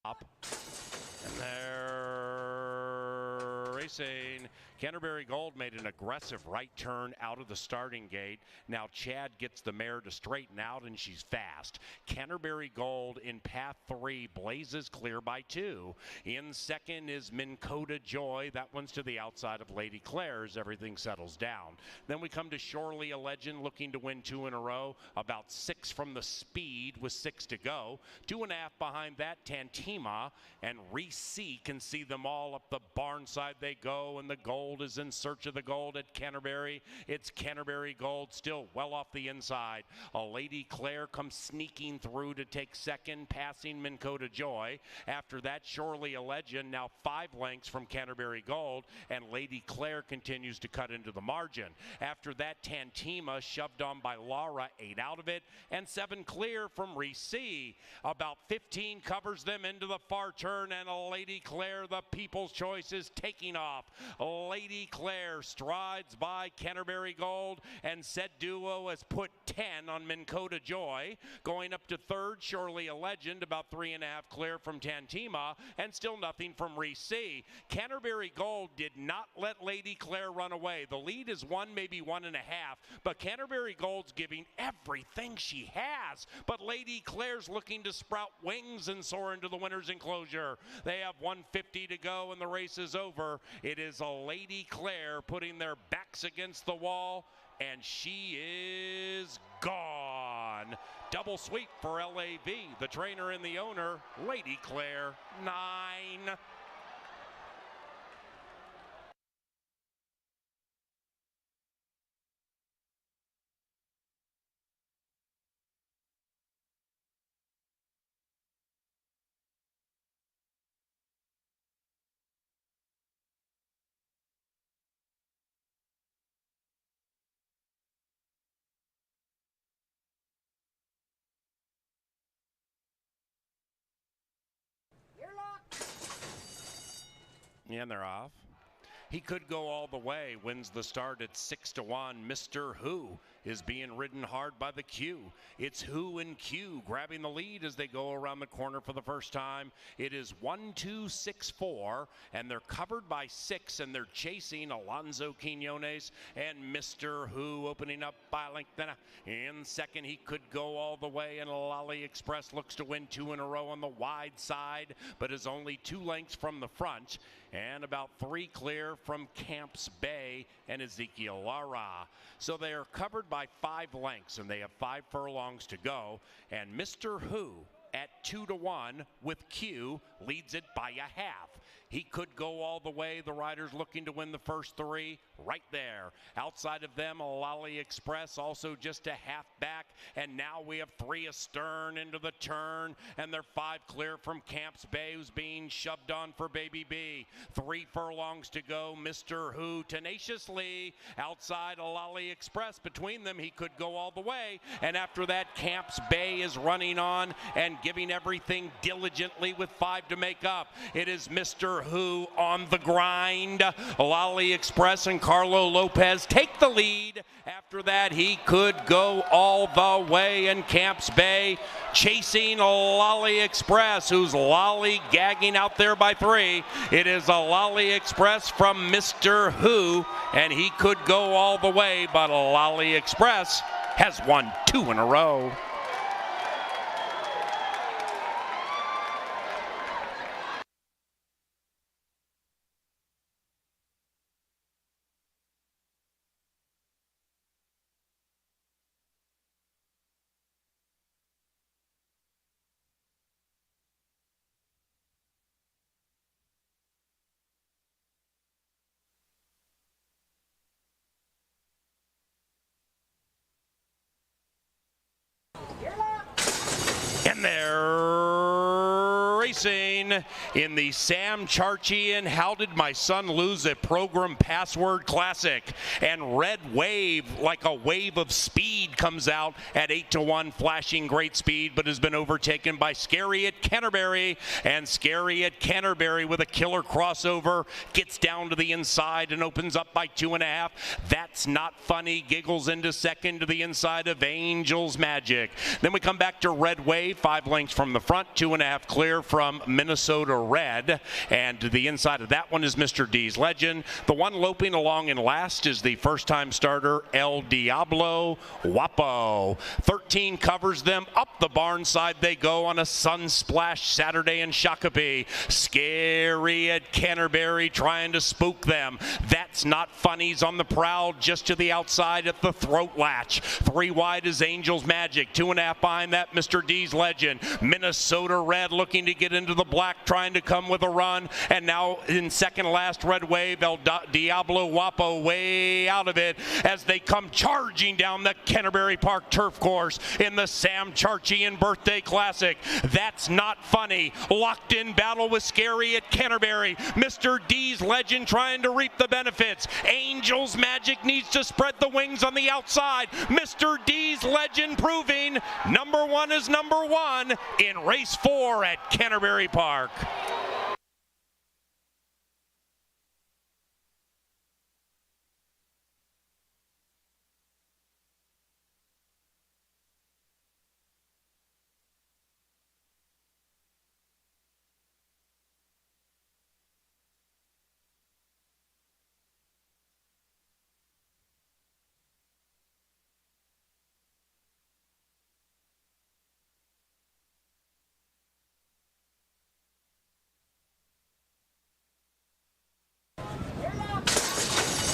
up. And they're racing. Canterbury Gold made an aggressive right turn out of the starting gate. Now Chad gets the mare to straighten out, and she's fast. Canterbury Gold in path 3 blazes clear by 2. In second is Minn Kota Joy. That one's to the outside of Lady Claire's. Everything settles down. Then we come to Surely a Legend, looking to win 2 in a row. About 6 from the speed with 6 to go. 2.5 behind that, Tantima and Reese C can see them all. Up the barn side they go, and the Gold is in search of the Gold at Canterbury. It's Canterbury Gold still well off the inside. A Lady Claire comes sneaking through to take second, passing Minn Kota Joy. After that, Surely a Legend, now 5 lengths from Canterbury Gold, and Lady Claire continues to cut into the margin. After that, Tantima shoved on by Laura, 8 out of it, and 7 clear from Reese C. About 15 covers them into the far turn, and a Lady Claire, the People's Choice, is taking off. Lady Claire strides by Canterbury Gold, and said duo has put 10 on Minn Kota Joy. Going up to third, Surely a Legend, about 3.5 clear from Tantima, and still nothing from Reese C. Canterbury Gold did not let Lady Claire run away. The lead is 1, maybe 1.5, but Canterbury Gold's giving everything she has. But Lady Claire's looking to sprout wings and soar into the winner's enclosure. They have 150 to go, and the race is over. It is a Lady Claire putting their backs against the wall, and she is gone. Double sweep for LAV, the trainer and the owner. Lady Claire, 9. And they're off. He could go all the way, wins the start at 6-1. Mr. Who is being ridden hard by the Q. It's Who and Q grabbing the lead as they go around the corner for the first time. It is 1-2-6-4, and they're covered by 6, and they're chasing Alonso Quinones and Mr. Who opening up by length. In second, he could go all the way, and Lolly Express looks to win 2 in a row on the wide side, but is only 2 lengths from the front, and about 3 clear from Camps Bay and Ezekiel Lara. So they are covered by 5 lengths, and they have 5 furlongs to go, and Mr. Who at 2-1 with Q leads it by a half. He could go all the way. The rider's looking to win the first 3 right there. Outside of them, Lolly Express also just a half back, and now we have 3 astern into the turn, and they're 5 clear from Camps Bay, who's being shoved on for Baby B. 3 furlongs to go. Mr. Who tenaciously outside Lolly Express. Between them, he could go all the way, and after that, Camps Bay is running on and giving everything diligently with 5 to make up. It is Mr. Who on the grind. Lolly Express and Carlo Lopez take the lead. After that, he could go all the way, and Camps Bay chasing Lolly Express, who's lollygagging out there by 3. It is a Lolly Express from Mr. Who, and he could go all the way, but Lolly Express has won 2 in a row. And they're racing in the Sam Charchian How Did My Son Lose a Program Password Classic. And Red Wave, like a wave of speed, comes out at 8-1, flashing great speed, but has been overtaken by Scary at Canterbury. And Scary at Canterbury with a killer crossover gets down to the inside and opens up by 2.5. That's Not Funny giggles into second to the inside of Angel's Magic. Then we come back to Red Wave, 5 lengths from the front, 2.5 clear from Minnesota. Minnesota Red. And to the inside of that one is Mr. D's Legend. The one loping along in last is the first-time starter, El Diablo Guapo. 13 covers them. Up the barn side they go on a sun splash Saturday in Shakopee. Scary at Canterbury trying to spook them. That's Not Funny's on the prowl just to the outside at the throat latch. 3 wide is Angel's Magic. 2.5 behind that, Mr. D's Legend. Minnesota Red looking to get into the black, trying to come with a run. And now in second last, Red Wave, El Diablo Guapo way out of it as they come charging down the Canterbury Park turf course in the Sam Charchian Birthday Classic. That's Not Funny. Locked in battle with Scary at Canterbury. Mr. D's Legend trying to reap the benefits. Angel's Magic needs to spread the wings on the outside. Mr. D's Legend proving number 1 is number 1 in race 4 at Canterbury Park.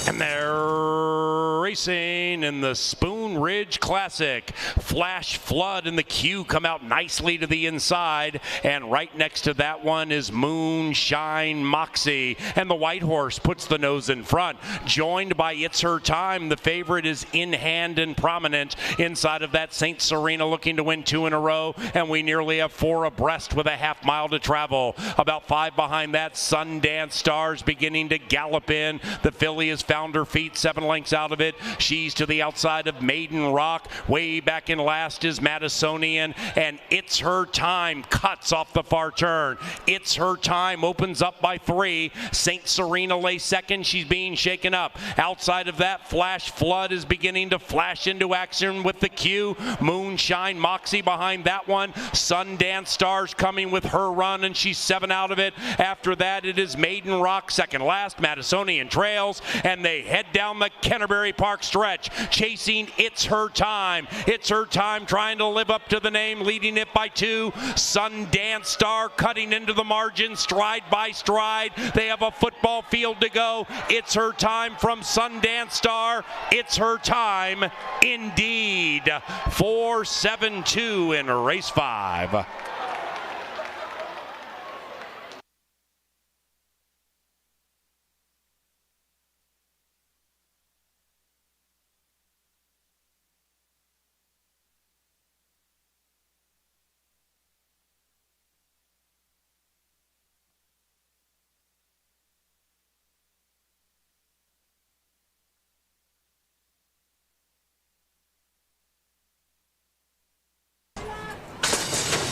And they're racing in the Spoon Ridge Classic. Flash Flood and the Q come out nicely to the inside, and right next to that one is Moonshine Moxie, and the white horse puts the nose in front, joined by It's Her Time. The favorite is In Hand and Prominent. Inside of that, St. Serena looking to win 2 in a row, and we nearly have 4 abreast with a half mile to travel. About 5 behind that, Sundance Stars beginning to gallop in. The filly has found her feet, 7 lengths out of it. She's to the outside of Maiden Rock. Way back in last is Madisonian, and It's Her Time cuts off the far turn. It's Her Time opens up by 3. St. Serena lays second. She's being shaken up. Outside of that, Flash Flood is beginning to flash into action with the Q. Moonshine Moxie behind that one. Sundance Stars coming with her run, and she's 7 out of it. After that, it is Maiden Rock second last. Madisonian trails, and they head down the Canterbury Park stretch, chasing It's Her Time. It's Her Time trying to live up to the name, leading it by 2. Sundance Star cutting into the margin, stride by stride. They have a football field to go. It's Her Time from Sundance Star. It's Her Time indeed. 4-7-2 in race 5.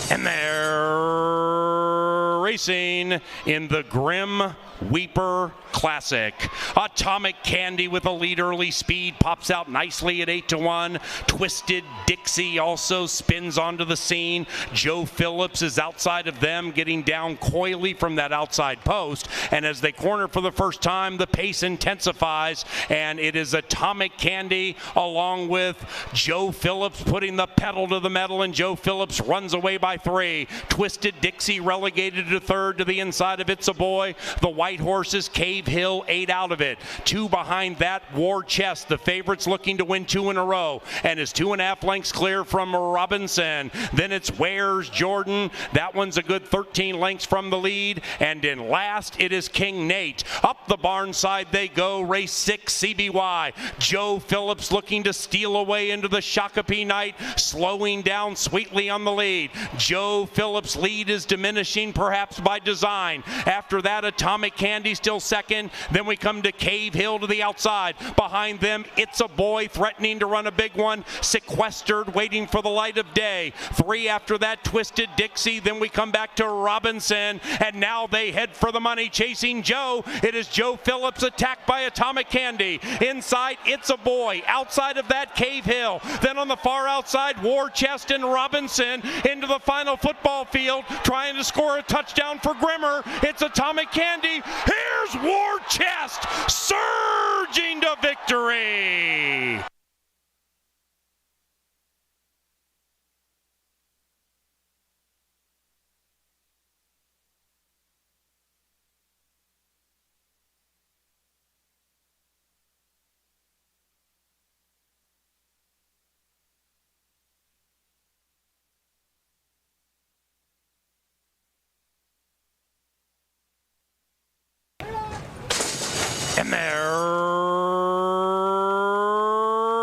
And they're racing in the Grim Weeper Classic. Atomic Candy with a lead early speed pops out nicely at 8-1. Twisted Dixie also spins onto the scene. Joe Phillips is outside of them, getting down coyly from that outside post. And as they corner for the first time, the pace intensifies, and it is Atomic Candy along with Joe Phillips putting the pedal to the metal, and Joe Phillips runs away by 3. Twisted Dixie relegated to third to the inside of It's a Boy. The white horses, Cave Hill, 8 out of it. 2 behind that, War Chest. The favorites looking to win 2 in a row, and is 2.5 lengths clear from Robinson. Then it's Where's Jordan. That one's a good 13 lengths from the lead. And in last, it is King Nate. Up the barn side they go, race 6, CBY. Joe Phillips looking to steal away into the Shakopee night, slowing down sweetly on the lead. Joe Phillips' lead is diminishing, perhaps by design. After that, Atomic Candy still second. Then we come to Cave Hill to the outside. Behind them, It's a Boy threatening to run a big one. Sequestered, waiting for the light of day. 3 after that, Twisted Dixie. Then we come back to Robinson. And now they head for the money, chasing Joe. It is Joe Phillips attacked by Atomic Candy. Inside, It's a Boy. Outside of that, Cave Hill. Then on the far outside, War Chest and Robinson into the final football field, trying to score a touchdown for Grimmer. It's Atomic Candy. Here's War Chest surging to victory. And they're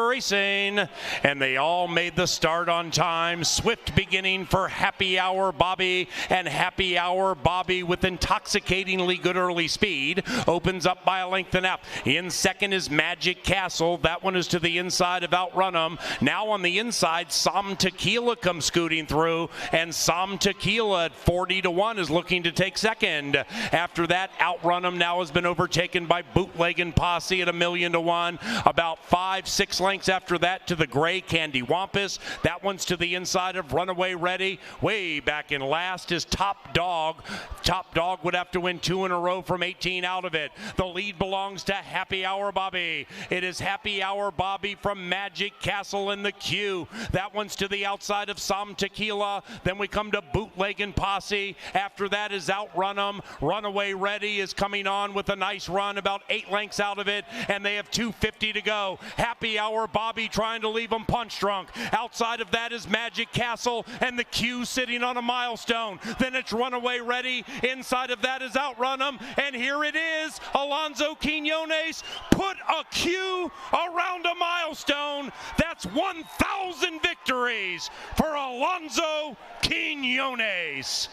racing, and they all made the start on time. Swift beginning for Happy Hour Bobby, and Happy Hour Bobby with intoxicatingly good early speed opens up by a length and a half. In second is Magic Castle. That one is to the inside of Outrun 'em. Now on the inside, Som Tequila comes scooting through, and Som Tequila at 40-1 is looking to take second. After that, Outrun 'em now has been overtaken by Bootleggin' Posse at 1,000,000 to 1. About 5-6 lengths after that to the gray Candy Wampus. That one's to the inside of Runaway Ready. Way back in last is Top Dog. Top Dog would have to win 2 in a row from 18 out of it. The lead belongs to Happy Hour Bobby. It is Happy Hour Bobby from Magic Castle in the queue. That one's to the outside of Som Tequila. Then we come to Bootleggin' Posse. After that is Outrun 'em. Runaway Ready is coming on with a nice run, about 8 lengths out of it, and they have 2:50 to go. Happy Hour Bobby trying to leave them punch drunk. Outside of that is Magic Castle, and the queue sitting on a milestone. Then it's Runaway Ready. Inside of that is Outrun 'em, and here it is. Alonso Quinones put a queue around a milestone. That's 1,000 victories for Alonso Quinones.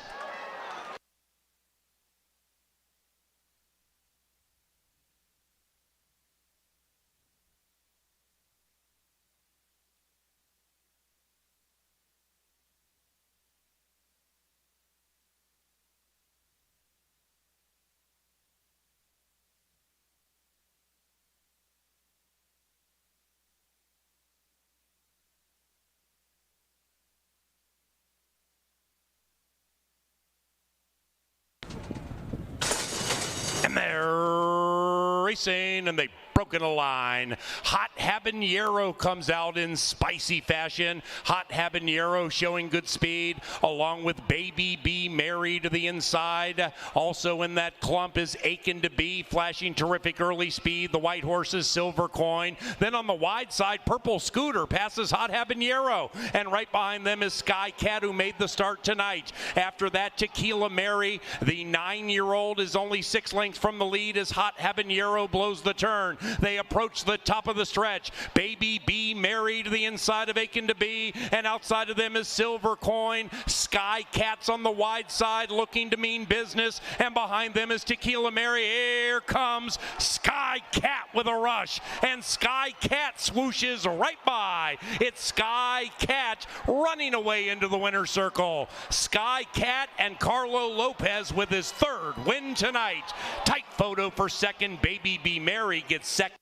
And they're racing, and they broken a line. Hot Habanero comes out in spicy fashion. Hot Habanero showing good speed, along with Baby Be Merry to the inside. Also in that clump is Aiken to Be, flashing terrific early speed. The white horse is Silver Coin. Then on the wide side, Purple Scooter passes Hot Habanero, and right behind them is Sky Cat, who made the start tonight. After that, Tequila Mary, the 9-year-old, is only 6 lengths from the lead as Hot Habanero blows the turn. They approach the top of the stretch. Baby Be Merry to the inside of Aiken to Be, and outside of them is Silver Coin. Sky Cat's on the wide side looking to mean business, and behind them is Tequila Mary. Here comes Sky Cat with a rush, and Sky Cat swooshes right by. It's Sky Cat running away into the winner's circle. Sky Cat and Carlo Lopez with his 3rd win tonight. Tight photo for second. Baby Be Merry gets second.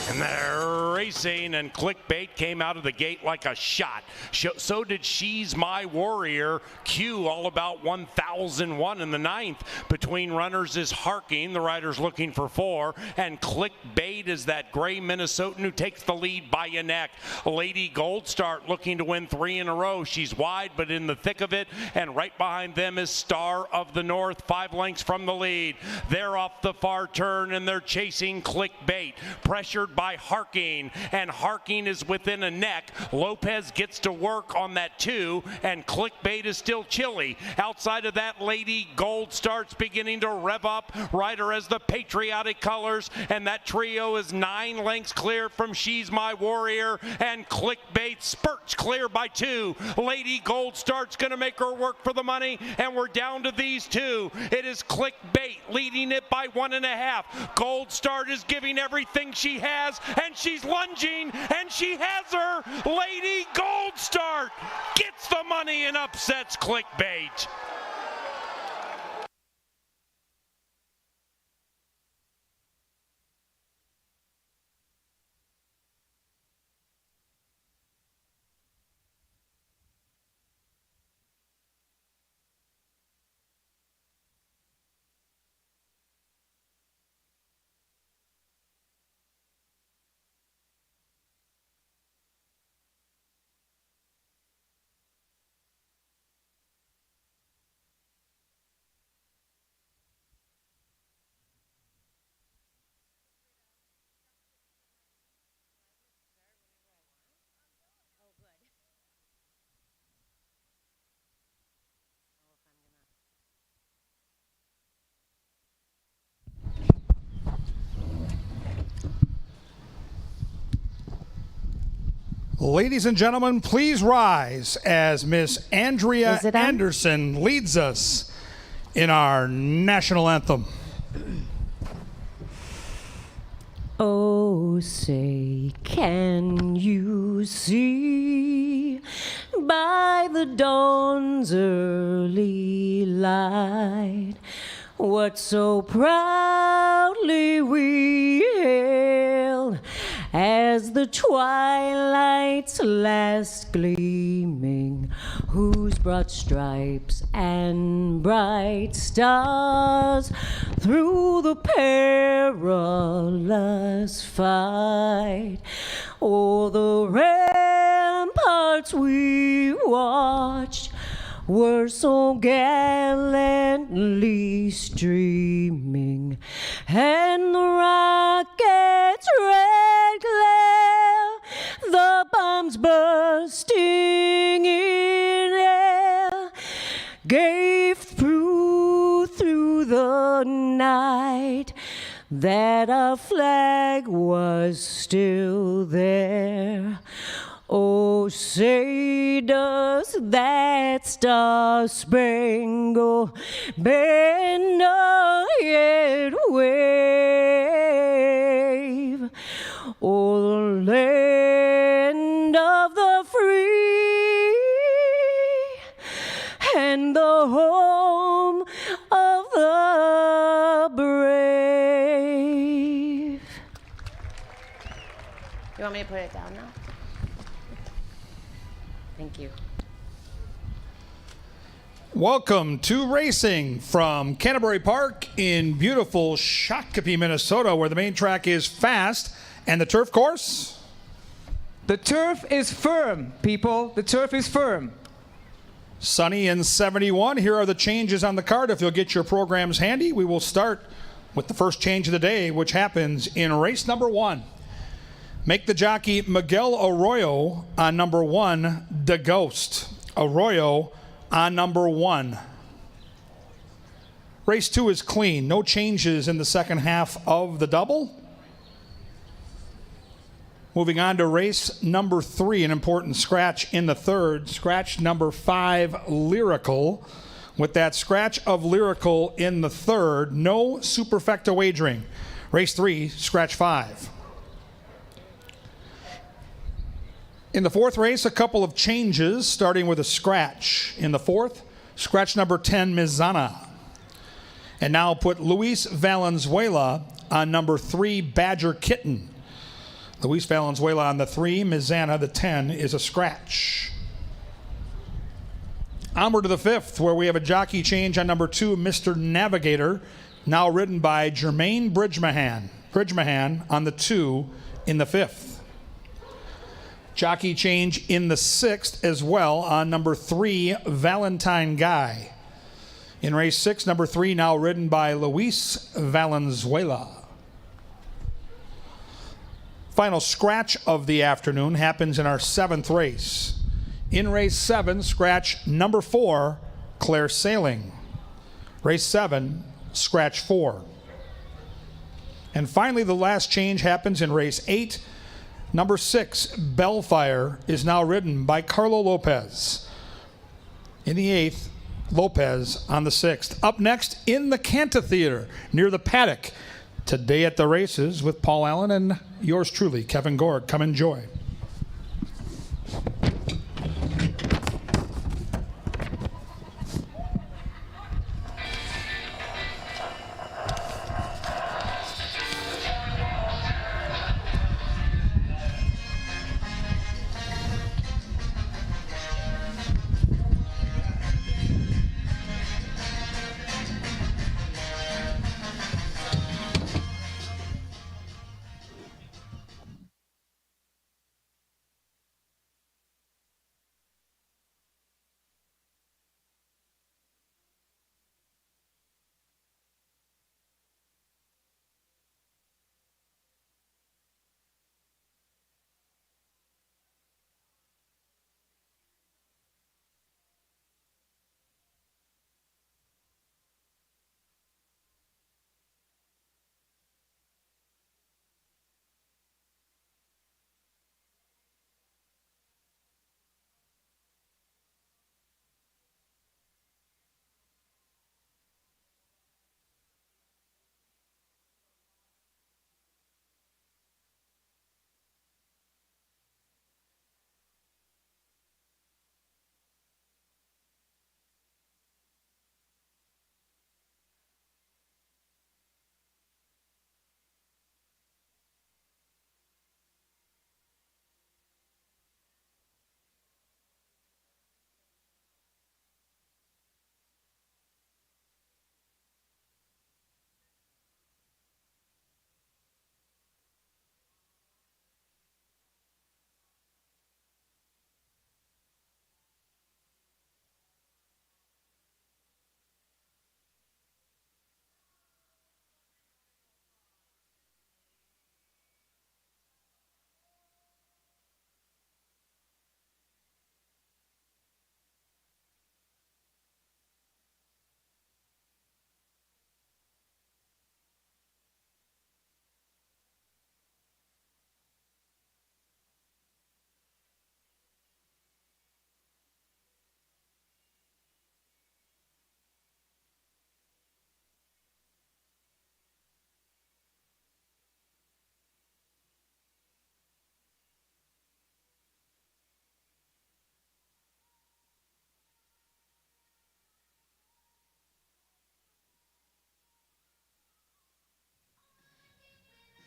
And they're racing, and Clickbait came out of the gate like a shot. So did She's My Warrior. Q all about 1001 in the ninth. Between runners is Harking, the rider's looking for 4, and Clickbait is that gray Minnesotan who takes the lead by a neck. Lady Gold Start looking to win 3 in a row. She's wide but in the thick of it, and right behind them is Star of the North, 5 lengths from the lead. They're off the far turn and they're chasing Clickbait, pressured by Harking, and Harking is within a neck. Lopez gets to work on that 2, and Clickbait is still chilly. Outside of that, Lady Gold Start's beginning to rev up. Rider has the patriotic colors, and that trio is 9 lengths clear from She's My Warrior, and Clickbait spurts clear by 2. Lady Gold Start's going to make her work for the money, and we're down to these 2. It is Clickbait leading it by 1.5. Gold Start is giving everything she has, and she's lunging, and she has her. Lady Gold Start gets the money and upsets Clickbait. Ladies and gentlemen, please rise as Miss Andrea Anderson leads us in our national anthem. Oh, say, can you see by the dawn's early light what so proudly we hailed as the twilight's last gleaming, whose broad stripes and bright stars through the perilous fight o'er the ramparts we watched were so gallantly streaming, and the rocket's red glare, the bombs bursting in air, gave through the night that our flag was still there. Oh, say does that star-spangled banner yet wave o'er the land of the free and the home of the brave? You want me to put it down now? Thank you. Welcome to racing from Canterbury Park in beautiful Shakopee, Minnesota, where the main track is fast and the turf course. The turf is firm, people. The turf is firm. Sunny and 71. Here are the changes on the card. If you'll get your programs handy, we will start with the first change of the day, which happens in race number 1. Make the jockey Miguel Arroyo on number 1, the Ghost. Arroyo on number 1. Race 2 is clean. No changes in the second half of the double. Moving on to race number 3, an important scratch in the third. Scratch number 5, Lyrical. With that scratch of Lyrical in the third, no superfecta wagering. Race 3, scratch 5. In the fourth race, a couple of changes, starting with a scratch. In the fourth, scratch number 10, Mizana. And now put Luis Valenzuela on number 3, Badger Kitten. Luis Valenzuela on the 3, Mizana the 10 is a scratch. Onward to the 5th, where we have a jockey change on number 2, Mr. Navigator, now ridden by Jermaine Bridgmahan. Bridgmahan on the 2 in the 5th. Jockey change in the 6th as well on number 3, Valentine Guy. In race 6, number 3 now ridden by Luis Valenzuela. Final scratch of the afternoon happens in our 7th race. In race 7, scratch number 4, Claire Sailing. Race 7, scratch 4. And finally, the last change happens in race 8. Number 6, Bellfire, is now ridden by Carlo Lopez. In the 8th, Lopez on the 6th. Up next in the Canta Theater near the Paddock. Today at the races with Paul Allen and yours truly, Kevin Gord. Come enjoy.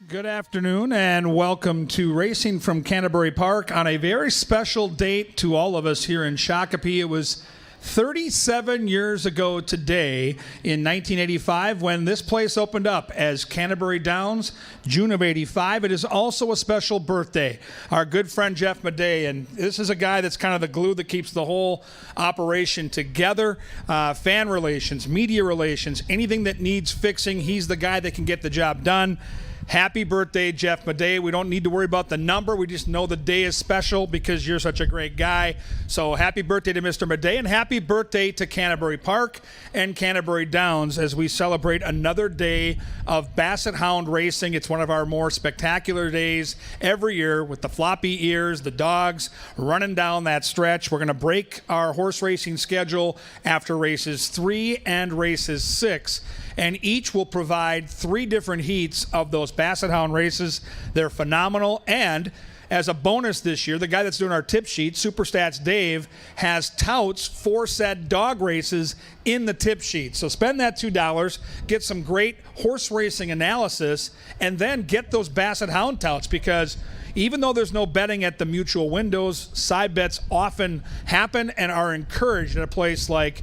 Good afternoon and welcome to Racing from Canterbury Park on a very special date to all of us here in Shakopee. It was 37 years ago today in 1985 when this place opened up as Canterbury Downs, June of 85. It is also a special birthday. Our good friend Jeff Madej, and this is a guy that's kind of the glue that keeps the whole operation together. Fan relations, media relations, anything that needs fixing, he's the guy that can get the job done. Happy birthday, Jeff Madej. We don't need to worry about the number. We just know the day is special because you're such a great guy. So happy birthday to Mr. Madej, and happy birthday to Canterbury Park and Canterbury Downs as we celebrate another day of Basset hound racing. It's one of our more spectacular days every year with the floppy ears, the dogs running down that stretch. We're going to break our horse racing schedule after races 3 and races 6. And each will provide 3 different heats of those Basset hound races. They're phenomenal, and as a bonus this year, the guy that's doing our tip sheet, Superstats Dave, has touts for said dog races in the tip sheet. So spend that $2, get some great horse racing analysis, and then get those Basset Hound touts, because even though there's no betting at the mutual windows, side bets often happen and are encouraged at a place like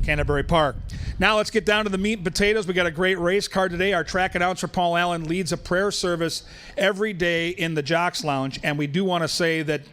Canterbury Park. Now let's get down to the meat and potatoes. We got a great race card today. Our track announcer, Paul Allen, leads a prayer service every day in the Jocks Lounge. And we do want to say that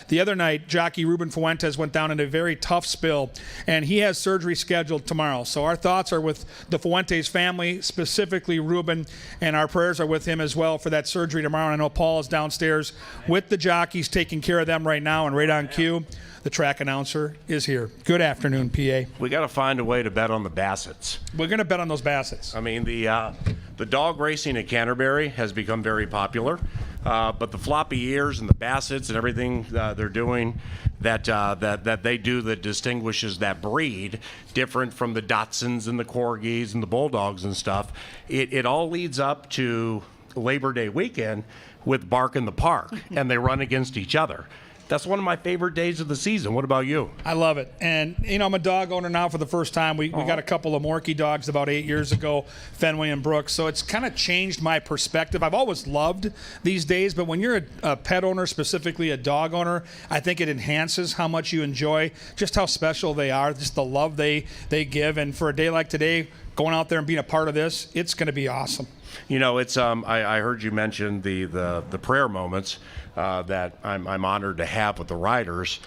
the other night, jockey Ruben Fuentes went down in a very tough spill, and he has surgery scheduled tomorrow. So our thoughts are with the Fuentes family, specifically Ruben, and our prayers are with him as well for that surgery tomorrow. And I know Paul is downstairs with the jockeys taking care of them right now, and right on cue, the track announcer is here. Good afternoon, PA. We got to find a way to bet on the Bassets. We're going to bet on those Bassets. I mean, the dog racing at Canterbury has become very popular, but the floppy ears and the Bassets and everything they're doing that they do that distinguishes that breed, different from the Dachshunds and the Corgis and the Bulldogs and stuff, it all leads up to Labor Day weekend with Bark in the Park, and they run against each other. That's one of my favorite days of the season. What about you? I love it. And, you know, I'm a dog owner now for the first time. We got a couple of Morkie dogs about 8 years ago, Fenway and Brooks. So it's kind of changed my perspective. I've always loved these days, but when you're a pet owner, specifically a dog owner, I think it enhances how much you enjoy, just how special they are, just the love they give. And for a day like today, going out there and being a part of this, it's going to be awesome. You know, it's I heard you mention the prayer moments that I'm honored to have with the riders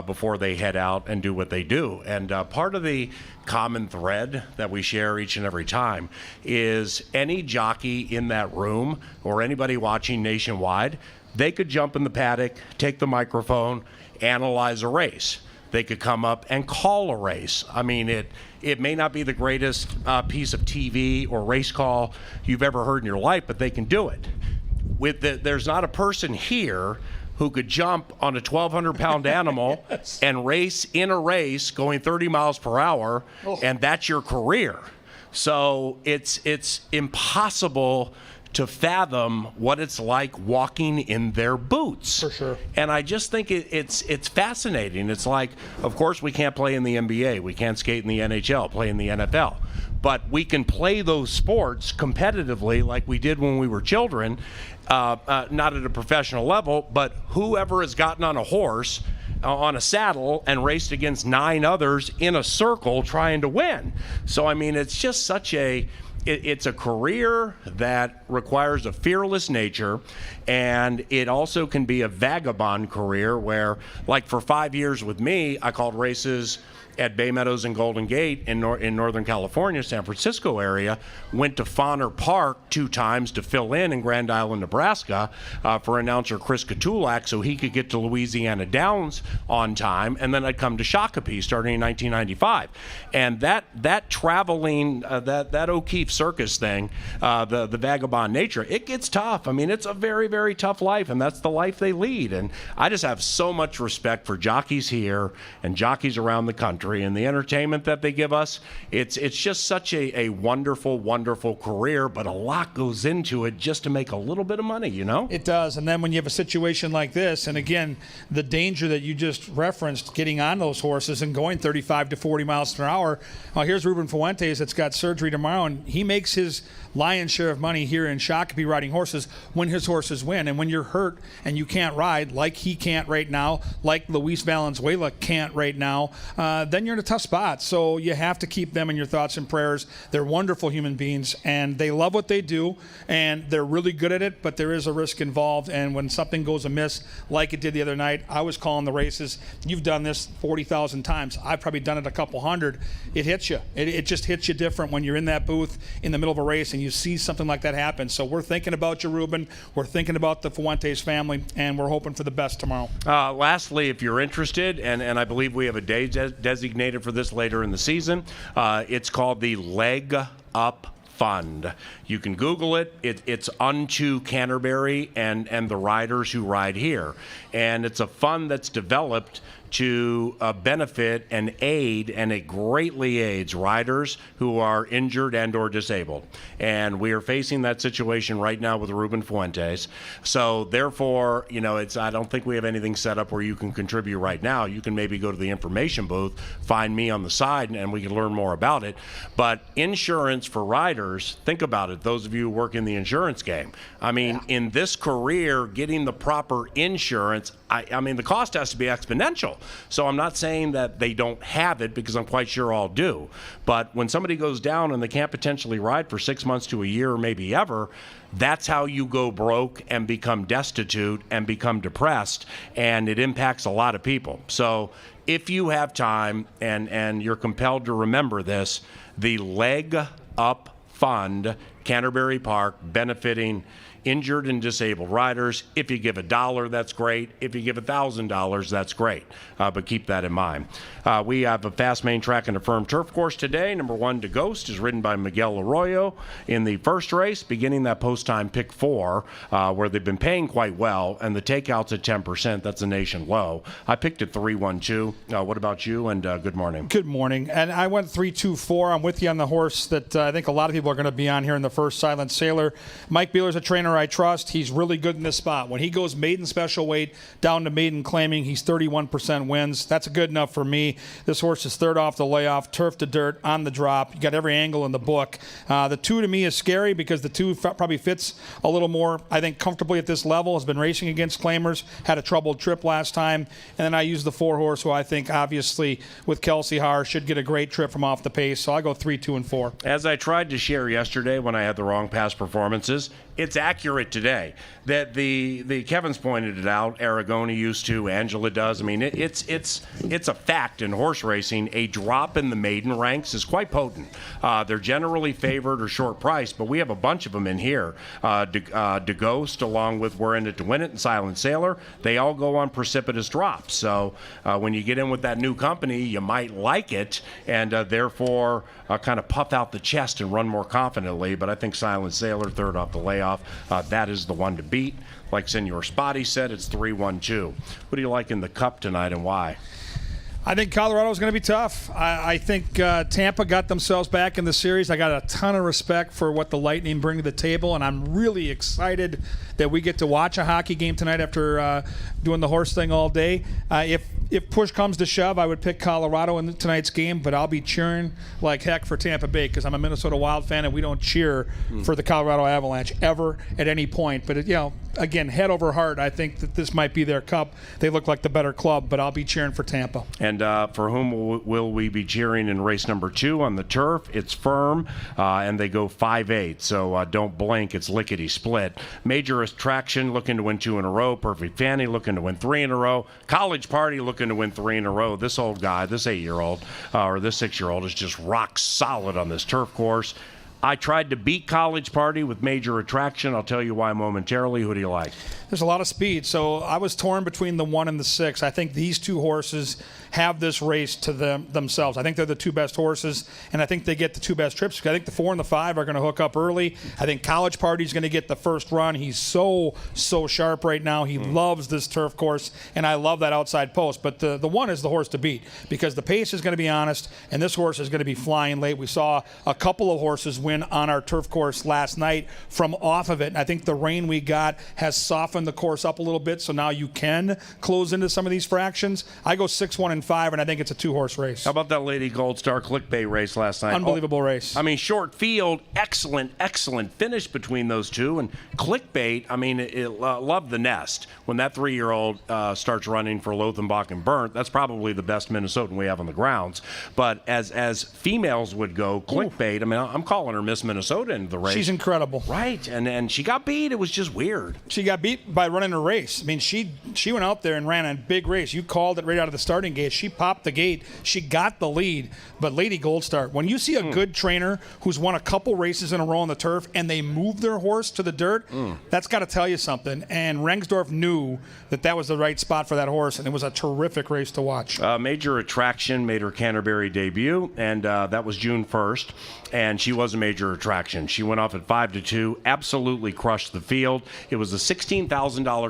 before they head out and do what they do. And part of the common thread that we share each and every time is any jockey in that room or anybody watching nationwide, they could jump in the paddock, take the microphone, analyze a race. They could come up and call a race. I mean, it may not be the greatest piece of TV or race call you've ever heard in your life, but they can do it. There's not a person here who could jump on a 1,200-pound animal yes. and race in a race going 30 miles per hour, and that's your career. So it's impossible to fathom what it's like walking in their boots. For sure. And I just think it's fascinating. It's like, of course, we can't play in the NBA. We can't skate in the NHL, play in the NFL. But we can play those sports competitively like we did when we were children, not at a professional level, but whoever has gotten on a horse, on a saddle, and raced against 9 others in a circle trying to win. So, I mean, it's just such it's a career that requires a fearless nature, and it also can be a vagabond career where, like for 5 years with me, I called races at Bay Meadows and Golden Gate in Northern California, San Francisco area, went to Fauner Park 2 times to fill in Grand Island, Nebraska for announcer Chris Katulak so he could get to Louisiana Downs on time, and then I'd come to Shakopee starting in 1995. And that traveling, that O'Keefe Circus thing, the vagabond nature, it gets tough. I mean, it's a very, very tough life, and that's the life they lead. And I just have so much respect for jockeys here and jockeys around the country and the entertainment that they give us. It's just such a wonderful, wonderful career, but a lot goes into it just to make a little bit of money, you know? It does. And then when you have a situation like this, and again, the danger that you just referenced, getting on those horses and going 35 to 40 miles per hour. Well, here's Ruben Fuentes that's got surgery tomorrow, and he makes his lion's share of money here in Shakopee riding horses when his horses win. And when you're hurt and you can't ride, like he can't right now, like Luis Valenzuela can't right now, then you're in a tough spot. So you have to keep them in your thoughts and prayers. They're wonderful human beings, and they love what they do, and they're really good at it, but there is a risk involved. And when something goes amiss, like it did the other night, I was calling the races. You've done this 40,000 times. I've probably done it a couple hundred. It hits you. It just hits you different when you're in that booth in the middle of a race and you see something like that happen. So we're thinking about you, Ruben. We're thinking about the Fuentes family, and we're hoping for the best tomorrow. Lastly, if you're interested, and I believe we have a day designated for this later in the season, it's called the Leg Up Fund. You can Google it. It's unto Canterbury and the riders who ride here. And it's a fund that's developed to benefit and aid, and it greatly aids riders who are injured and or disabled. And we are facing that situation right now with Ruben Fuentes. So therefore, I don't think we have anything set up where you can contribute right now. You can maybe go to the information booth, find me on the side, and we can learn more about it. But insurance for riders, think about it, those of you who work in the insurance game. I mean, in this career, getting the proper insurance, I mean, the cost has to be exponential. So I'm not saying that they don't have it, because I'm quite sure all do. But when somebody goes down and they can't potentially ride for 6 months to a year or maybe ever, that's how you go broke and become destitute and become depressed, and it impacts a lot of people. So if you have time and you're compelled to remember this, the Leg Up Fund, Canterbury Park, benefiting injured and disabled riders. If you give $1, that's great. If you give $1,000, that's great. But keep that in mind. We have a fast main track and a firm turf course today. Number 1, De Ghost, is ridden by Miguel Arroyo in the first race, beginning that post-time pick 4, where they've been paying quite well, and the takeout's at 10%. That's a nation low. I picked it 3-1-2. What about you? And good morning. Good morning. And I went 3-2-4. I'm with you on the horse that I think a lot of people are going to be on here in the first, Silent Sailor. Mike Beeler's a trainer I trust. He's really good in this spot. When he goes maiden special weight down to maiden claiming, he's 31% wins. That's good enough for me. This horse is third off the layoff, turf to dirt, on the drop. You got every angle in the book. The 2 to me is scary because the 2 probably fits a little more, I think, comfortably at this level. Has been racing against claimers, had a troubled trip last time. And then I use the 4 horse, who I think obviously with Kelsey Haar should get a great trip from off the pace. So I go 3-2-4. As I tried to share yesterday when I had the wrong past performances, it's accurate today. That the Kevin's pointed it out. Aragoni used to. Angela does. I mean, it's a fact in horse racing. A drop in the maiden ranks is quite potent. They're generally favored or short priced, but we have a bunch of them in here. De Ghost, along with We're In It to Win It and Silent Sailor, they all go on precipitous drops. So when you get in with that new company, you might like it, and therefore kind of puff out the chest and run more confidently. But I think Silent Sailor, third off the layoff, that is the one to beat. Like Senor Spotty said, it's 3-1-2. What do you like in the Cup tonight, and why? I think Colorado's going to be tough. I think Tampa got themselves back in the series. I got a ton of respect for what the Lightning bring to the table, and I'm really excited that we get to watch a hockey game tonight after doing the horse thing all day. If push comes to shove, I would pick Colorado in tonight's game, but I'll be cheering like heck for Tampa Bay because I'm a Minnesota Wild fan, and we don't cheer for the Colorado Avalanche ever at any point. But, again, head over heart, I think that this might be their cup. They look like the better club, but I'll be cheering for Tampa. And for whom will we be cheering in race number 2 on the turf? It's firm, and they go 5-8, so don't blink. It's lickety-split. Major Attraction looking to win 2 in a row. Perfect Fanny looking to win 3 in a row. College Party looking to win 3 in a row. This old guy, this 8-year-old, or this 6-year-old, is just rock solid on this turf course. I tried to beat College Party with Major Attraction. I'll tell you why momentarily. Who do you like? There's a lot of speed, so I was torn between the 1 and the 6. I think these 2 horses have this race to themselves. I think they're the 2 best horses, and I think they get the 2 best trips. I think the 4 and the 5 are going to hook up early. I think College Party's going to get the first run. He's so sharp right now. He loves this turf course, and I love that outside post. But the 1 is the horse to beat because the pace is going to be honest, and this horse is going to be flying late. We saw a couple of horses win on our turf course last night from off of it, and I think the rain we got has softened the course up a little bit, so now you can close into some of these fractions. I go 6-1-5, and I think it's a 2-horse race. How about that Lady Gold Star Clickbait race last night? Unbelievable race. I mean, short field, excellent finish between those 2. And Clickbait, I mean, love the nest. When that 3-year-old starts running for Lothenbach and Burnt, that's probably the best Minnesotan we have on the grounds. But as females would go, Clickbait, I mean, I'm calling her Miss Minnesota in the race. She's incredible. Right, and she got beat. It was just weird. She got beat by running a race. I mean, she went out there and ran a big race. You called it right out of the starting gate. She popped the gate. She got the lead. But Lady Gold Star, when you see a good trainer who's won a couple races in a row on the turf and they move their horse to the dirt, that's got to tell you something. And Rengsdorf knew that was the right spot for that horse, and it was a terrific race to watch. Major Attraction made her Canterbury debut, and that was June 1st. And she wasn't Major Attraction. She went off at 5-2, absolutely crushed the field. It was a $16,000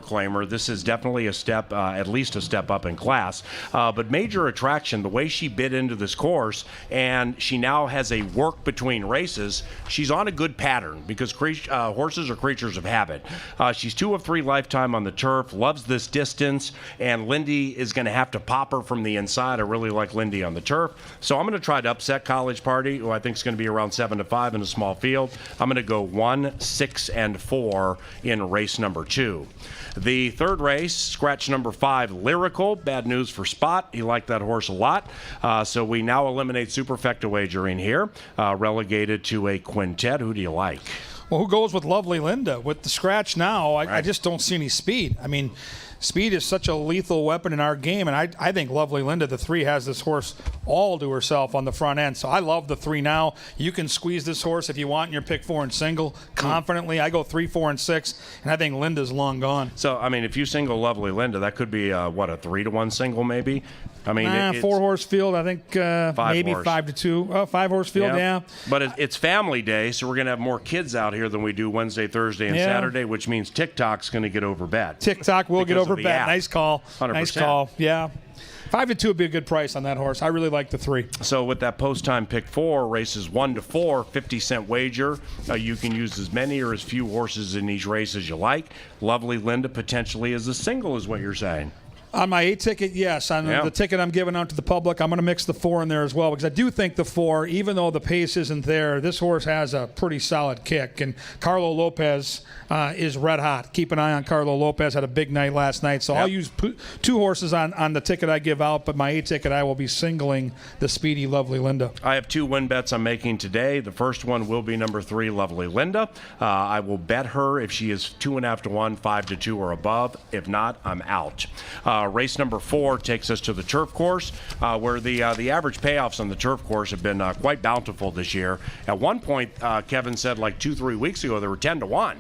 claimer. This is definitely a step, at least a step up in class. But Major Attraction, the way she bit into this course, and she now has a work between races, she's on a good pattern because horses are creatures of habit. She's 2 of 3 lifetime on the turf, loves this distance, and Lindy is going to have to pop her from the inside. I really like Lindy on the turf. So I'm going to try to upset College Party, who I think is going to be around 7-5 in a small field. I'm going to go 1, 6, and 4 in race number 2. The third race, scratch number 5, Lyrical. Bad news for Spot. He liked that horse a lot. So we now eliminate superfecta wagering here, relegated to a quintet. Who do you like? Well, who goes with Lovely Linda? With the scratch now, I just don't see any speed. I mean, speed is such a lethal weapon in our game, and I think Lovely Linda, the 3, has this horse all to herself on the front end. So I love the 3 now. You can squeeze this horse if you want in your pick 4 and single confidently. I go 3, 4, and 6, and I think Linda's long gone. So, I mean, if you single Lovely Linda, that could be, a 3-1 single maybe? I mean, 4-horse field, I think maybe 5-2. 5-horse field, yeah. But it's family day, so we're going to have more kids out here than we do Wednesday, Thursday, and Saturday, which means TikTok's going to get over bet. TikTok will get over bet. Nice call. 100%. Nice call. Yeah. 5-2 would be a good price on that horse. I really like the 3. So with that post-time pick 4, races 1-4, 50-cent wager. You can use as many or as few horses in each race as you like. Lovely Linda potentially as a single is what you're saying. On my A ticket, yes. On the ticket I'm giving out to the public, I'm going to mix the 4 in there as well because I do think the 4, even though the pace isn't there, this horse has a pretty solid kick. And Carlo Lopez is red hot. Keep an eye on Carlo Lopez. Had a big night last night. So I'll use 2 horses on the ticket I give out, but my A ticket I will be singling the speedy Lovely Linda. I have 2 win bets I'm making today. The first one will be number 3, Lovely Linda. I will bet her if she is 2.5-1, 5-2 or above. If not, I'm out. Race number 4 takes us to the turf course, where the average payoffs on the turf course have been quite bountiful this year. At one point, Kevin said like 2-3 weeks ago, they were 10-1.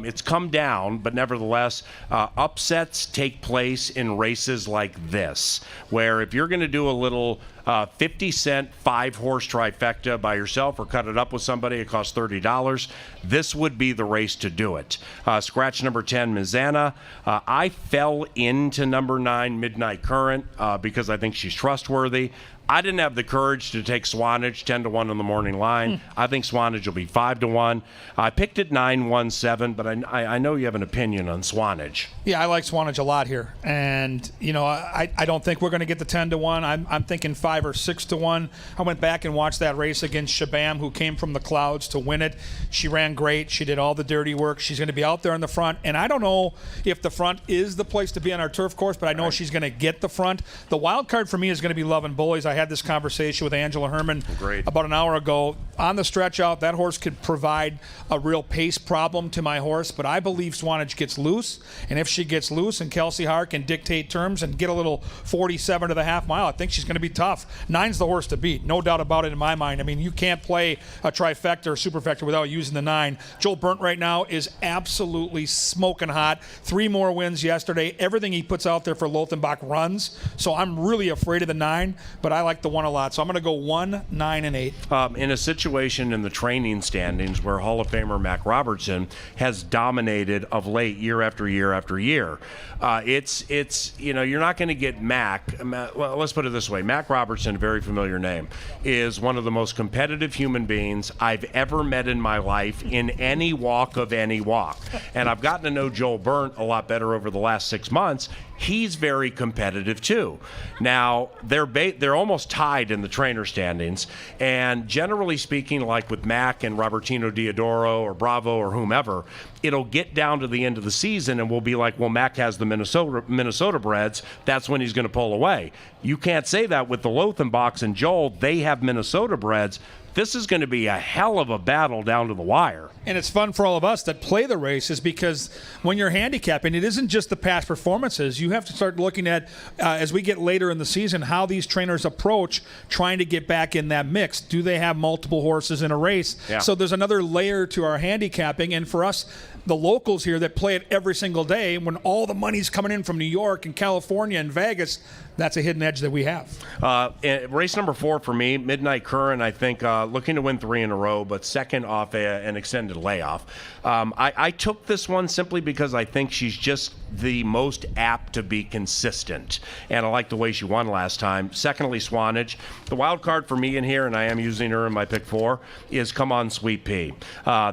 It's come down, but nevertheless, upsets take place in races like this, where if you're going to do a little 50-cent 5-horse trifecta by yourself or cut it up with somebody, it costs $30. This would be the race to do it. Scratch number 10, Mizana. I fell into number 9, Midnight Current, because I think she's trustworthy. I didn't have the courage to take Swanage 10-1 on the morning line. I think Swanage will be 5-1. I picked it 9-1-7, but I know you have an opinion on Swanage. Yeah, I like Swanage a lot here, and I don't think we're going to get the 10-1. I'm thinking 5 or 6-1. I went back and watched that race against Shabam, who came from the clouds to win it. She ran great. She did all the dirty work. She's going to be out there in the front, and I don't know if the front is the place to be on our turf course, but I know she's going to get the front. The wild card for me is going to be Lovin' Bullies. I had this conversation with Angela Herman about an hour ago. On the stretch out, that horse could provide a real pace problem to my horse, but I believe Swanage gets loose, and if she gets loose and Kelsey Hart can dictate terms and get a little 47 to the half mile, I think she's going to be tough. 9's the horse to beat, no doubt about it in my mind. I mean, you can't play a trifecta or superfecta without using the 9. Joel Burnt right now is absolutely smoking hot. 3 more wins yesterday. Everything he puts out there for Lothenbach runs, so I'm really afraid of the 9, but I like the 1 a lot. So I'm going to go 1, 9, and 8. In a situation in the training standings where Hall of Famer Mac Robertson has dominated of late, year after year after year, it's you're not going to get Mac. Well, let's put it this way: Mac Robertson, a very familiar name, is one of the most competitive human beings I've ever met in my life in any walk of any walk. And I've gotten to know Joel Burnt a lot better over the last 6 months. He's very competitive too. Now they're almost tied in the trainer standings, and generally speaking, like with Mac and Robertino Diodoro or Bravo or whomever, it'll get down to the end of the season and we'll be like, well, Mac has the Minnesota breds. That's when he's going to pull away. You can't say that with the Lothenbachs and Joel. They have Minnesota breds. This is going to be a hell of a battle down to the wire. And it's fun for all of us that play the races, because when you're handicapping, it isn't just the past performances. You have to start looking at, as we get later in the season, how these trainers approach trying to get back in that mix. Do they have multiple horses in a race? Yeah. So there's another layer to our handicapping. And for us, the locals here that play it every single day, when all the money's coming in from New York and California and Vegas, that's a hidden edge that we have. Race number 4 for me, Midnight Current, I think, looking to win 3 in a row, but second off an extended layoff. I took this one simply because I think she's just the most apt to be consistent, and I like the way she won last time. Secondly, Swanage. The wild card for me in here, and I am using her in my pick 4, is Come On Sweet Pea.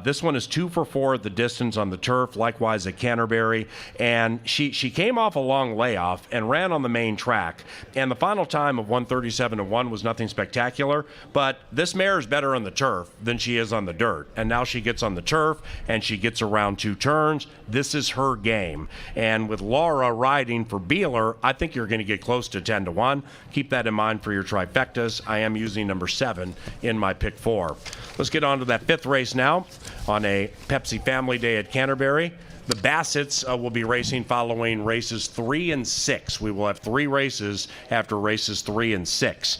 This one is 2 for 4 at the distance on the turf, likewise at Canterbury, and she came off a long layoff and ran on the main track, and the final time of 1:37.1 was nothing spectacular, but this mare is better on the turf than she is on the dirt, and now she gets on the turf and she gets around 2 turns. This is her game, and with Laura riding for Beeler, I think you're going to get close to 10-1. Keep that in mind for your trifectas. I am using number 7 in my pick 4. Let's get on to that 5th race now on a Pepsi Family Day at Canterbury. The Bassets will be racing following races 3 and 6. We will have 3 races after races 3 and 6.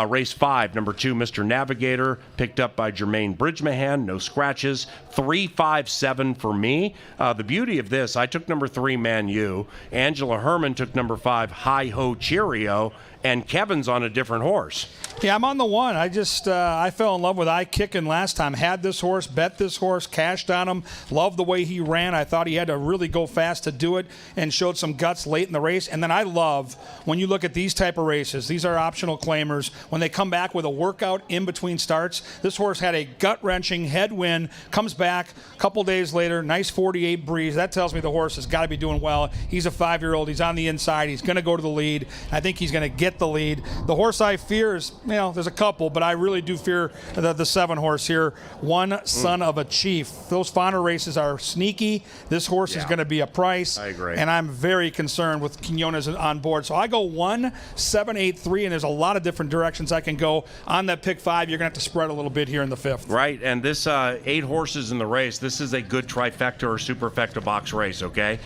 Race 5, number 2, Mr. Navigator, picked up by Jermaine Bridgemahan, no scratches. 3-5-7 for me. The beauty of this, I took number 3, Man U. Angela Herman took number 5, Hi Ho Cheerio. And Kevin's on a different horse. Yeah, I'm on the 1. I fell in love with Kickin' last time. Had this horse, bet this horse, cashed on him. Loved the way he ran. I thought he had to really go fast to do it and showed some guts late in the race. And then I love when you look at these type of races. These are optional claimers. When they come back with a workout in between starts, this horse had a gut-wrenching headwind, comes back a couple days later, nice 48 breeze. That tells me the horse has got to be doing well. He's a 5-year-old. He's on the inside. He's going to go to the lead. I think he's going to get the lead. The horse I fear is, there's a couple, but I really do fear the 7 horse here. One Son of a Chief. Those fauna races are sneaky. This horse is going to be a price. I agree. And I'm very concerned with Quinones on board. So I go 1, 7, 8, 3, and there's a lot of different directions I can go. On that pick 5, you're going to have to spread a little bit here in the 5th. Right, and this 8 horses in the race, this is a good trifecta or superfecta box race, okay?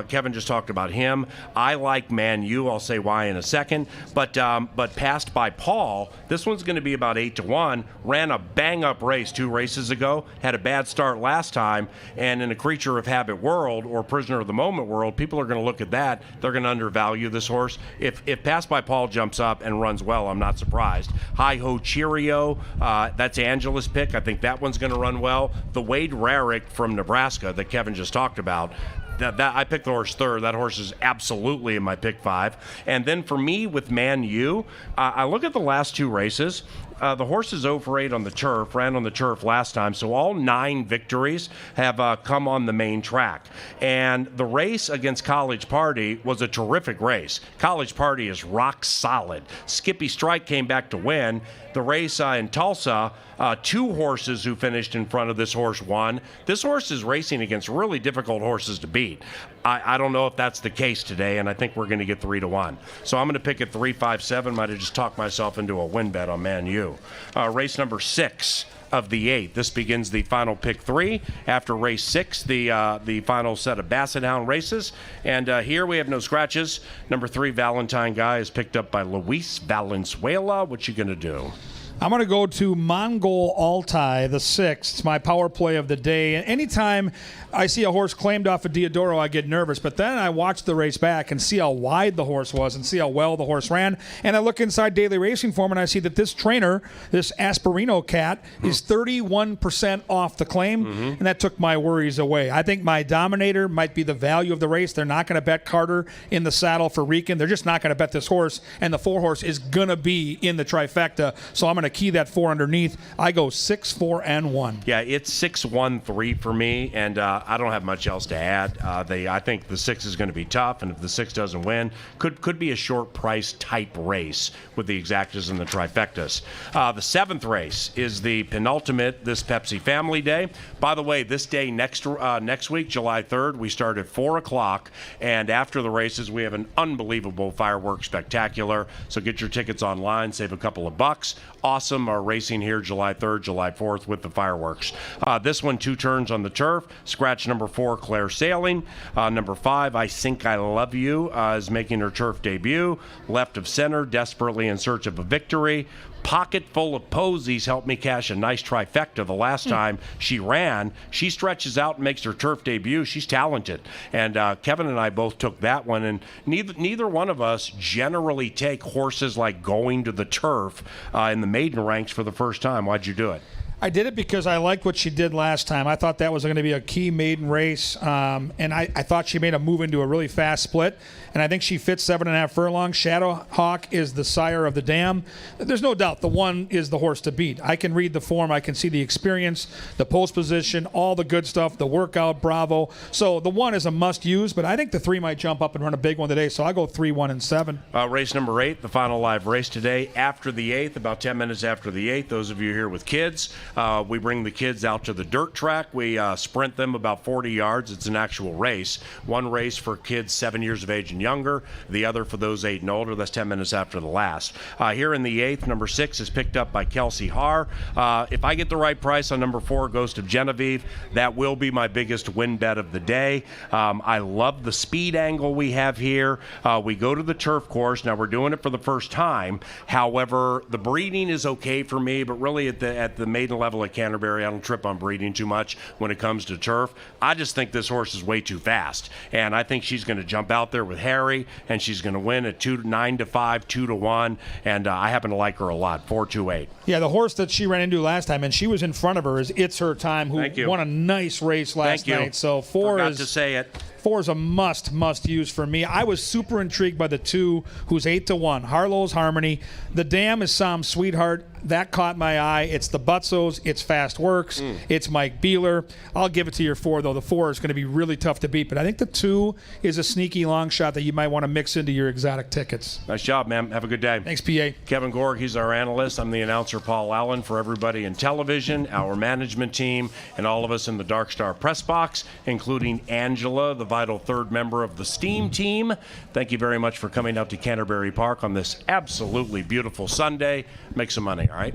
Kevin just talked about him. I like Man U. I'll say why in a second. But passed by Paul, this one's going to be about 8-1. Ran a bang-up race 2 races ago. Had a bad start last time. And in a creature of habit world or prisoner of the moment world, people are going to look at that. They're going to undervalue this horse. If passed by Paul jumps up and runs well, I'm not surprised. Hi Ho Cheerio, that's Angela's pick. I think that one's going to run well. The Wade Rarick from Nebraska that Kevin just talked about, that I picked the horse 3rd. That horse is absolutely in my pick 5. And then for me with Man U, I look at the last 2 races. The horse is 0-for-8 on the turf, ran on the turf last time, so all 9 victories have come on the main track. And the race against College Party was a terrific race. College Party is rock solid. Skippy Strike came back to win. The race in Tulsa, 2 horses who finished in front of this horse won. This horse is racing against really difficult horses to beat. I don't know if that's the case today, and I think we're going to get 3-1. So I'm going to pick at 3-5-7. Might have just talked myself into a win bet on Man U. Race number 6 of the 8. This begins the final pick 3. After race 6, the final set of Basset Hound races. And here we have no scratches. Number 3, Valentine Guy, is picked up by Luis Valenzuela. What you going to do? I'm going to go to Mongol Altai, the 6th. It's my power play of the day. Anytime I see a horse claimed off of Diodoro, I get nervous. But then I watch the race back and see how wide the horse was and see how well the horse ran. And I look inside Daily Racing Form and I see that this trainer, this Asperino cat, is 31% off the claim. And that took my worries away. I think my dominator might be the value of the race. They're not going to bet Carter in the saddle for Rican. They're just not going to bet this horse. And the 4 horse is going to be in the trifecta. So I'm going to key that 4 underneath. I go 6, 4, and 1. Yeah, it's 6, 1, 3 for me, and I don't have much else to add. I think the 6 is going to be tough, and if the 6 doesn't win, could be a short price type race with the exactas and the trifectas. The 7th race is the penultimate this Pepsi Family Day. By the way, this day next week, July 3rd, we start at 4 o'clock, and after the races, we have an unbelievable fireworks spectacular. So get your tickets online, save a couple of bucks. Awesome racing here July 3rd, July 4th with the fireworks. This one, 2 turns on the turf. Scratch number 4, Claire Sailing. Number 5, I Think I Love You, is making her turf debut. Left of center, desperately in search of a victory. Pocket full of posies helped me cash a nice trifecta the last time she ran. She stretches out and makes her turf debut. She's talented. And Kevin and I both took that one. And neither one of us generally take horses like Going to the Turf in the maiden ranks for the first time. Why'd you do it? I did it because I liked what she did last time. I thought that was going to be a key maiden race, and I thought she made a move into a really fast split, and I think she fits 7.5 furlongs. Shadowhawk is the sire of the dam. There's no doubt the one is the horse to beat. I can read the form. I can see the experience, the post position, all the good stuff, the workout, bravo. So the one is a must-use, but I think the 3 might jump up and run a big one today, so I'll go 3, 1, and 7. Race number 8, the final live race today. After the 8th, about 10 minutes after the 8th, those of you here with kids, we bring the kids out to the dirt track. We sprint them about 40 yards. It's an actual race. One race for kids 7 years of age and younger, the other for those 8 and older. That's 10 minutes after the last. Here in the 8th, number 6 is picked up by Kelsey Haar. If I get the right price on number 4, Ghost of Genevieve, that will be my biggest win bet of the day. I love the speed angle we have here. We go to the turf course. Now, we're doing it for the first time. However, the breeding is okay for me, but really at the maiden level at Canterbury, I don't trip on breeding too much when it comes to turf. I just think this horse is way too fast, and I think she's going to jump out there with Harry, and she's going to win at 9-5, 2-1, and I happen to like her a lot. 4-2-8. Yeah, the horse that she ran into last time, and she was in front of her, is It's Her Time, who won a nice race last night. So 4 Forgot to say it. 4 is a must use for me. I was super intrigued by the 2, who's 8-1. Harlow's Harmony. The Dam is Sam's Sweetheart. That caught my eye. It's the Butzos. It's Fast Works. It's Mike Beeler. I'll give it to your 4, though. The 4 is going to be really tough to beat. But I think the 2 is a sneaky long shot that you might want to mix into your exotic tickets. Nice job, man. Have a good day. Thanks, PA. Kevin Gorg, he's our analyst. I'm the announcer, Paul Allen, for everybody in television, our management team, and all of us in the Dark Star press box, including Angela, the vital 3rd member of the STEAM team. Thank you very much for coming out to Canterbury Park on this absolutely beautiful Sunday. Make some money, all right?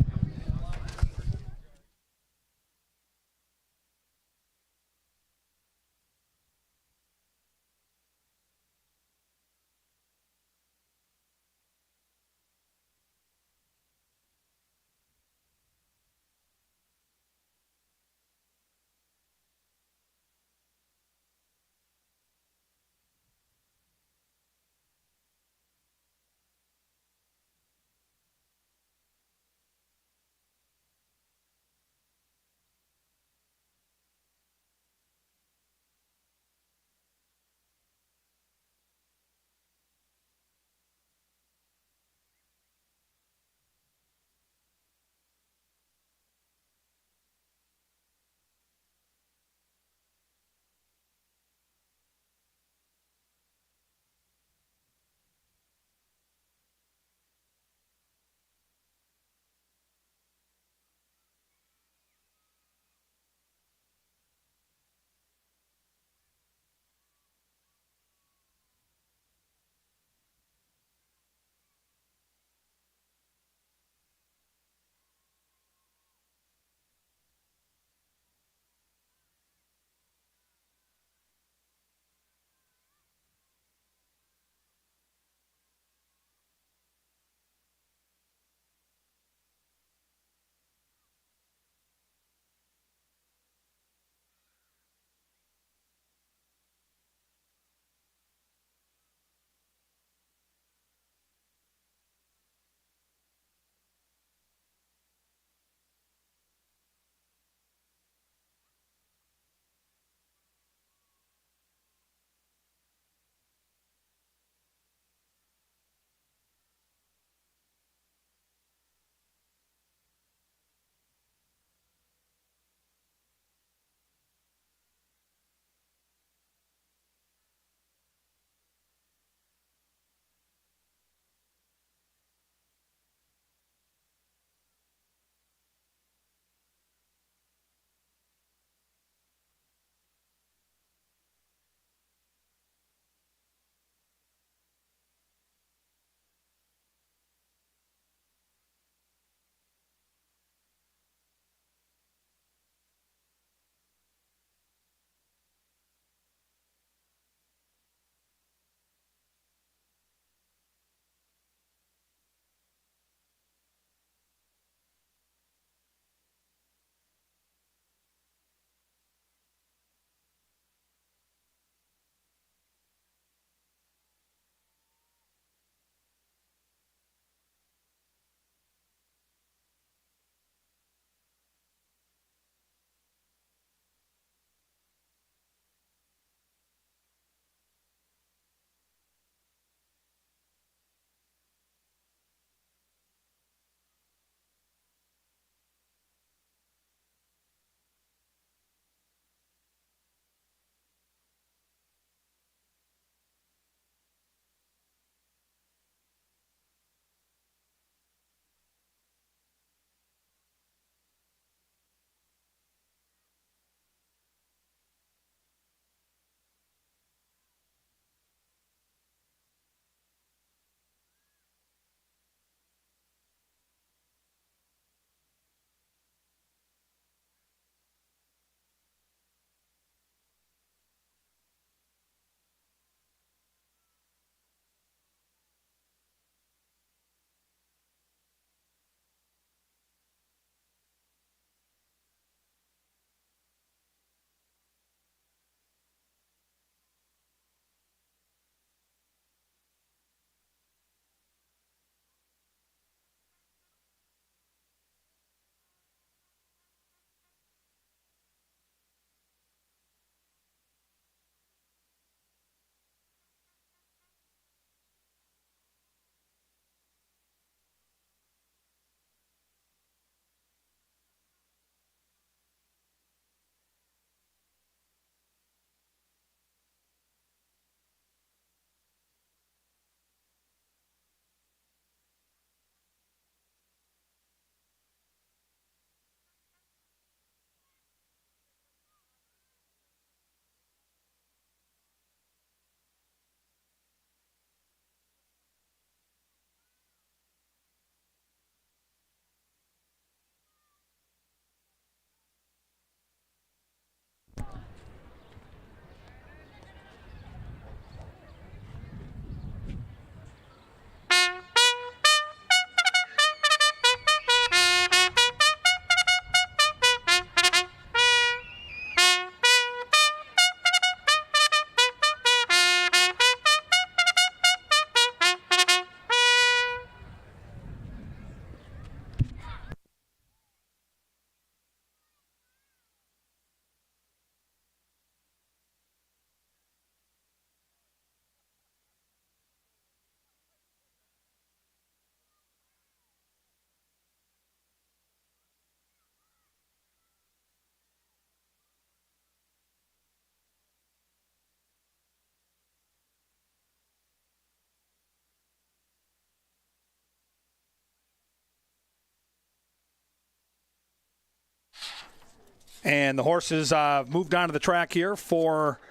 And the horses moved onto the track here for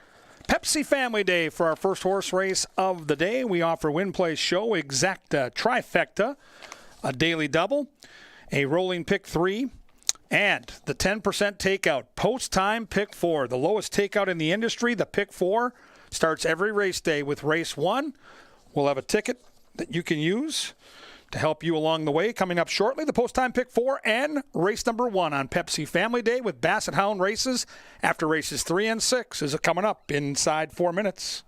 Pepsi Family Day for our first horse race of the day. We offer Win Play Show, Exacta Trifecta, a daily double, a rolling pick 3, and the 10% takeout. Post-time pick 4, the lowest takeout in the industry. The pick 4 starts every race day with race 1. We'll have a ticket that you can use to help you along the way. Coming up shortly, the post-time pick 4 and race number 1 on Pepsi Family Day with Basset Hound races after races 3 and 6 is coming up inside 4 minutes.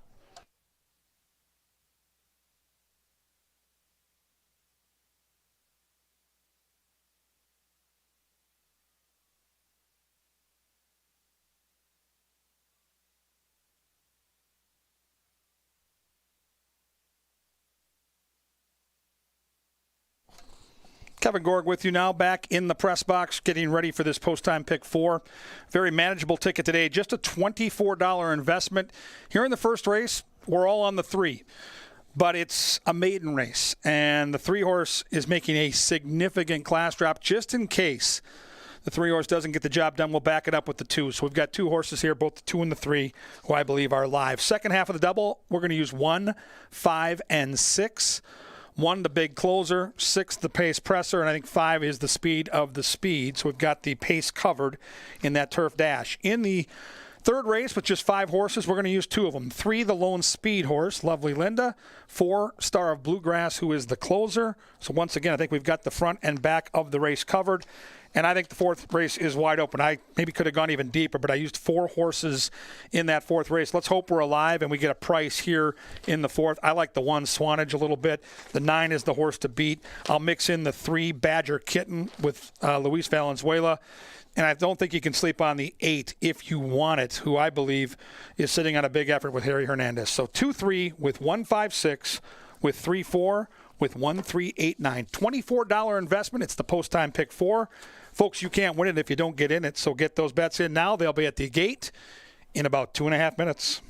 Kevin Gorg with you now, back in the press box, getting ready for this post-time pick 4. Very manageable ticket today, just a $24 investment. Here in the first race, we're all on the 3, but it's a maiden race, and the 3-horse is making a significant class drop just in case the 3-horse doesn't get the job done. We'll back it up with the 2. So we've got 2 horses here, both the 2 and the 3, who I believe are live. Second half of the double, we're going to use 1, 5, and 6. 1, the big closer, 6, the pace presser, and I think 5 is the speed of the speed. So we've got the pace covered in that turf dash. In the third race with just 5 horses, we're going to use 2 of them. 3, the lone speed horse, Lovely Linda. 4, Star of Bluegrass, who is the closer. So once again, I think we've got the front and back of the race covered. And I think the 4th race is wide open. I maybe could have gone even deeper, but I used 4 horses in that 4th race. Let's hope we're alive and we get a price here in the 4th. I like the 1, Swanage, a little bit. The 9 is the horse to beat. I'll mix in the 3, Badger Kitten, with Luis Valenzuela. And I don't think you can sleep on the 8 if you want it, who I believe is sitting on a big effort with Harry Hernandez. So 2-3 with 1-5-6 with 3-4 with 1-3-8-9. $24 investment. It's the post-time pick 4. Folks, you can't win it if you don't get in it, so get those bets in now. They'll be at the gate in about 2.5 minutes.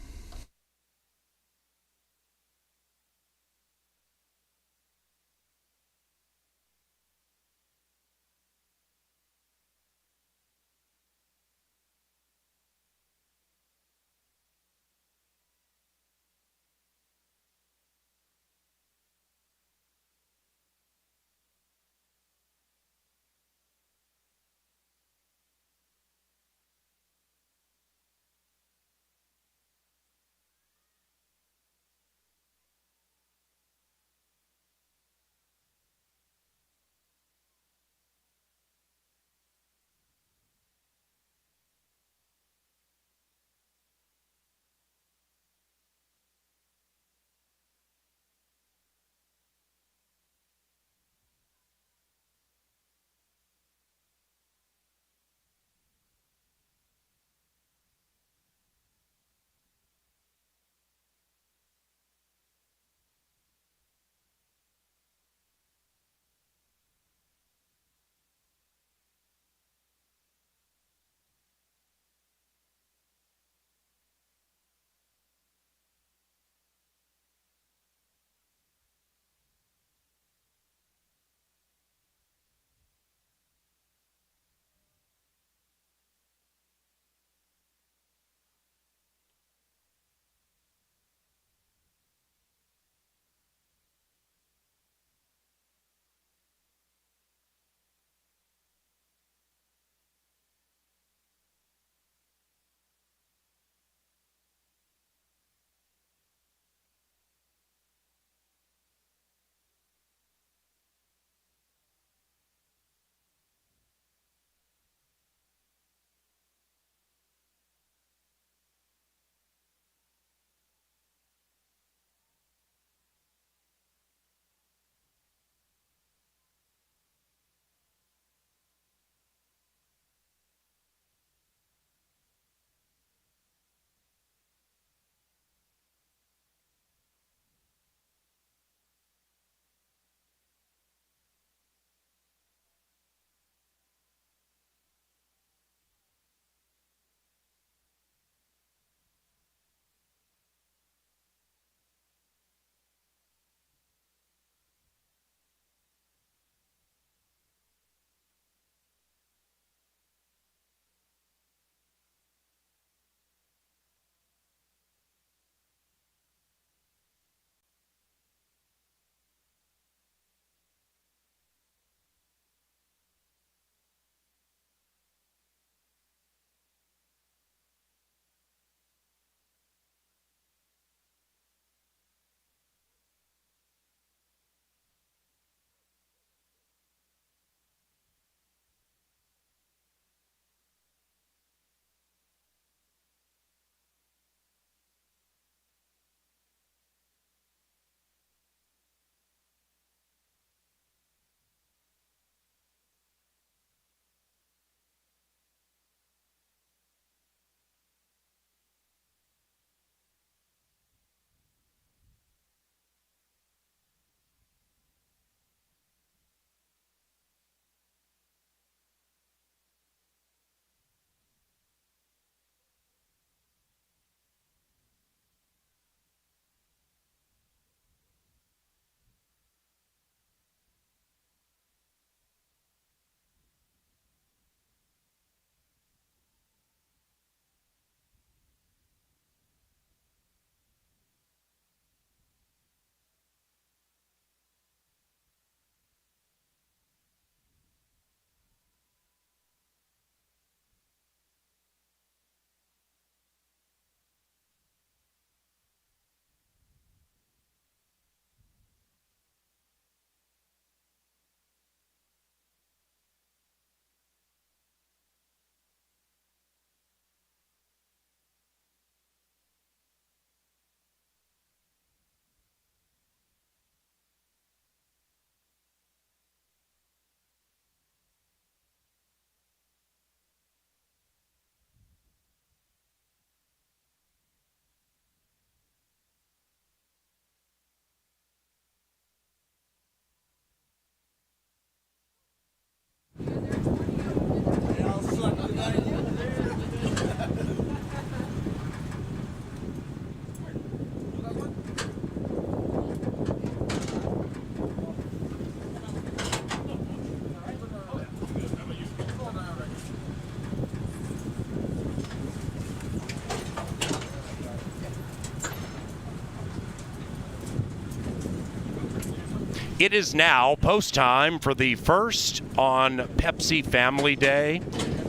It is now post time for the first on Pepsi Family Day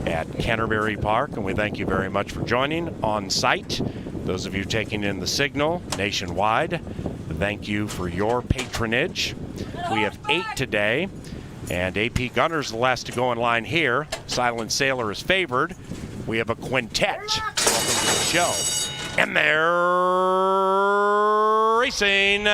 at Canterbury Park, and we thank you very much for joining on site. Those of you taking in the signal nationwide, thank you for your patronage. We have 8 today, and AP Gunner's the last to go in line here. Silent Sailor is favored. We have a quintet. Welcome to the show. And they're racing.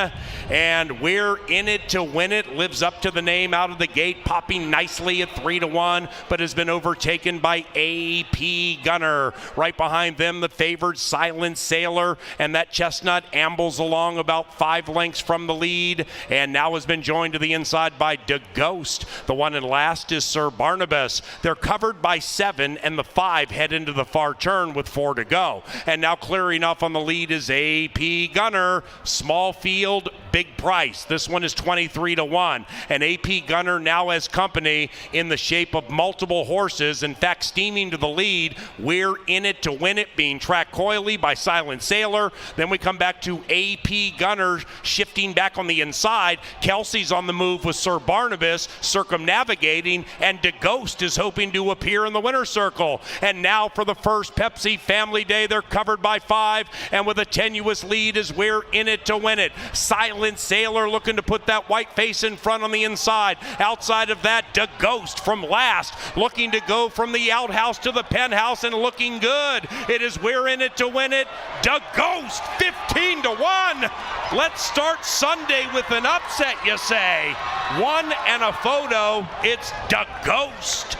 And we're in it to win it. Lives up to the name out of the gate, popping nicely at 3-1, but has been overtaken by AP Gunner. Right behind them, the favored Silent Sailor, and that chestnut ambles along about 5 lengths from the lead, and now has been joined to the inside by De Ghost. The one in last is Sir Barnabas. They're covered by 7, and the 5 head into the far turn with 4 to go. And now clearing off on the lead is AP Gunner. Small field, big price. This one is 23-1, and AP Gunner now has company in the shape of multiple horses. In fact, steaming to the lead, we're in it to win it, being tracked coyly by Silent Sailor. Then we come back to AP Gunner shifting back on the inside. Kelsey's on the move with Sir Barnabas circumnavigating, and De Ghost is hoping to appear in the winner's circle. And now for the first Pepsi Family Day, they're covered by 5, and with a tenuous lead as we're in it to win it. Silent Sailor looking to put that white face in front on the inside. Outside of that, De Ghost from last, looking to go from the outhouse to the penthouse and looking good. It is we're in it to win it. De Ghost, 15-1. Let's start Sunday with an upset, you say. 1 and a photo. It's De Ghost.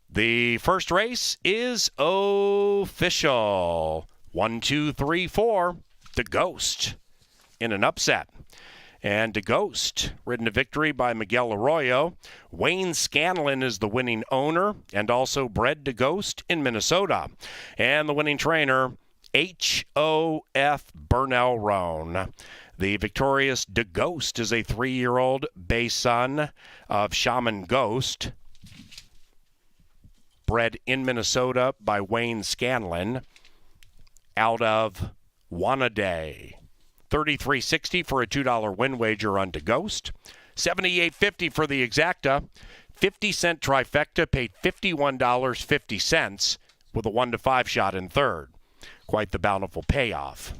The first race is official. 1, 2, 3, 4. De Ghost in an upset. And De Ghost, ridden to victory by Miguel Arroyo. Wayne Scanlon is the winning owner and also bred De Ghost in Minnesota. And the winning trainer, H.O.F. Burnell Roan. The victorious De Ghost is a 3-year-old bay son of Shaman Ghost, bred in Minnesota by Wayne Scanlon out of Wanaday. $33.60 for a $2 win wager on De Ghost. $78.50 for the exacta. 50-cent trifecta paid $51.50 with a 1-to-5 shot in third. Quite the bountiful payoff.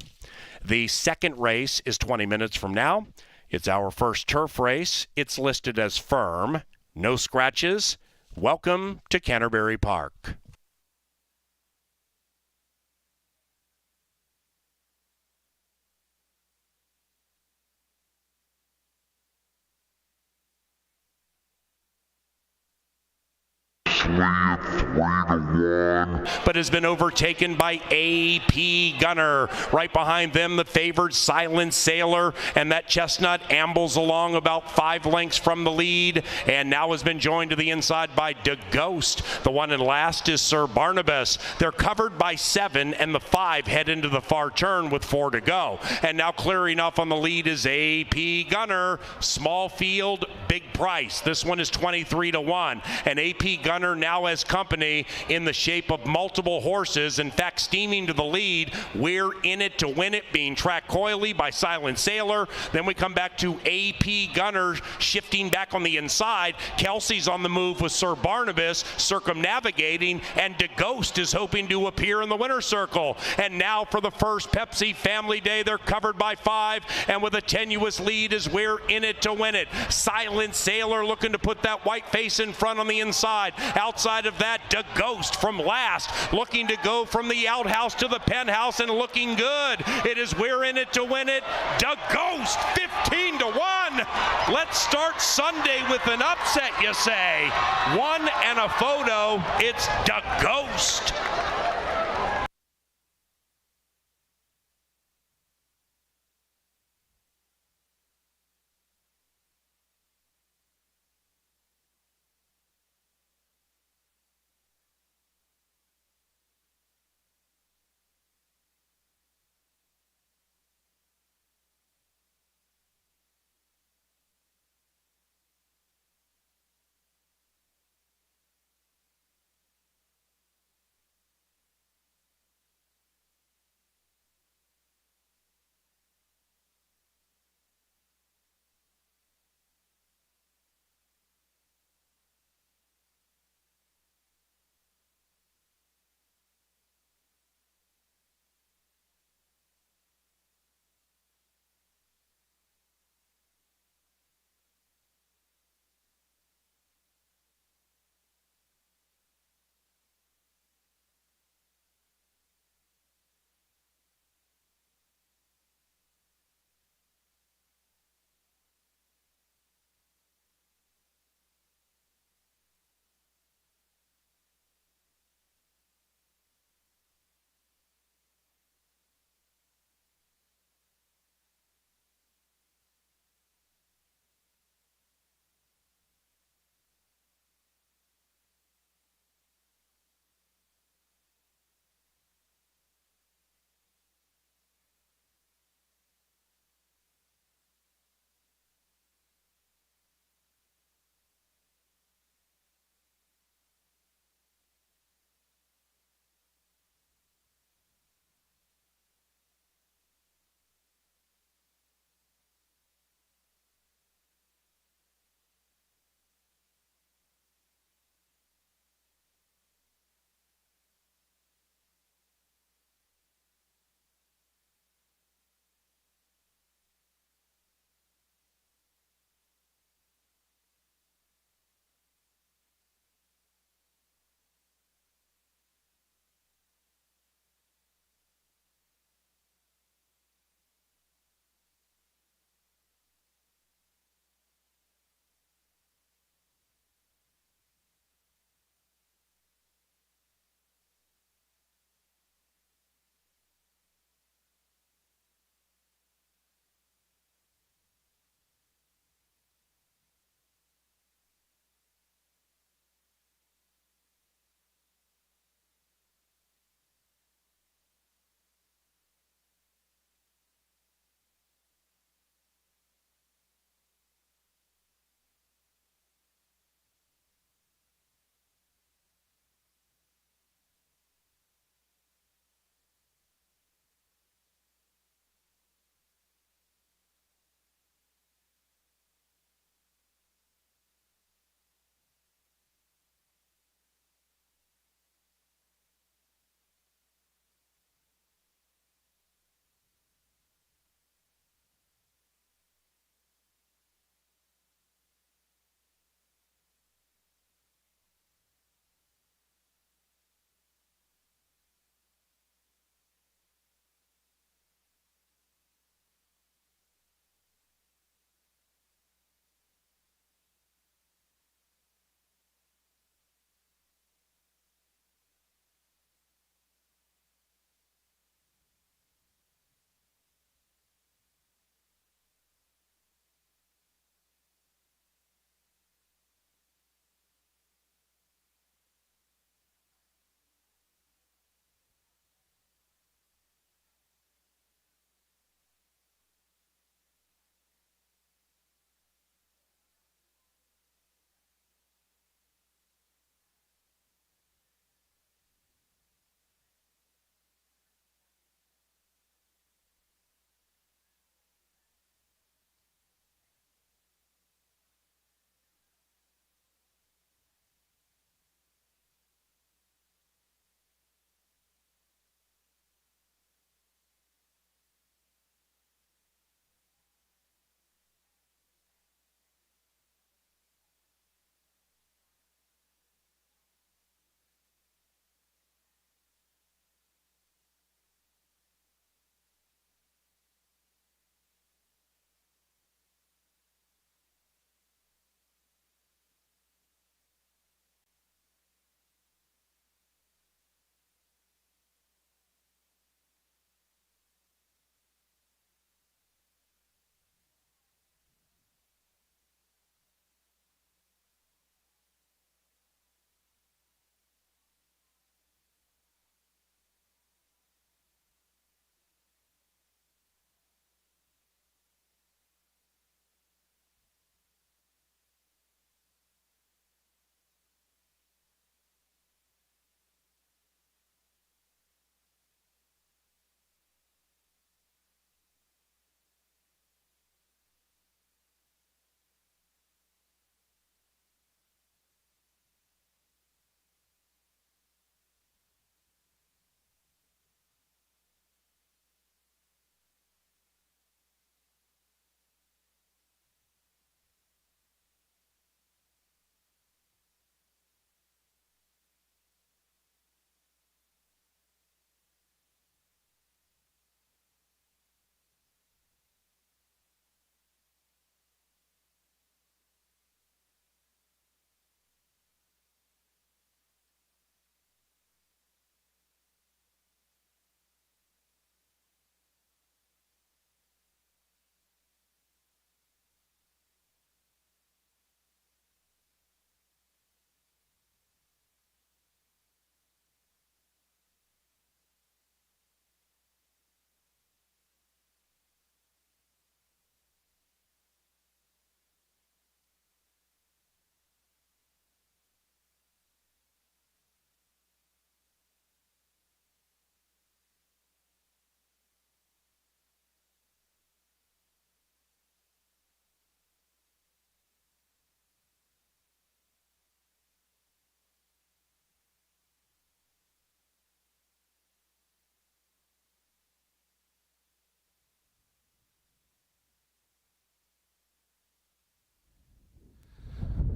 The second race is 20 minutes from now. It's our first turf race. It's listed as firm. No scratches. Welcome to Canterbury Park. But has been overtaken by AP Gunner. Right behind them, the favored Silent Sailor, and that chestnut ambles along about 5 lengths from the lead, and now has been joined to the inside by De Ghost. The one in last is Sir Barnabas. They're covered by 7, and the 5 head into the far turn with 4 to go. And now clearing off on the lead is AP Gunner. Small field, big price. This one is 23-1, and AP Gunner now has company in the shape of multiple horses. In fact, steaming to the lead, We're In It to Win It, being tracked coyly by Silent Sailor. Then we come back to AP Gunner shifting back on the inside. Kelsey's on the move with Sir Barnabas circumnavigating, and De Ghost is hoping to appear in the winner's circle. And now for the first Pepsi Family Day, they're covered by 5, and with a tenuous lead is We're In It to Win It. Silent Sailor looking to put that white face in front on the inside. Outside of that, De Ghost from last, looking to go from the outhouse to the penthouse and looking good. It is We're In It to Win It. De Ghost, 15-1. Let's start Sunday with an upset, you say. 1 and a photo. It's De Ghost.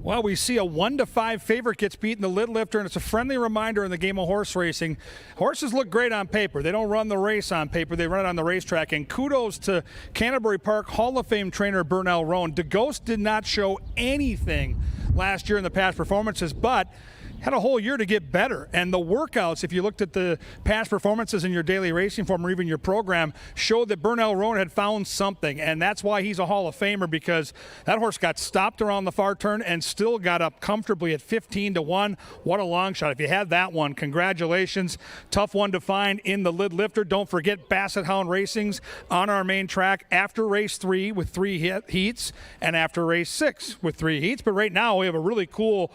Well, we see a 1-5 favorite gets beat in the lid lifter, and it's a friendly reminder in the game of horse racing. Horses look great on paper. They don't run the race on paper. They run it on the racetrack. And kudos to Canterbury Park Hall of Fame trainer Burnell Roan. DeGhost did not show anything last year in the past performances, but had a whole year to get better. And the workouts, if you looked at the past performances in your daily racing form or even your program, showed that Burnell Roan had found something. And that's why he's a Hall of Famer, because that horse got stopped around the far turn and still got up comfortably at 15-1. What a long shot. If you had that one, congratulations. Tough one to find in the lid lifter. Don't forget Basset Hound Racing's on our main track after race 3 with 3 heats and after race 6 with 3 heats. But right now we have a really cool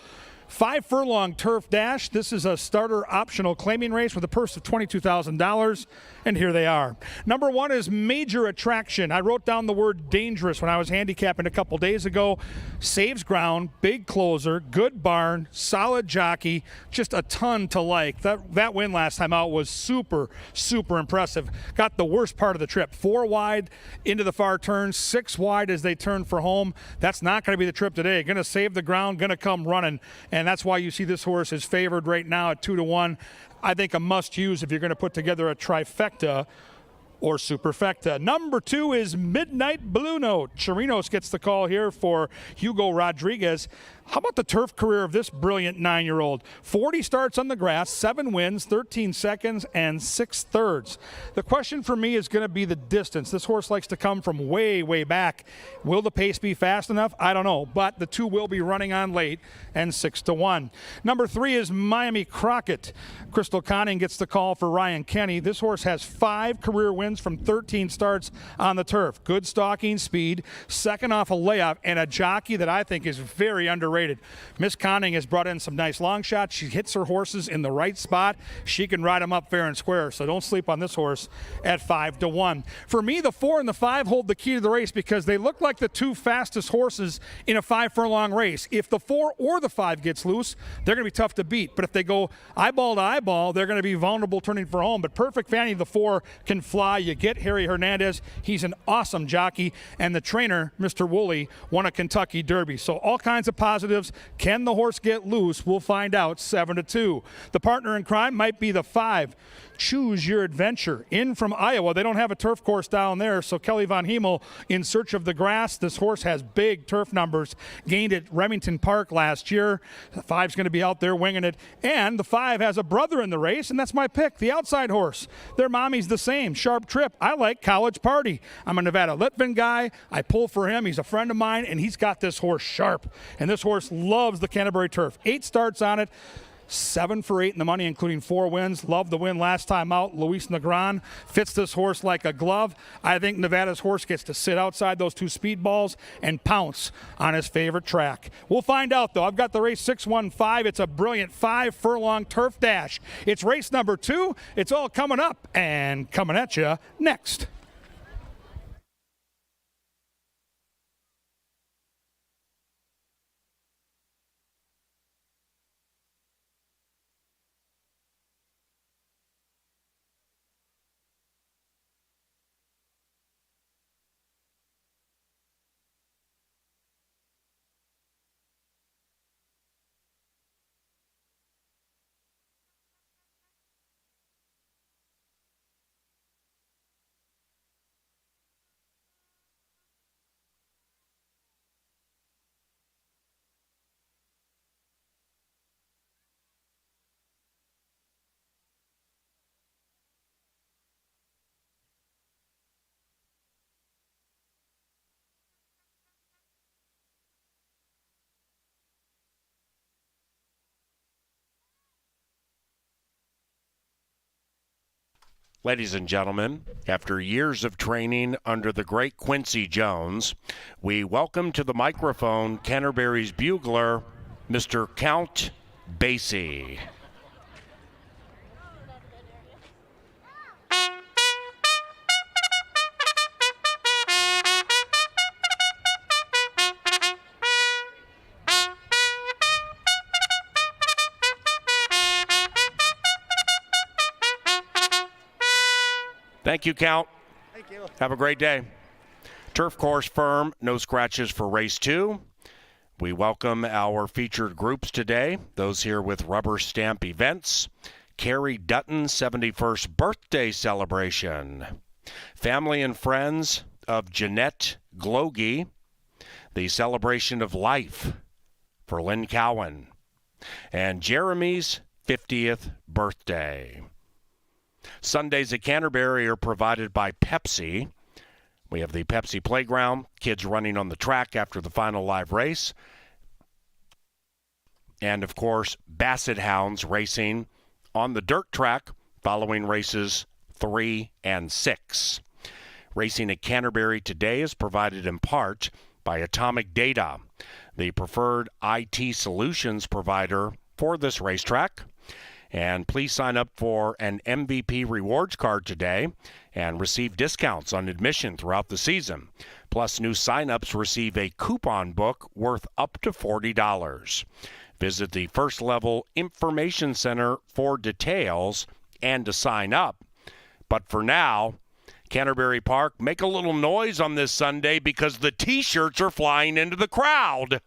5-furlong turf dash. This is a starter optional claiming race with a purse of $22,000, and here they are. Number 1 is Major Attraction. I wrote down the word dangerous when I was handicapping a couple days ago. Saves ground, big closer, good barn, solid jockey, just a ton to like. That win last time out was super, super impressive. Got the worst part of the trip. 4 wide into the far turn, 6 wide as they turn for home. That's not going to be the trip today. Going to save the ground, going to come running. And that's why you see this horse is favored right now at 2-1. I think a must-use if you're going to put together a trifecta or superfecta. Number 2 is Midnight Blue Note. Chirinos gets the call here for Hugo Rodriguez. How about the turf career of this brilliant 9-year-old? 40 starts on the grass, 7 wins, 13 seconds, and 6/3. The question for me is going to be the distance. This horse likes to come from way, way back. Will the pace be fast enough? I don't know, but the 2 will be running on late, and 6-1. Number 3 is Miami Crockett. Crystal Conning gets the call for Ryan Kenny. This horse has 5 career wins from 13 starts on the turf. Good stalking speed, second off a layoff, and a jockey that I think is very underrated. Miss Conning has brought in some nice long shots. She hits her horses in the right spot. She can ride them up fair and square, so don't sleep on this horse at 5-1. For me, the 4 and the 5 hold the key to the race because they look like the 2 fastest horses in a 5-furlong race. If the 4 or the 5 gets loose, they're going to be tough to beat. But if they go eyeball to eyeball, they're going to be vulnerable turning for home. But Perfect Fanny, the 4, can fly. You get Harry Hernandez. He's an awesome jockey. And the trainer, Mr. Woolley, won a Kentucky Derby. So all kinds of positives. Can the horse get loose? We'll find out. 7-2. The partner in crime might be the 5. Choose Your Adventure. In from Iowa. They don't have a turf course down there, so Kelly Von Hemel in search of the grass. This horse has big turf numbers. Gained at Remington Park last year. The 5's going to be out there winging it. And the 5 has a brother in the race, and that's my pick, the outside horse. Their mommy's the same. Sharp Trip. I like College Party. I'm a Nevada Litvin guy. I pull for him. He's a friend of mine, and he's got this horse sharp. And this horse loves the Canterbury turf. 8 starts on it. 7 for 8 in the money, including 4 wins. Loved the win last time out. Luis Negron fits this horse like a glove. I think Nevada's horse gets to sit outside those 2 speedballs and pounce on his favorite track. We'll find out, though. I've got the race 6-1-5. It's a brilliant 5-furlong turf dash. It's race number 2. It's all coming up and coming at you next. Ladies and gentlemen, after years of training under the great Quincy Jones, we welcome to the microphone Canterbury's bugler, Mr. Count Basie. Thank you, Count. Thank you. Have a great day. Turf course firm, no scratches for race 2. We welcome our featured groups today, those here with rubber stamp events. Carrie Dutton's 71st birthday celebration. Family and friends of Jeanette Glogie, the celebration of life for Lynn Cowan. And Jeremy's 50th birthday. Sundays at Canterbury are provided by Pepsi. We have the Pepsi Playground, kids running on the track after the final live race. And, of course, Basset hounds racing on the dirt track following races 3 and 6. Racing at Canterbury today is provided in part by Atomic Data, the preferred IT solutions provider for this racetrack. And please sign up for an MVP rewards card today and receive discounts on admission throughout the season. Plus, new signups receive a coupon book worth up to $40. Visit the First Level Information Center for details and to sign up. But for now, Canterbury Park, make a little noise on this Sunday because the T-shirts are flying into the crowd.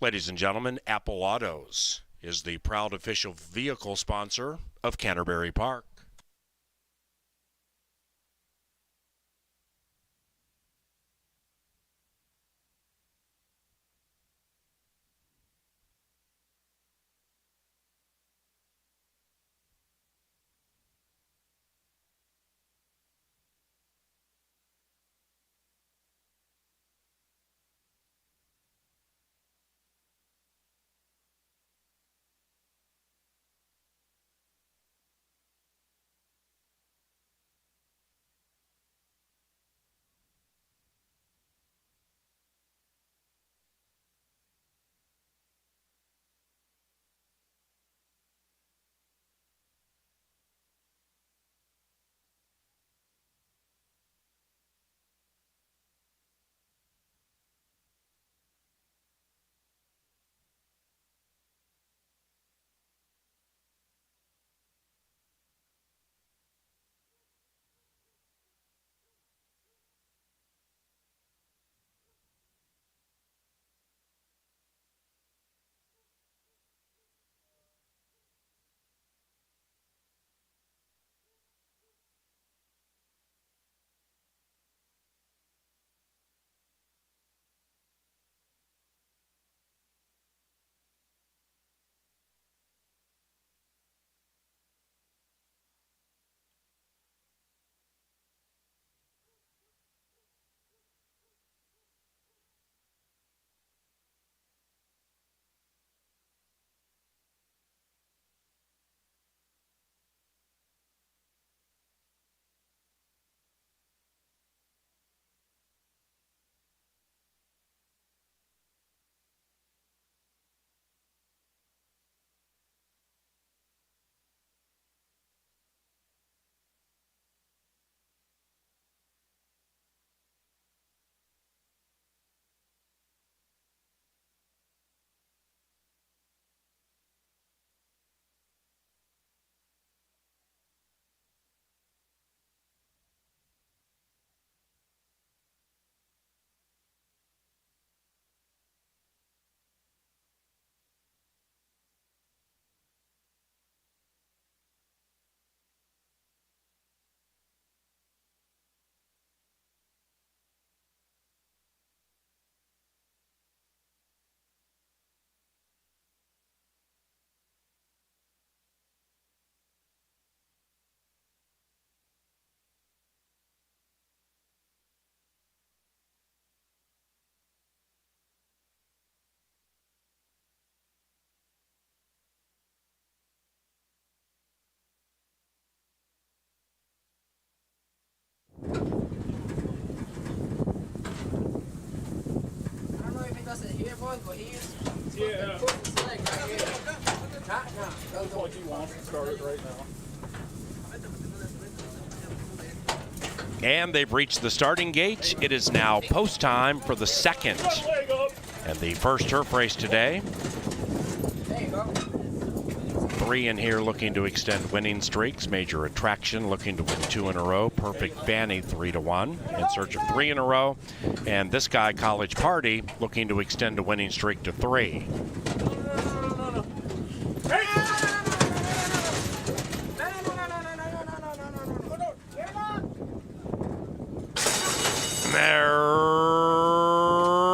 Ladies and gentlemen, Apple Autos is the proud official vehicle sponsor of Canterbury Park. Yeah. Looks like he wants to start it right now. And they've reached the starting gate. It is now post time for the second and the first turf race today. 3 in here looking to extend winning streaks. Major Attraction looking to win 2 in a row. Perfect Fanny 3-1 in search of 3 in a row. And this guy, College Party, looking to extend a winning streak to 3. They're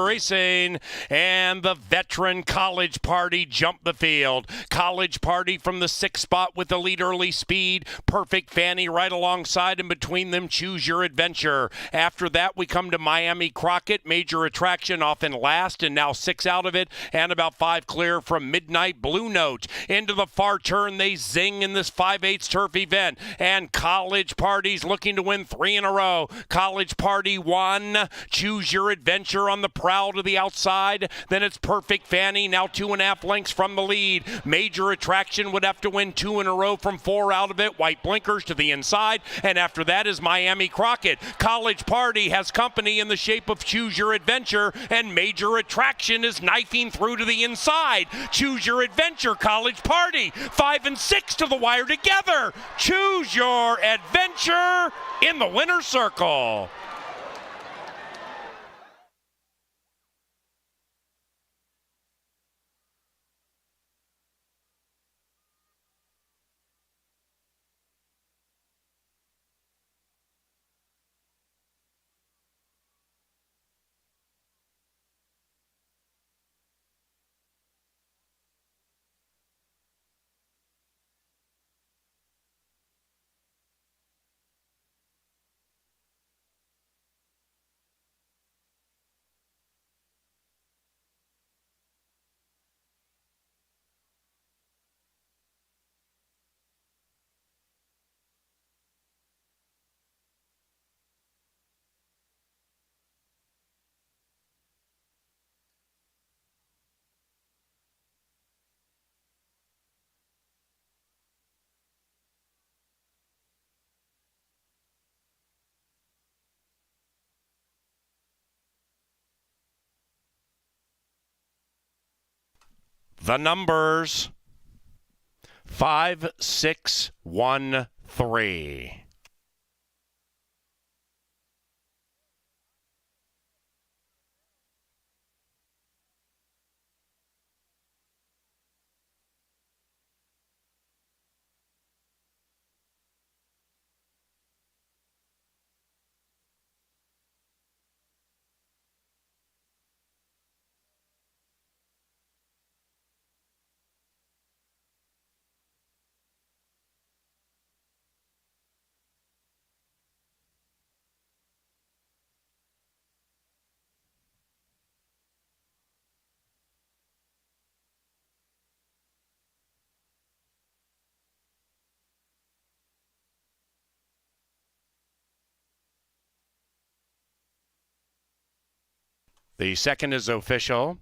racing, and the veteran College Party jumped the field. College Party from the 6th spot with the lead early speed. Perfect Fanny right alongside, and between them, Choose Your Adventure. After that, we come to Miami Crockett. Major Attraction off in last, and now 6 out of it, and about 5 clear from Midnight Blue Note. Into the far turn, they zing in this 5/8 turf event, and College Party's looking to win 3 in a row. College Party 1. Choose Your Adventure on the prowl to the outside. Then it's Perfect Fanny, now 2.5 lengths from the lead. Major Attraction would have to win 2 in a row from 4 out of it. White blinkers to the inside. And after that is Miami Crockett. College Party has company in the shape of Choose Your Adventure, and Major Attraction is knifing through to the inside. Choose Your Adventure, College Party, 5 and 6 to the wire together. Choose Your Adventure in the winner's circle. The numbers 5, 6, 1, 3. The second is official.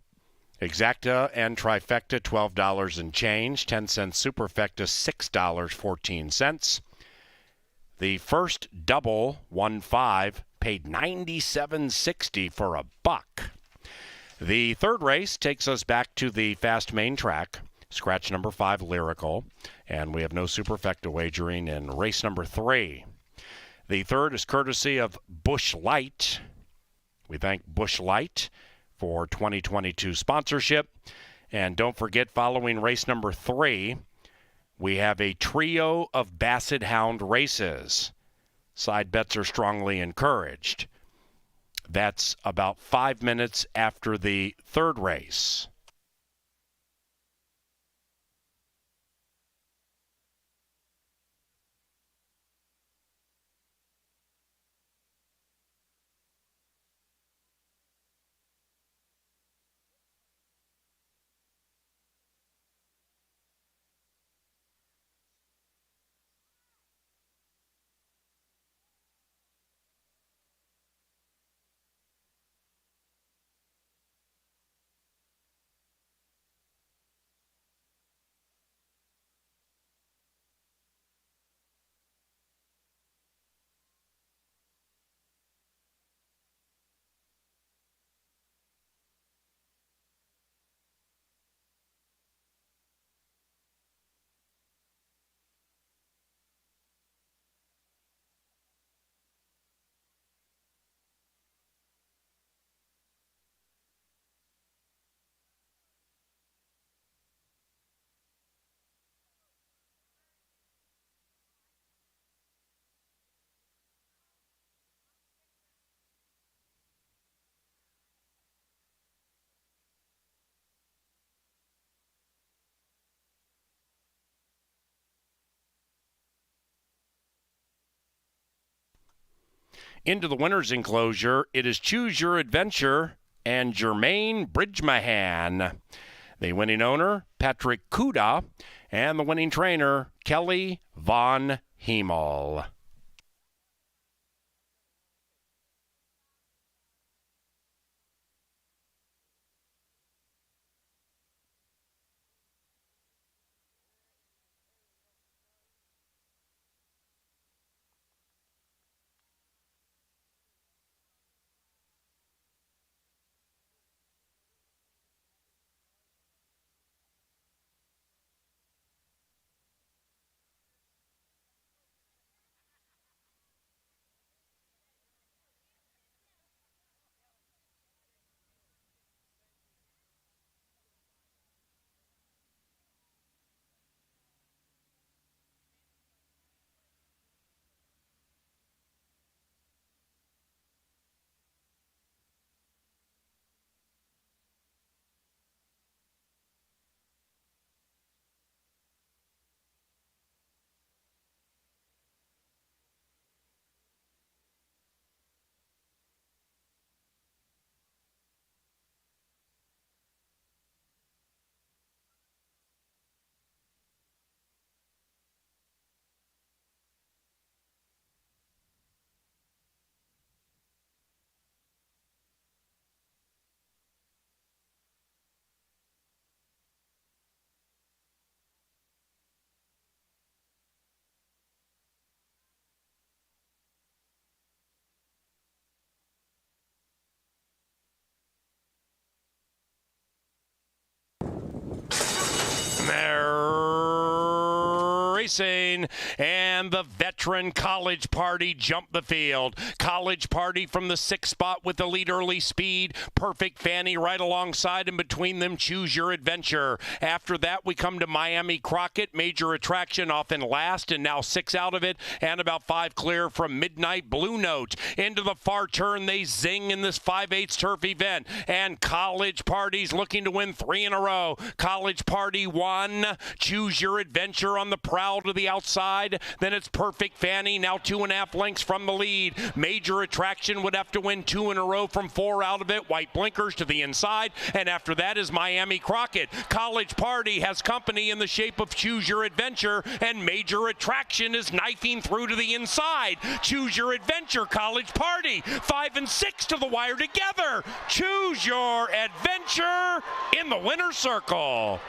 Exacta and trifecta, $12 and change. 10 cents superfecta, $6.14. The first double, 1-5, paid $97.60 for a buck. The third race takes us back to the fast main track. Scratch number 5, Lyrical. And we have no superfecta wagering in race number 3. The third is courtesy of Bush Light. We thank Bush Light for 2022 sponsorship. And don't forget, following race number 3, we have a trio of Basset hound races. Side bets are strongly encouraged. That's about 5 minutes after the third race. Into the winner's enclosure, it is Choose Your Adventure and Jermaine Bridgemahan. The winning owner, Patrick Kuda, and the winning trainer, Kelly Von Hemel. racing, and the veteran College Party jumped the field. College Party from the 6th spot with the lead early speed. Perfect Fanny right alongside, and between them, Choose Your Adventure. After that, we come to Miami Crockett, Major Attraction off in last, and now 6 out of it, and about 5 clear from Midnight Blue Note. Into the far turn, they zing in this 5/8 turf event, and College Party's looking to win 3 in a row. College Party 1, Choose Your Adventure on the prowl to the outside. Then it's Perfect Fanny, now 2.5 lengths from the lead. Major Attraction would have to win 2 in a row from 4 out of it. White blinkers to the inside, and after that is Miami Crockett. College Party has company in the shape of Choose Your Adventure, and Major Attraction is knifing through to the inside. Choose Your Adventure, College Party, 5 and 6 to the wire together. Choose Your Adventure in the winner's circle.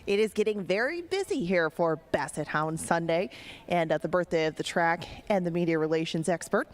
It is getting very busy here for Basset Hound Sunday and the birthday of the track and the media relations expert.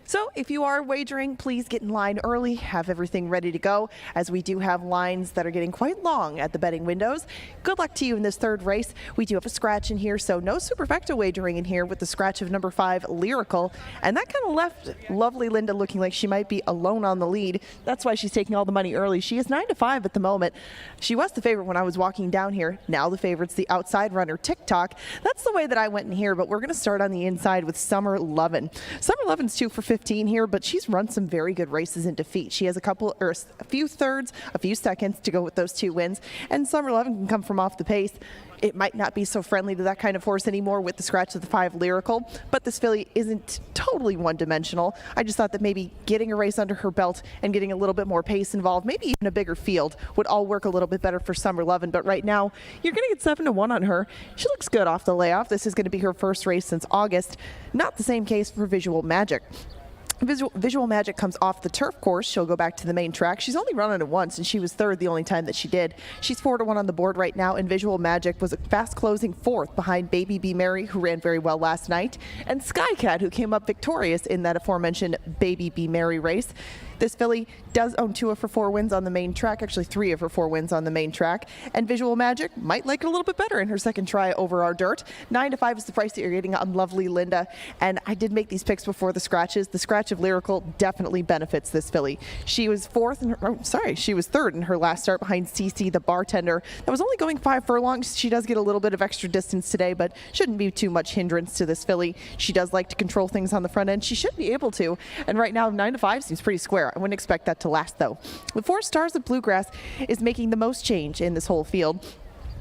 So if you are wagering, please get in line early, have everything ready to go, as we do have lines that are getting quite long at the betting windows. Good luck to you in this third race. We do have a scratch in here, so no superfecta wagering in here with the scratch of number 5, Lyrical. And that kind of left lovely Linda looking like she might be alone on the lead. That's why she's taking all the money early. She is 9-5 at the moment. She was the favorite when I was walking down here. Now the favorite's the outside runner, TikTok. That's the way that I went in here, but we're going to start on the inside with Summer Lovin'. Summer Lovin's 2 for 15 here, but she's run some very good races in defeat. She has a few thirds, a few seconds to go with those 2 wins, and Summer Lovin' can come from off the pace. It might not be so friendly to that kind of horse anymore with the scratch of the 5, Lyrical, but this filly isn't totally one-dimensional. I just thought that maybe getting a race under her belt and getting a little bit more pace involved, maybe even a bigger field, would all work a little bit better for Summer Lovin'. But right now, you're going to get 7-1 on her. She looks good off the layoff. This is going to be her first race since August. Not the same case for Visual Magic. Visual Magic comes off the turf course. She'll go back to the main track. She's only run on it once, and she was third the only time that she did. She's 4-1 on the board right now, and Visual Magic was a fast closing 4th behind Baby Be Merry, who ran very well last night, and Skycat, who came up victorious in that aforementioned Baby Be Merry race. This filly does own 2 of her 4 wins on the main track, actually 3 of her 4 wins on the main track, and Visual Magic might like it a little bit better in her second try over our dirt. 9-5 is the price that you're getting on Lovely Linda, and I did make these picks before the scratches. The scratch of Lyrical definitely benefits this filly. She was she was 3rd in her last start behind CC the Bartender. That was only going 5 furlongs. She does get a little bit of extra distance today, but shouldn't be too much hindrance to this filly. She does like to control things on the front end. She should be able to, and right now 9-5 seems pretty square. I wouldn't expect that to last, though. The 4 Stars of Bluegrass is making the most change in this whole field.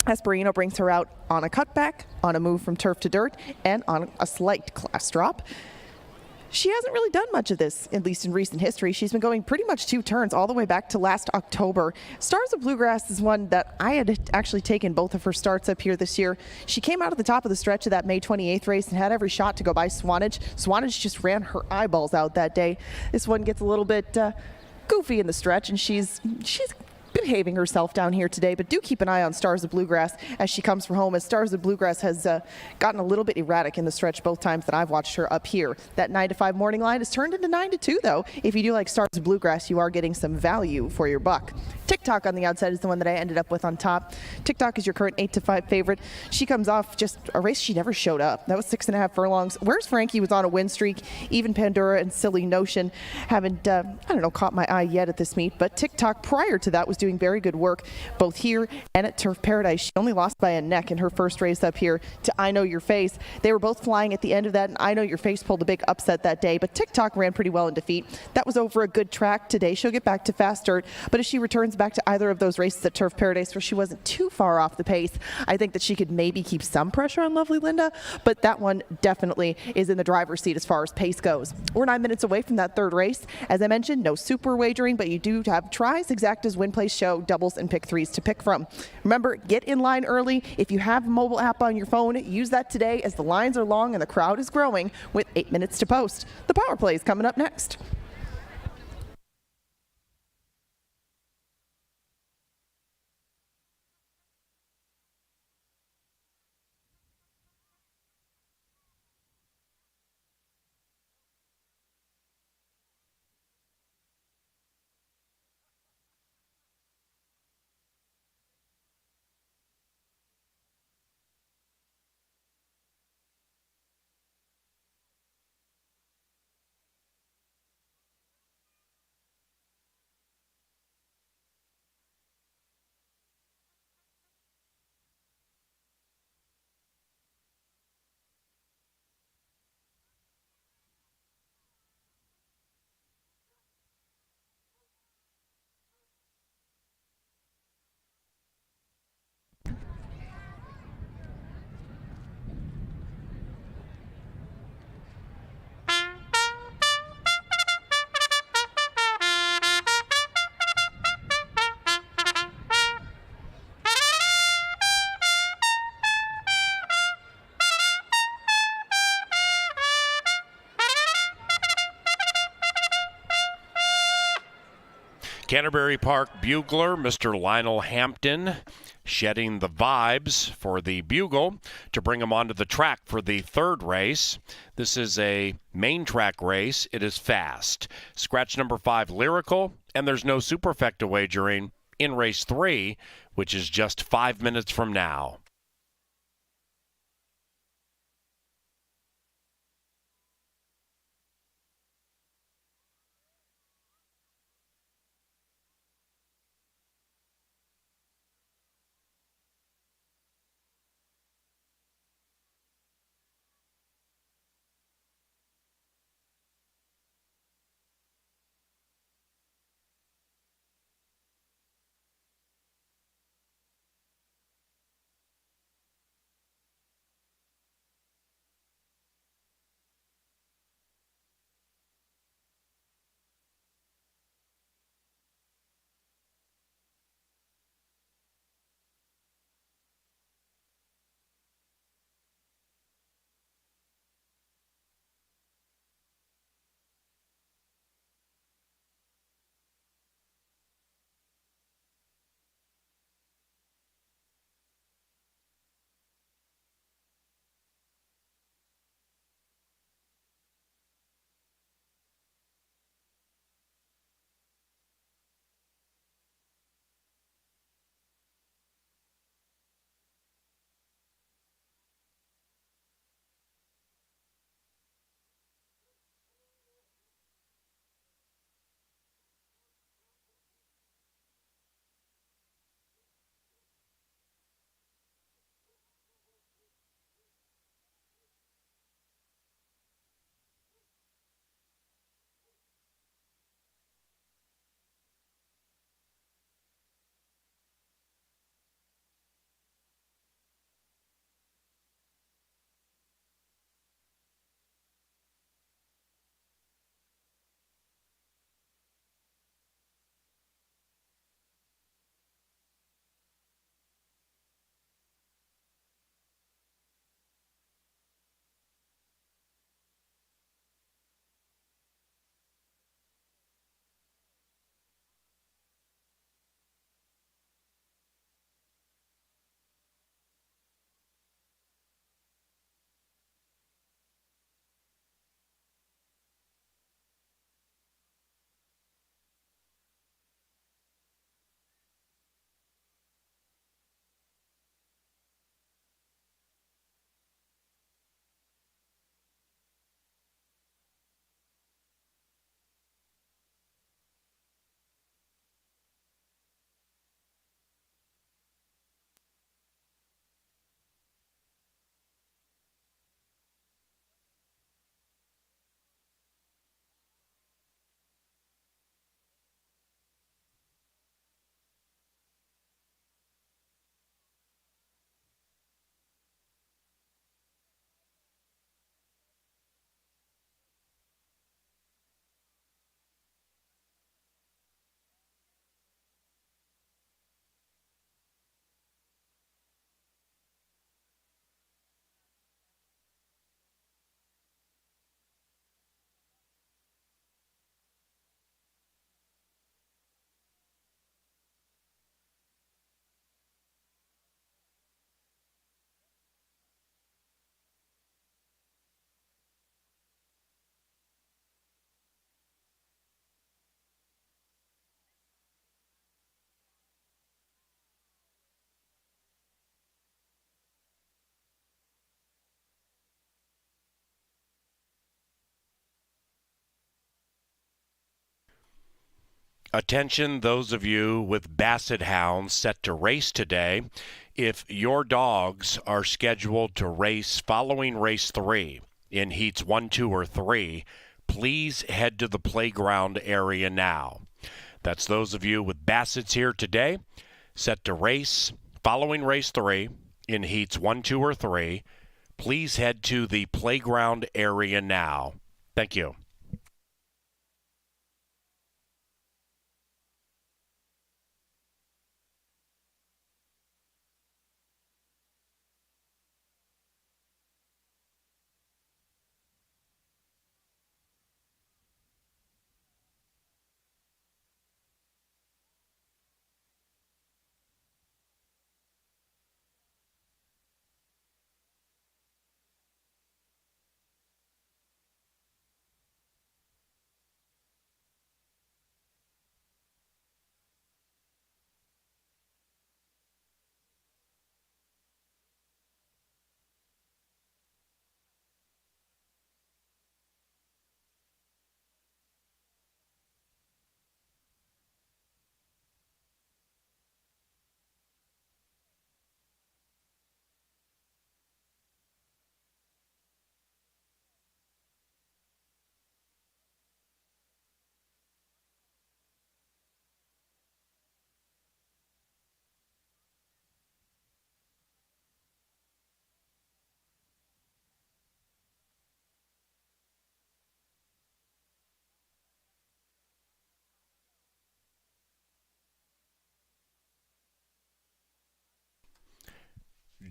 Esperino brings her out on a cutback, on a move from turf to dirt, and on a slight class drop. She hasn't really done much of this, at least in recent history. She's been going pretty much 2 turns all the way back to last October. Stars of Bluegrass is one that I had actually taken both of her starts up here this year. She came out at the top of the stretch of that May 28th race and had every shot to go by Swanage. Swanage just ran her eyeballs out that day. This one gets a little bit goofy in the stretch, and she's behaving herself down here today, but do keep an eye on Stars of Bluegrass as she comes for home, as Stars of Bluegrass has gotten a little bit erratic in the stretch both times that I've watched her up here. That 9-5 morning line has turned into 9-2, though. If you do like Stars of Bluegrass, you are getting some value for your buck. TikTok on the outside is the one that I ended up with on top. TikTok is your current 8-5 favorite. She comes off just a race she never showed up. That was 6.5 furlongs. Where's Frankie was on a win streak. Even Pandora and Silly Notion haven't, caught my eye yet at this meet, but TikTok prior to that was doing very good work both here and at Turf Paradise. She only lost by a neck in her first race up here to I Know Your Face. They were both flying at the end of that, and I Know Your Face pulled a big upset that day, but TikTok ran pretty well in defeat. That was over a good track today. She'll get back to fast dirt, but if she returns back to either of those races at Turf Paradise where she wasn't too far off the pace, I think that she could maybe keep some pressure on Lovely Linda, but that one definitely is in the driver's seat as far as pace goes. We're 9 minutes away from that third race. As I mentioned, no super wagering, but you do have tries, exactas, win, place, show, doubles, and pick 3s to pick from. Remember, get in line early. If you have a mobile app on your phone, use that today as the lines are long and the crowd is growing with 8 minutes to post. The power play is coming up next. Canterbury Park bugler, Mr. Lionel Hampton, shedding the vibes for the bugle to bring them onto the track for the third race. This is a main track race. It is fast. Scratch number 5, Lyrical, and there's no superfecta wagering in race 3, which is just 5 minutes from now. Attention, those of you with Basset hounds set to race today. If your dogs are scheduled to race following race 3 in heats 1, 2, or 3, please head to the playground area now. That's those of you with Bassets here today set to race following race 3 in heats 1, 2, or 3. Please head to the playground area now. Thank you.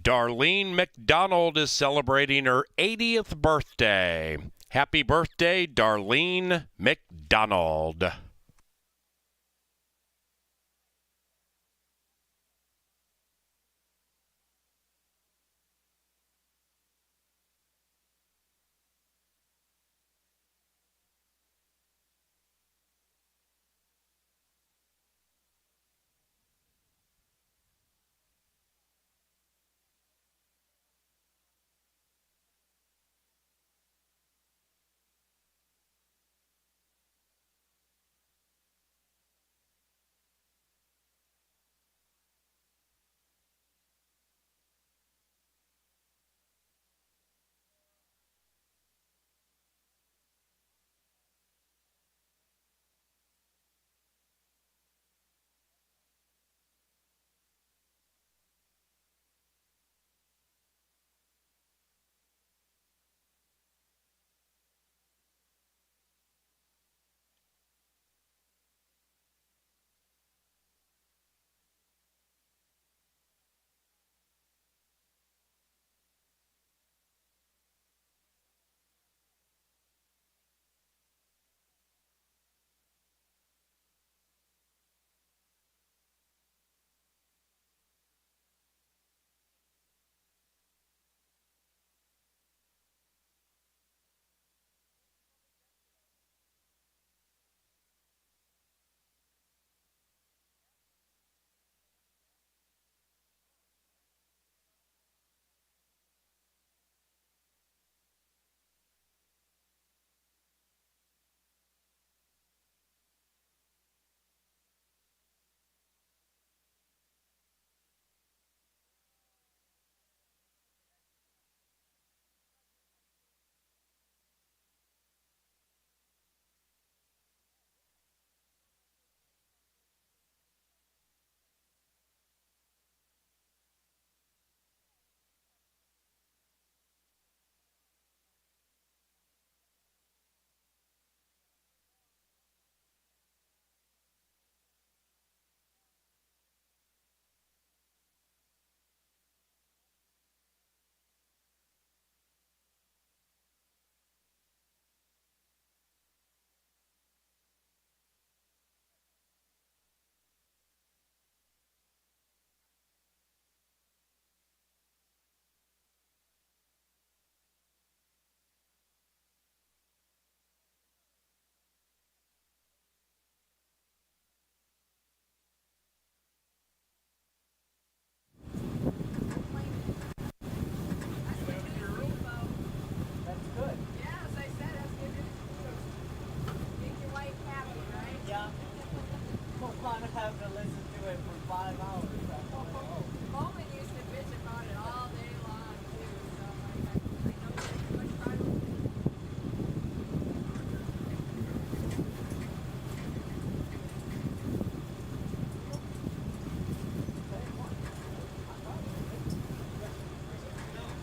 Darlene McDonald is celebrating her 80th birthday. Happy birthday, Darlene McDonald.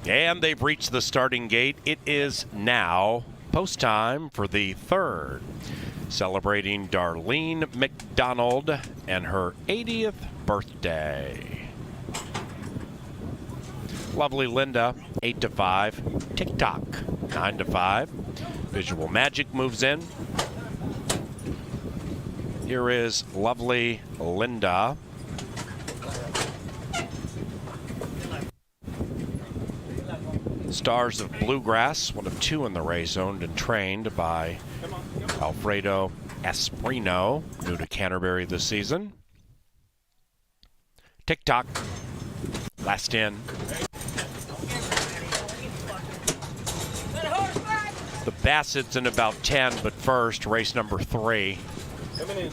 And they've reached the starting gate. It is now post time for the third. Celebrating Darlene McDonald and her 80th birthday. Lovely Linda, 8 to 5. TikTok, 9 to 5. Visual Magic moves in. Here is Lovely Linda. Stars of Bluegrass, one of two in the race, owned and trained by Alfredo Esprino, new to Canterbury this season. TikTok, last in. The Basset's in about 10, but first, race number 3. Coming in.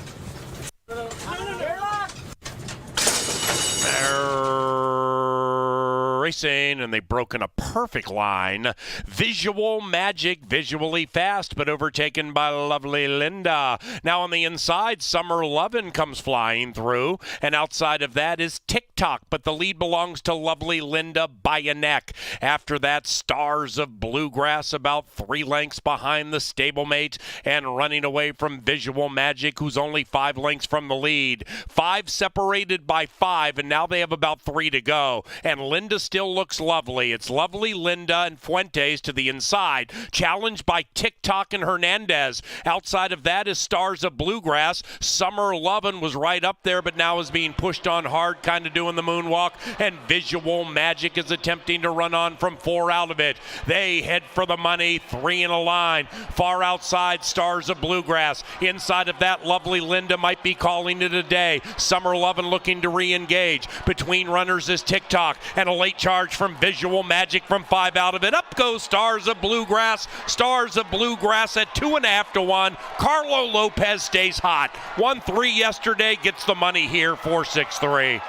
Racing, and they've broken a perfect line. Visual Magic, visually fast, but overtaken by Lovely Linda. Now on the inside, Summer Lovin' comes flying through, and outside of that is TikTok, but the lead belongs to Lovely Linda by a neck. After that, Stars of Bluegrass about 3 lengths behind the stablemate, and running away from Visual Magic, who's only 5 lengths from the lead. 5 separated by 5, and now they have about 3 to go. And Linda still looks lovely. It's Lovely Linda and Fuentes to the inside, challenged by TikTok and Hernandez. Outside of that is Stars of Bluegrass. Summer Lovin' was right up there, but now is being pushed on hard, kind of doing the moonwalk, and Visual Magic is attempting to run on from 4 out of it. They head for the money, 3 in a line. Far outside, Stars of Bluegrass. Inside of that, Lovely Linda might be calling it a day. Summer Lovin' looking to re-engage. Between runners is TikTok, and a late charge from Visual Magic from 5 out of it. Up goes Stars of Bluegrass. Stars of Bluegrass at 2.5 to 1. Carlo Lopez stays hot. 1-3 yesterday, gets the money here, 4-6-3.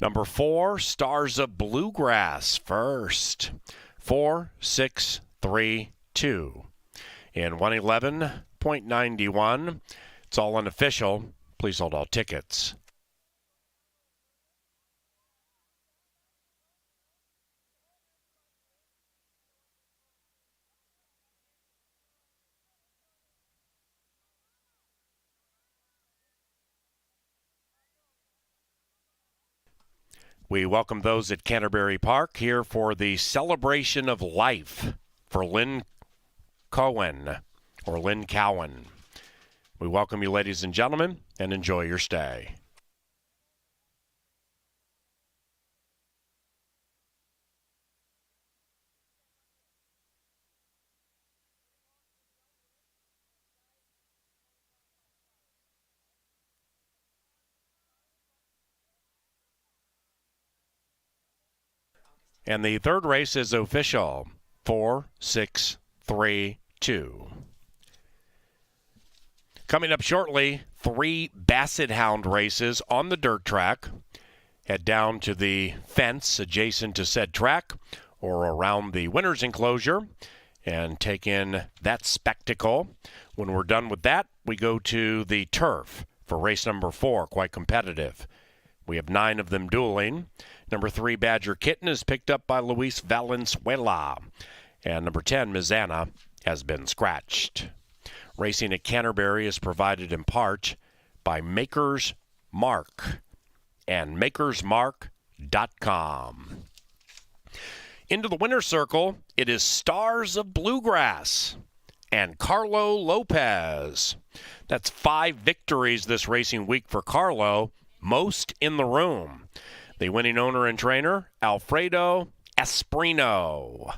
Number 4, Stars of Bluegrass first. 4-6-3-2. In 111.91. It's all unofficial. Please hold all tickets. We welcome those at Canterbury Park here for the celebration of life for Lynn Cowan, or Lynn Cowan. We welcome you, ladies and gentlemen, and enjoy your stay. And the third race is official, 4-6-3-2. Coming up shortly, 3 Basset hound races on the dirt track. Head down to the fence adjacent to said track or around the winner's enclosure and take in that spectacle. When we're done with that, we go to the turf for race number 4, quite competitive. We have 9 of them dueling. Number 3, Badger Kitten, is picked up by Luis Valenzuela. And number 10, Mizana, has been scratched. Racing at Canterbury is provided in part by Maker's Mark and makersmark.com. Into the winner's circle, it is Stars of Bluegrass and Carlo Lopez. That's 5 victories this racing week for Carlo, most in the room. The winning owner and trainer, Alfredo Esprino.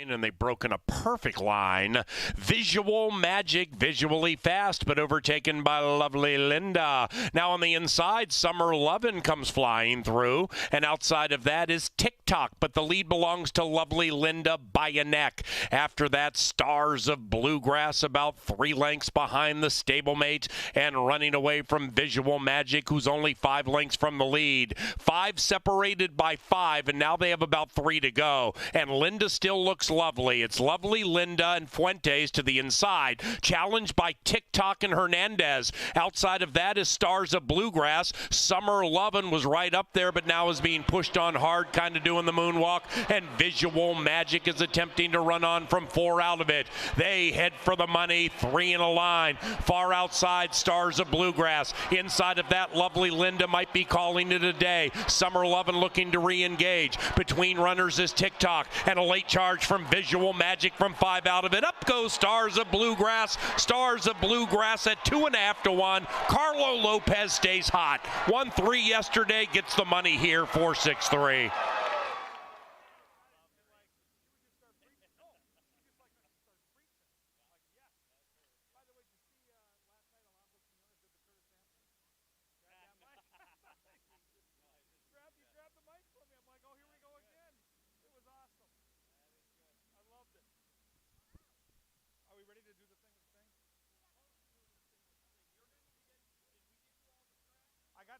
And they've broken a perfect line. Visual Magic, visually fast, but overtaken by Lovely Linda. Now on the inside, Summer Lovin' comes flying through, and outside of that is TikTok. TikTok, but the lead belongs to lovely Linda by a neck. After that, Stars of Bluegrass about 3 lengths behind the stablemate and running away from Visual Magic, who's only 5 lengths from the lead. 5 separated by 5, and now they have about 3 to go. And Linda still looks lovely. It's lovely Linda and Fuentes to the inside, challenged by TikTok and Hernandez. Outside of that is Stars of Bluegrass. Summer Lovin' was right up there, but now is being pushed on hard, kind of doing the moonwalk. And Visual Magic is attempting to run on from 4 out of it. They head for the money, 3 in a line. Far outside, Stars of Bluegrass. Inside of that, lovely Linda might be calling it a day. Summer Lovin' looking to re-engage. Between runners is TikTok, and a late charge from Visual Magic from 5 out of it. Up goes Stars of Bluegrass. Stars of Bluegrass at 2.5 to 1. Carlo Lopez stays hot. 1-3 yesterday, gets the money here, 4-6-3.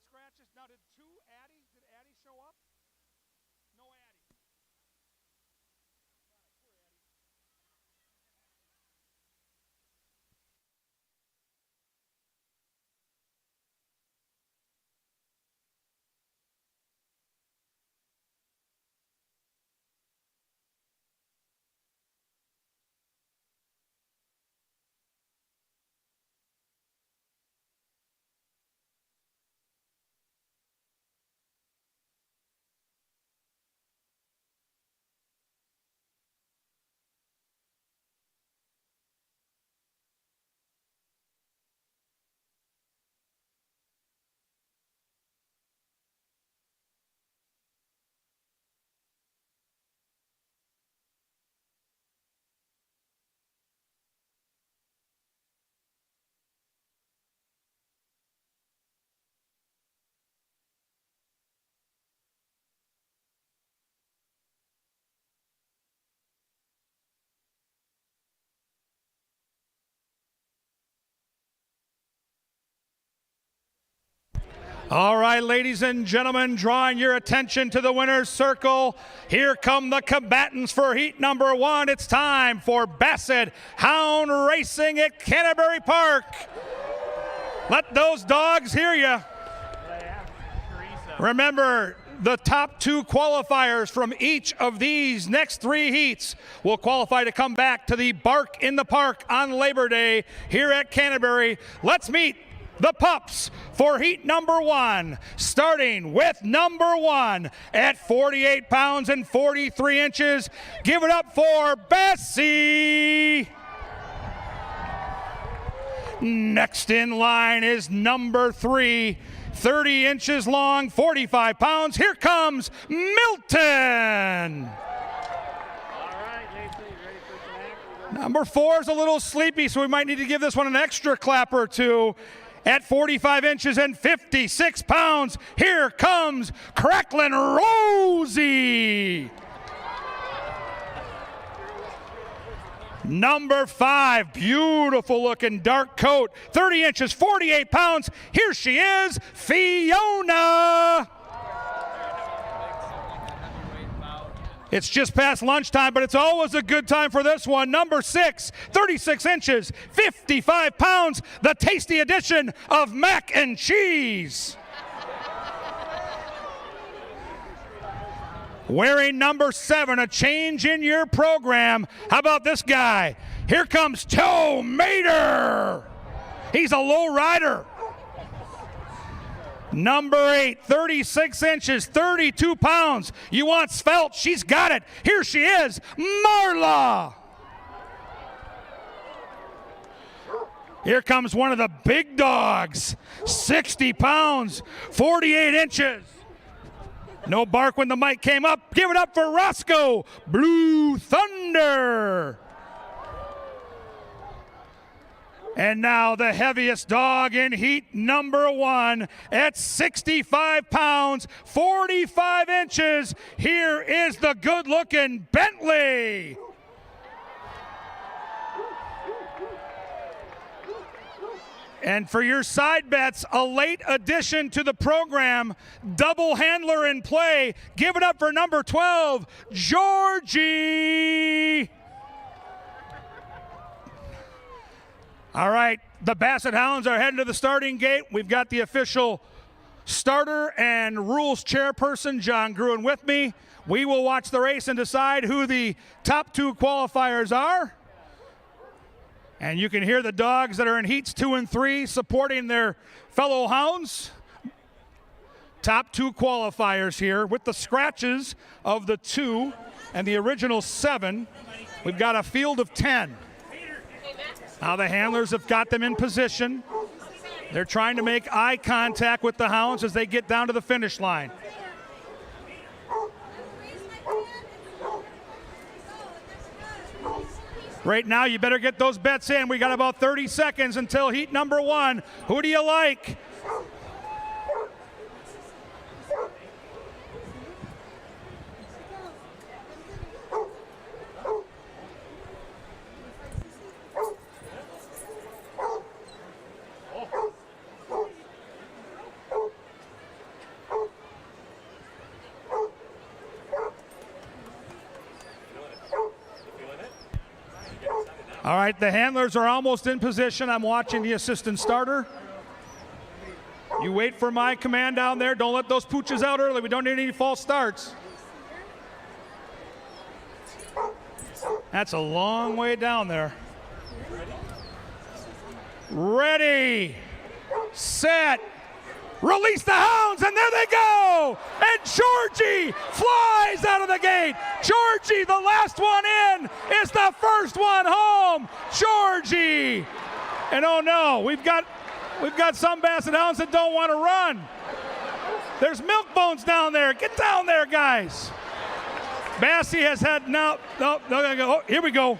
Scratches. Now, did Addie show up? No Addie. All right, ladies and gentlemen, drawing your attention to the winner's circle. Here come the combatants for heat number 1. It's time for Basset Hound Racing at Canterbury Park. Let those dogs hear you. Remember, the top 2 qualifiers from each of these next 3 heats will qualify to come back to the Bark in the Park on Labor Day here at Canterbury. Let's meet the pups for heat number 1, starting with number 1 at 48 pounds and 43 inches. Give it up for Bessie. Next in line is number 3, 30 inches long, 45 pounds. Here comes Milton. Number 4 is a little sleepy, so we might need to give this one an extra clap or two. At 45 inches and 56 pounds, here comes Cracklin' Rosie. Number 5, beautiful looking dark coat, 30 inches, 48 pounds. Here she is, Fiona. It's just past lunchtime, but it's always a good time for this one. Number 6, 36 inches, 55 pounds, the tasty edition of mac and cheese. Wearing number 7, a change in your program. How about this guy? Here comes Toe Mater. He's a low rider. Number 8, 36 inches, 32 pounds. You want svelte? She's got it. Here she is, Marla. Here comes one of the big dogs, 60 pounds, 48 inches. No bark when the mic came up. Give it up for Roscoe, Blue Thunder. And now the heaviest dog in heat number 1 at 65 pounds, 45 inches. Here is the good-looking Bentley. And for your side bets, a late addition to the program, double handler in play. Give it up for number 12, Georgie. All right, the Basset Hounds are heading to the starting gate. We've got the official starter and rules chairperson, John Gruen, with me. We will watch the race and decide who the top 2 qualifiers are. And you can hear the dogs that are in heats 2 and 3 supporting their fellow hounds. Top 2 qualifiers here with the scratches of the 2 and the original 7. We've got a field of 10. Now the handlers have got them in position. They're trying to make eye contact with the hounds as they get down to the finish line. Right now, you better get those bets in. We got about 30 seconds until heat number 1. Who do you like? All right, the handlers are almost in position. I'm watching the assistant starter. You wait for my command down there. Don't let those pooches out early. We don't need any false starts. That's a long way down there. Ready, set, release the hounds, and there they go! And Georgie flies out of the gate. Georgie, the last one in, is the first one home. Georgie! And oh no, we've got some Basset Hounds that don't want to run. There's milk bones down there. Get down there, guys. Bassie has had oh, here we go.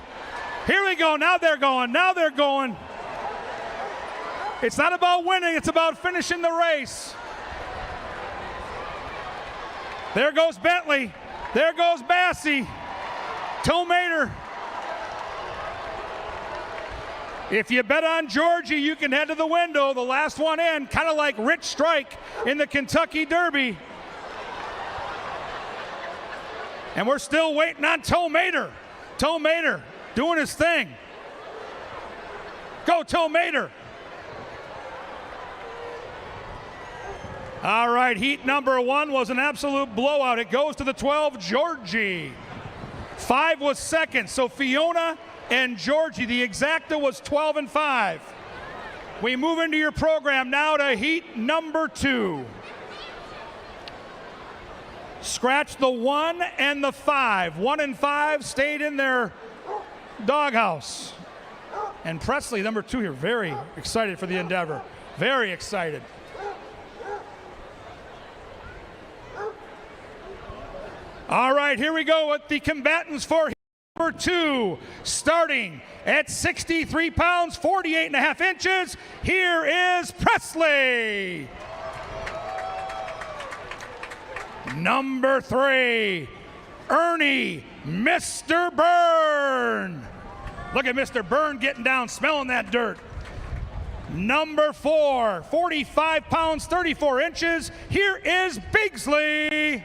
Here we go. Now they're going. Now they're going. It's not about winning, it's about finishing the race. There goes Bentley. There goes Bassie. Tomater. If you bet on Georgie, you can head to the window. The last one in, kind of like Rich Strike in the Kentucky Derby. And we're still waiting on Tomater. Tomater doing his thing. Go Tomater. All right, heat number 1 was an absolute blowout. It goes to the 12, Georgie. 5 was second, so Fiona and Georgie. The exacta was 12 and 5. We move into your program now to heat number 2. Scratch the 1 and the 5. 1 and 5 stayed in their doghouse. And Presley, number 2 here, very excited for the endeavor. Very excited. All right, here we go with the combatants for number 2, starting at 63 pounds, 48 and a half inches. Here is Presley. Number 3, Ernie, Mr. Byrne. Look at Mr. Byrne getting down, smelling that dirt. Number 4, 45 pounds, 34 inches. Here is Bigsley.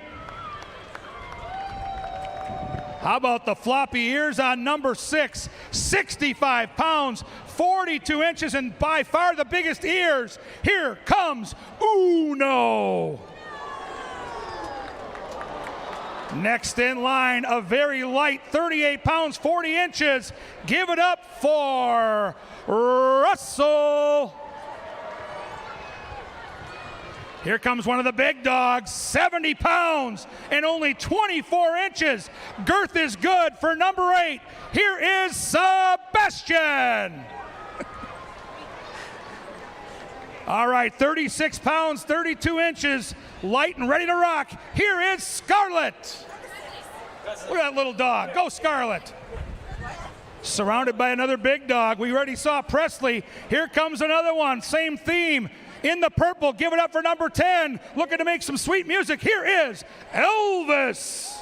How about the floppy ears on number 6? 65 pounds, 42 inches, and by far the biggest ears. Here comes Uno. Next in line, a very light 38 pounds, 40 inches. Give it up for Russell. Here comes one of the big dogs, 70 pounds and only 24 inches. Girth is good for number 8. Here is Sebastian. All right, 36 pounds, 32 inches, light and ready to rock. Here is Scarlett. Look at that little dog. Go, Scarlett. surrounded by another big dog. We already saw Presley. Here comes another one. Same theme. In the purple, give it up for number 10. Looking to make some sweet music. Here is Elvis.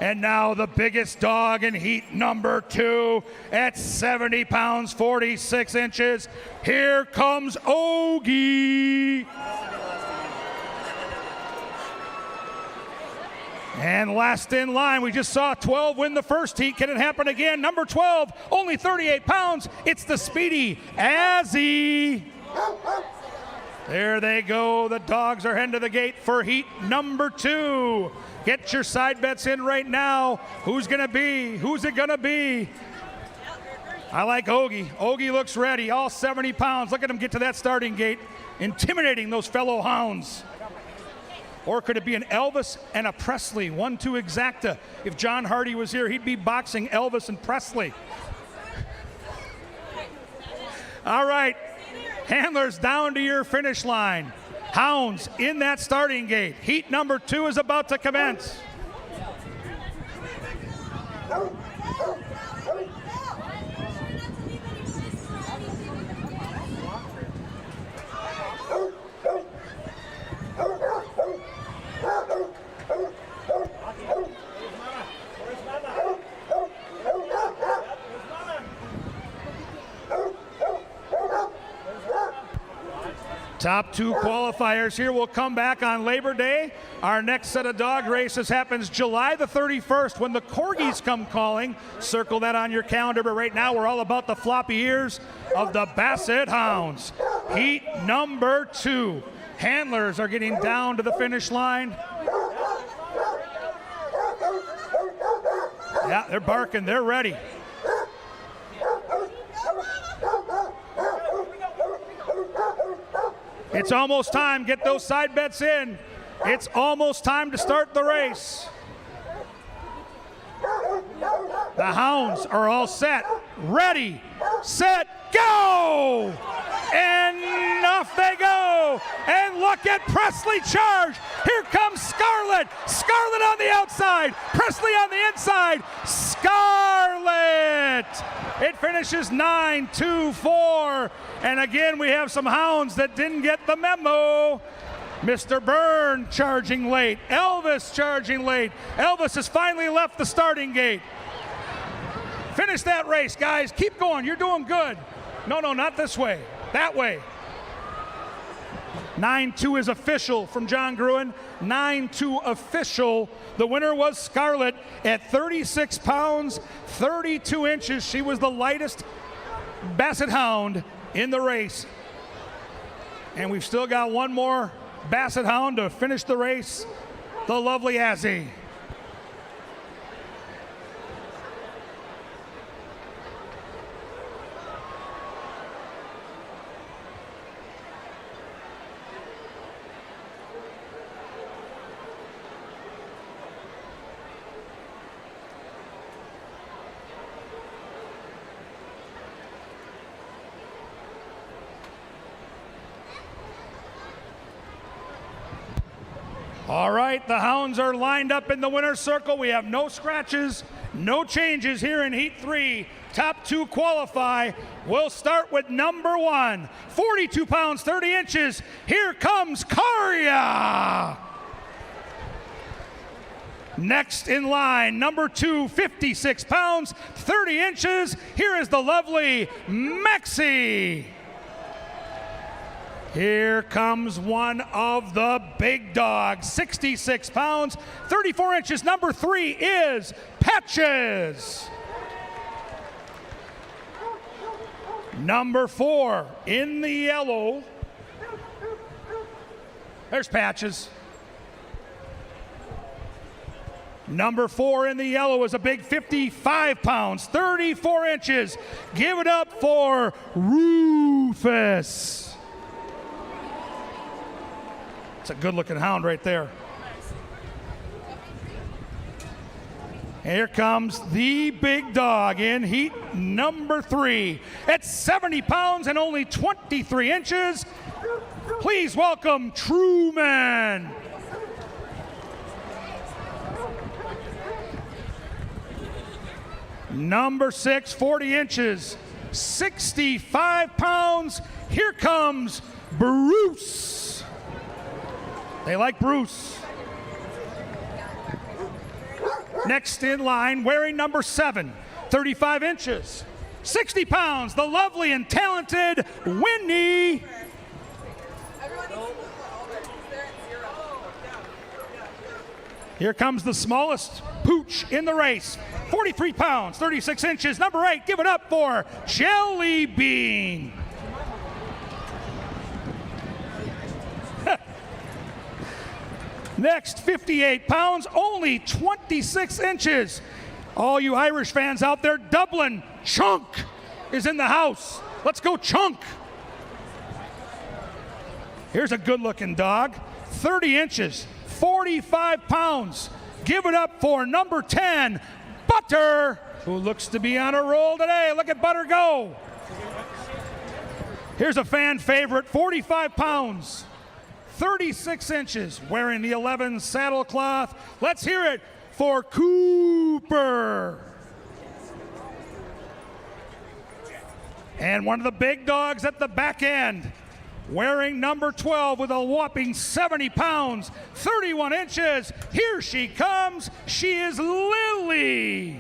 And now the biggest dog in heat number 2 at 70 pounds, 46 inches. Here comes Ogie. And last in line, we just saw 12 win the first heat. Can it happen again? Number 12, only 38 pounds. It's the speedy Azzy. There they go. The dogs are heading to the gate for heat number 2. Get your side bets in right now. Who's going to be? Who's it going to be? I like Ogie. Ogie looks ready, all 70 pounds. Look at him get to that starting gate, intimidating those fellow hounds. Or could it be an Elvis and a Presley, 1-2 exacta? If John Hardy was here, he'd be boxing Elvis and Presley. All right, handlers down to your finish line. Hounds in that starting gate. Heat number 2 is about to commence. Top 2 qualifiers here will come back on Labor Day. Our next set of dog races happens July the 31st when the Corgis come calling. Circle that on your calendar, but right now we're all about the floppy ears of the Basset Hounds. Heat number 2. Handlers are getting down to the finish line. Yeah, they're barking, they're ready. It's almost time. Get those side bets in. It's almost time to start the race. The hounds are all set, ready, set, go! And off they go. And look at Presley charge. Here comes Scarlet. Scarlet on the outside. Presley on the inside. Scarlet. It finishes 9-2-4. And again, we have some hounds that didn't get the memo. Mr. Byrne charging late. Elvis charging late. Elvis has finally left the starting gate. Finish that race, guys. Keep going. You're doing good. No, not this way. That way. 9-2 is official from John Gruen. 9-2 official. The winner was Scarlet at 36 pounds, 32 inches. She was the lightest Basset hound in the race. And we've still got one more Basset hound to finish the race, the lovely Azzy. All right, the hounds are lined up in the winner's circle. We have no scratches, no changes here in Heat 3. Top 2 qualify. We'll start with number 1, 42 pounds, 30 inches. Here comes Karya. Next in line, number 2, 56 pounds, 30 inches. Here is the lovely Maxie. Here comes one of the big dogs, 66 pounds, 34 inches. Number 3 is Patches. Number 4 in the yellow. There's Patches. Number 4 in the yellow is a big 55 pounds, 34 inches. Give it up for Rufus. It's a good-looking hound right there. Here comes the big dog in heat number 3. At 70 pounds and only 23 inches, please welcome Truman. Number 6, 40 inches, 65 pounds. Here comes Bruce. They like Bruce. Next in line, wearing number 7, 35 inches, 60 pounds, the lovely and talented Winnie. Here comes the smallest pooch in the race, 43 pounds, 36 inches, number 8. Give it up for Jelly Bean. Next, 58 pounds, only 26 inches. All you Irish fans out there, Dublin Chunk is in the house. Let's go Chunk. Here's a good-looking dog, 30 inches, 45 pounds. Give it up for number 10, Butter, who looks to be on a roll today. Look at Butter go. Here's a fan favorite, 45 pounds, 36 inches, wearing the 11 saddle cloth. Let's hear it for Cooper. And one of the big dogs at the back end, wearing number 12 with a whopping 70 pounds, 31 inches. Here she comes. She is Lily.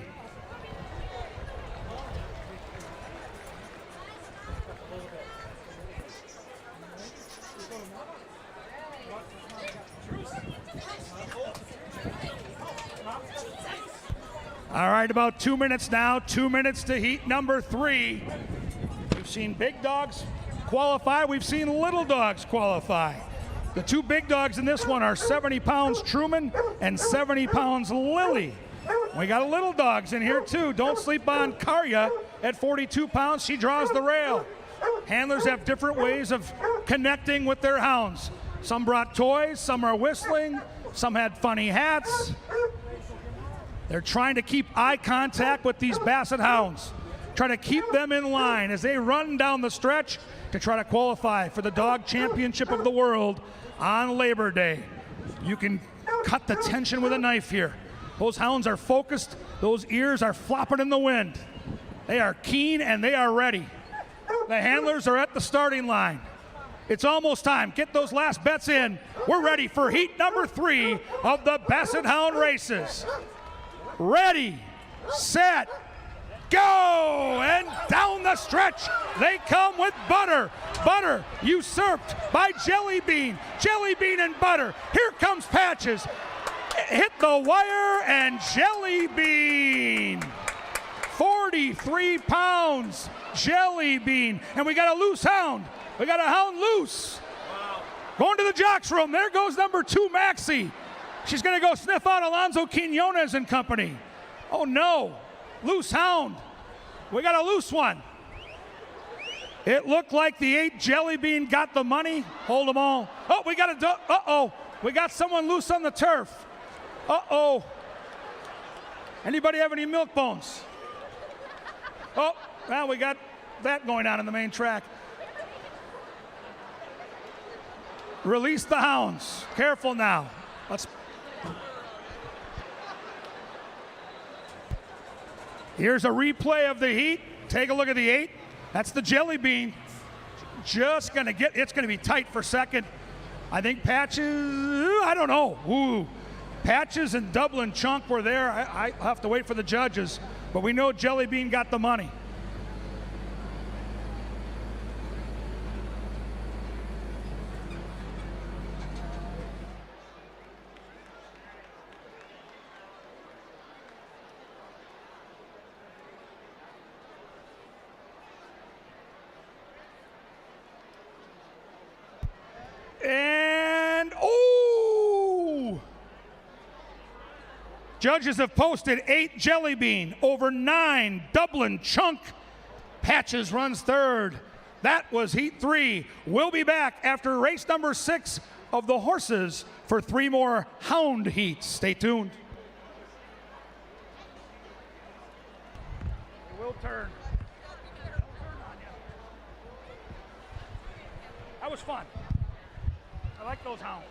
All right, about 2 minutes now. 2 minutes to heat number 3. We've seen big dogs qualify. We've seen little dogs qualify. The 2 big dogs in this one are 70 pounds Truman and 70 pounds Lily. We got little dogs in here too. Don't sleep on Karya at 42 pounds. She draws the rail. Handlers have different ways of connecting with their hounds. Some brought toys, some are whistling, some had funny hats. They're trying to keep eye contact with these Basset hounds, trying to keep them in line as they run down the stretch to try to qualify for the Dog Championship of the World on Labor Day. You can cut the tension with a knife here. Those hounds are focused. Those ears are flopping in the wind. They are keen and they are ready. The handlers are at the starting line. It's almost time. Get those last bets in. We're ready for heat number 3 of the Basset Hound races. Ready, set, go! And down the stretch, they come with Butter. Butter usurped by Jelly Bean. Jelly Bean and Butter. Here comes Patches. Hit the wire and Jelly Bean. 43 pounds, Jelly Bean. And we got a loose hound. We got a hound loose. Wow. Going to the jocks room. There goes number 2, Maxie. She's going to go sniff out Alonzo Quinones and company. Oh, no. Loose hound. We got a loose one. It looked like the 8 Jelly Bean got the money. Hold them all. Oh, we got a... Uh-oh. We got someone loose on the turf. Uh-oh. Anybody have any milk bones? Oh, well, we got that going on in the main track. Release the hounds. Careful now. Let's... Here's a replay of the heat. Take a look at the 8. That's the Jelly Bean. Just gonna get, it's gonna be tight for second. I think Patches, I don't know. Ooh. Patches and Dublin Chunk were there. I have to wait for the judges, but we know Jelly Bean got the money. And, oh! Judges have posted 8 Jelly Bean, over 9 Dublin Chunk. Patches runs third. That was heat 3. We'll be back after race number 6 of the horses for 3 more hound heats. Stay tuned. It will turn. That was fun. I like those hounds.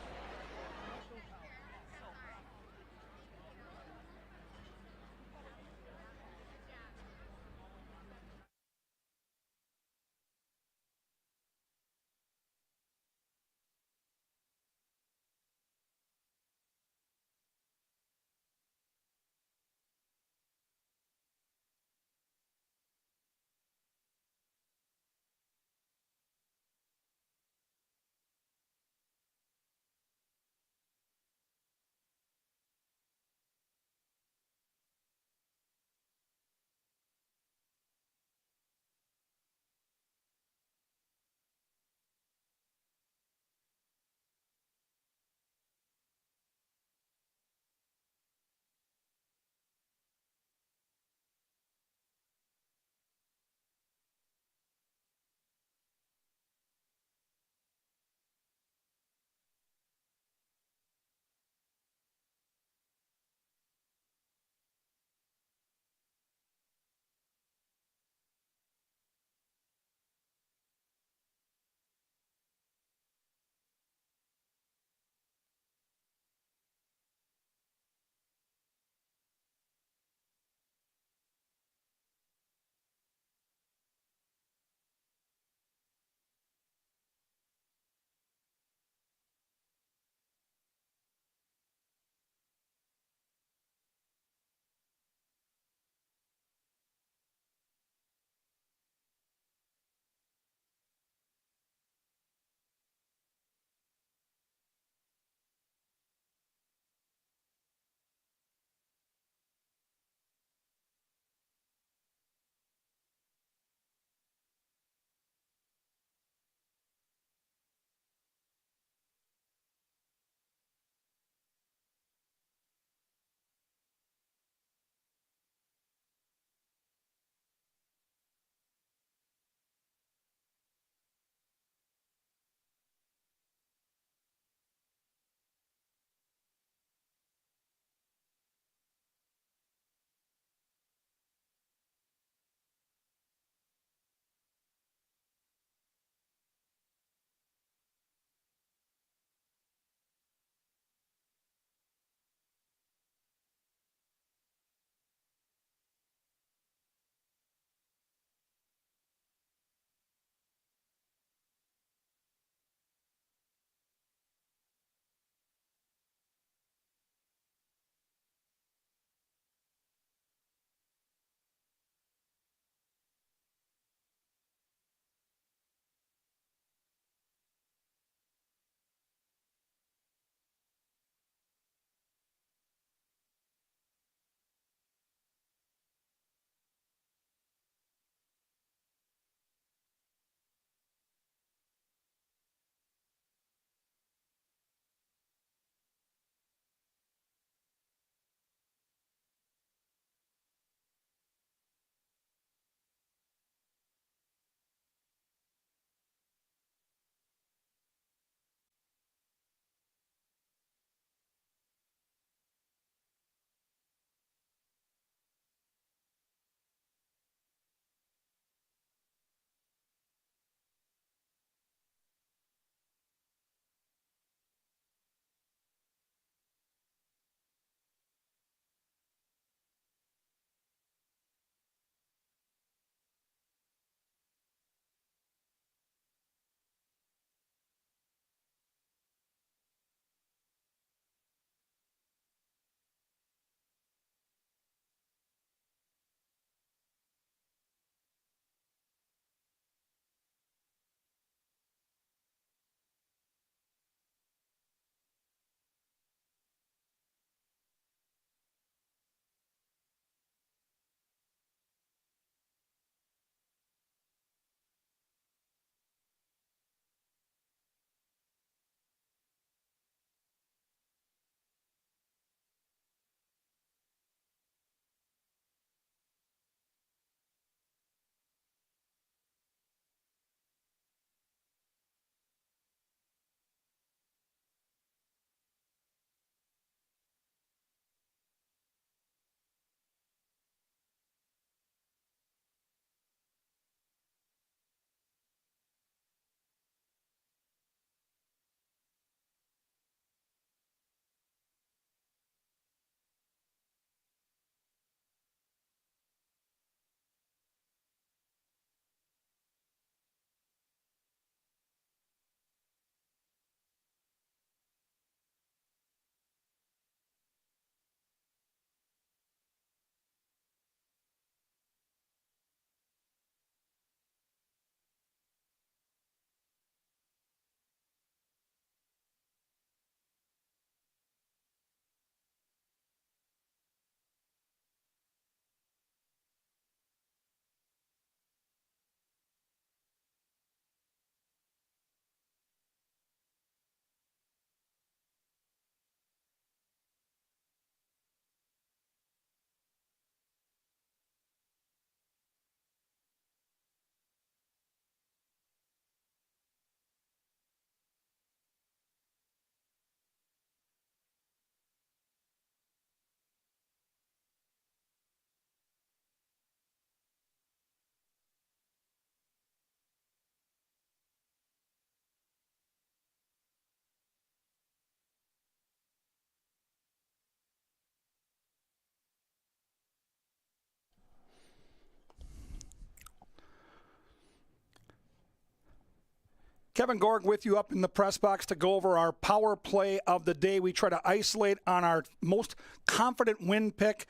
Kevin Gorg with you up in the press box to go over our power play of the day. We try to isolate on our most confident win pick.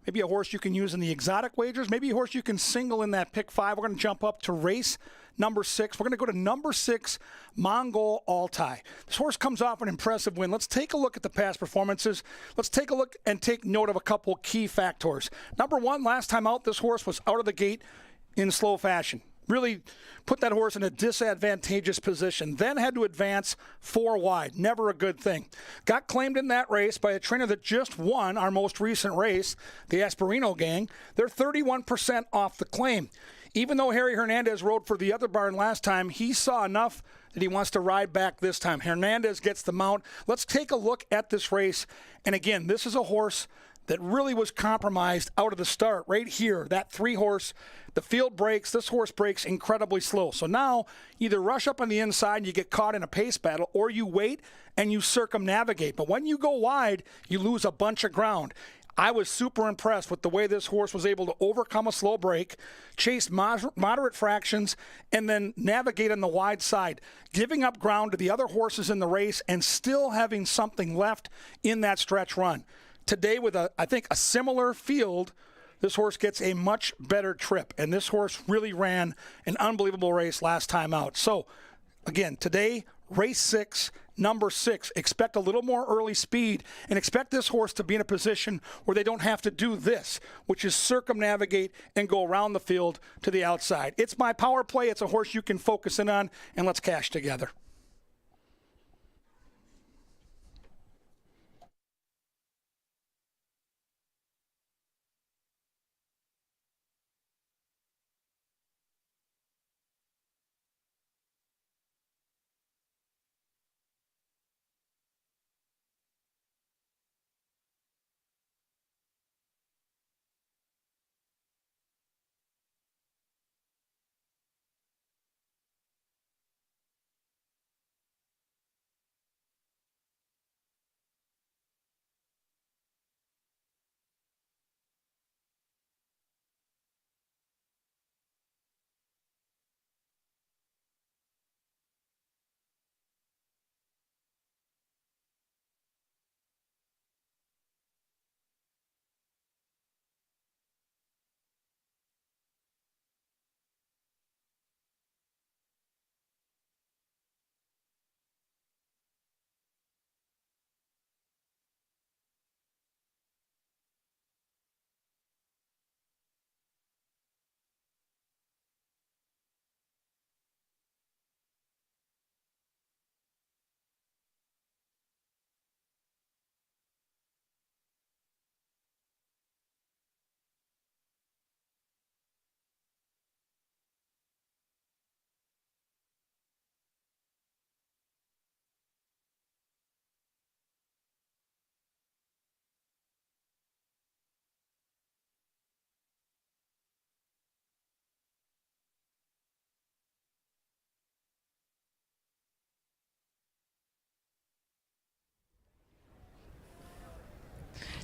Maybe a horse you can use in the exotic wagers. Maybe a horse you can single in that pick 5. We're going to jump up to race number 6. We're going to go to number 6, Mongol Altai. This horse comes off an impressive win. Let's take a look at the past performances. Let's take a look and take note of a couple key factors. Number 1, last time out, this horse was out of the gate in slow fashion. Really put that horse in a disadvantageous position. Then had to advance 4 wide. Never a good thing. Got claimed in that race by a trainer that just won our most recent race, the Asperino gang. They're 31% off the claim. Even though Harry Hernandez rode for the other barn last time, he saw enough that he wants to ride back this time. Hernandez gets the mount. Let's take a look at this race. And again, this is a horse that really was compromised out of the start right here. That 3 horse, the field breaks. This horse breaks incredibly slow. So now either rush up on the inside and you get caught in a pace battle, or you wait and you circumnavigate. But when you go wide, you lose a bunch of ground. I was super impressed with the way this horse was able to overcome a slow break, chase moderate fractions, and then navigate on the wide side, giving up ground to the other horses in the race and still having something left in that stretch run. Today, with I think a similar field, this horse gets a much better trip. And this horse really ran an unbelievable race last time out. So, again, today, race 6, number 6. Expect a little more early speed and expect this horse to be in a position where they don't have to do this, which is circumnavigate and go around the field to the outside. It's my power play. It's a horse you can focus in on, and let's cash together.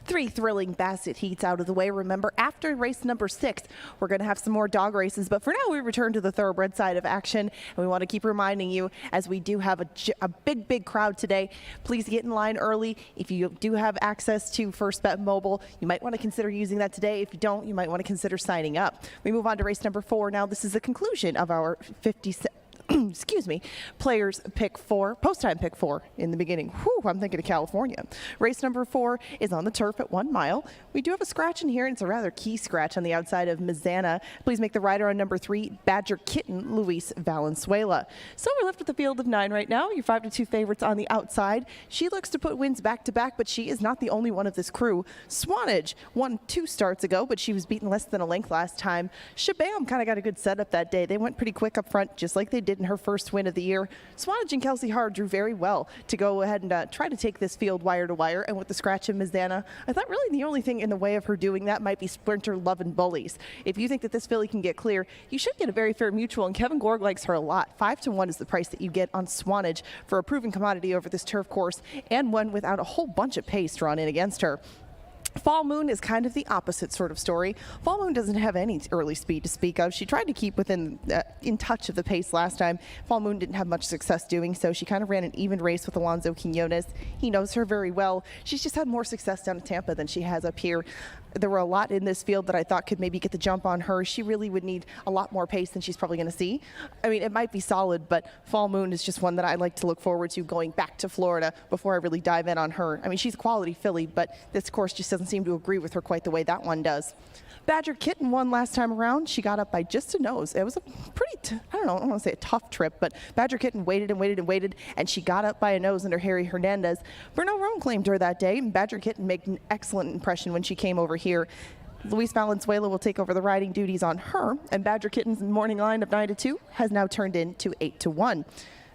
Three thrilling Basset heats out of the way. Remember, after race number 6, we're going to have some more dog races. But for now, we return to the thoroughbred side of action. And we want to keep reminding you, as we do have a big crowd today, please get in line early. If you do have access to First Bet Mobile, you might want to consider using that today. If you don't, you might want to consider signing up. We move on to race number 4. Now, this is the conclusion of our 57. Excuse me, players pick 4, post time pick 4 in the beginning. Whew, I'm thinking of California. Race number 4 is on the turf at 1 mile. We do have a scratch in here, and it's a rather key scratch on the outside of Mizana. Please make the rider on number 3, Badger Kitten, Luis Valenzuela. So we're left with a field of 9 right now. Your 5-2 favorites on the outside. She looks to put wins back to back, but she is not the only one of this crew. Swanage won 2 starts ago, but she was beaten less than a length last time. Shabam kind of got a good setup that day. They went pretty quick up front, just like they did in her first win of the year. Swanage and Kelsey Hard drew very well to go ahead and try to take this field wire to wire. And with the scratch of Mizana, I thought really the only thing in the way of her doing that might be Sprinter Lovin' Bullies. If you think that this filly can get clear, you should get a very fair mutual, and Kevin Gorg likes her a lot. 5-1 is the price that you get on Swanage for a proven commodity over this turf course, and one without a whole bunch of pace drawn in against her. Fall Moon is kind of the opposite sort of story. Fall Moon doesn't have any early speed to speak of. She tried to keep within in touch of the pace last time. Fall Moon didn't have much success doing so. She kind of ran an even race with Alonzo Quinones. He knows her very well. She's just had more success down in Tampa than she has up here. There were a lot in this field that I thought could maybe get the jump on her. She really would need a lot more pace than she's probably going to see. I mean, it might be solid, but Fall Moon is just one that I like to look forward to going back to Florida before I really dive in on her. I mean, she's a quality filly, but this course just doesn't seem to agree with her quite the way that one does. Badger Kitten won last time around. She got up by just a nose. It was a pretty, I don't want to say a tough trip, but Badger Kitten waited and waited and waited, and she got up by a nose under Harry Hernandez. Bruno Rome claimed her that day, and Badger Kitten made an excellent impression when she came over here. Luis Valenzuela will take over the riding duties on her, and Badger Kitten's morning line of 9-2 has now turned into 8-1.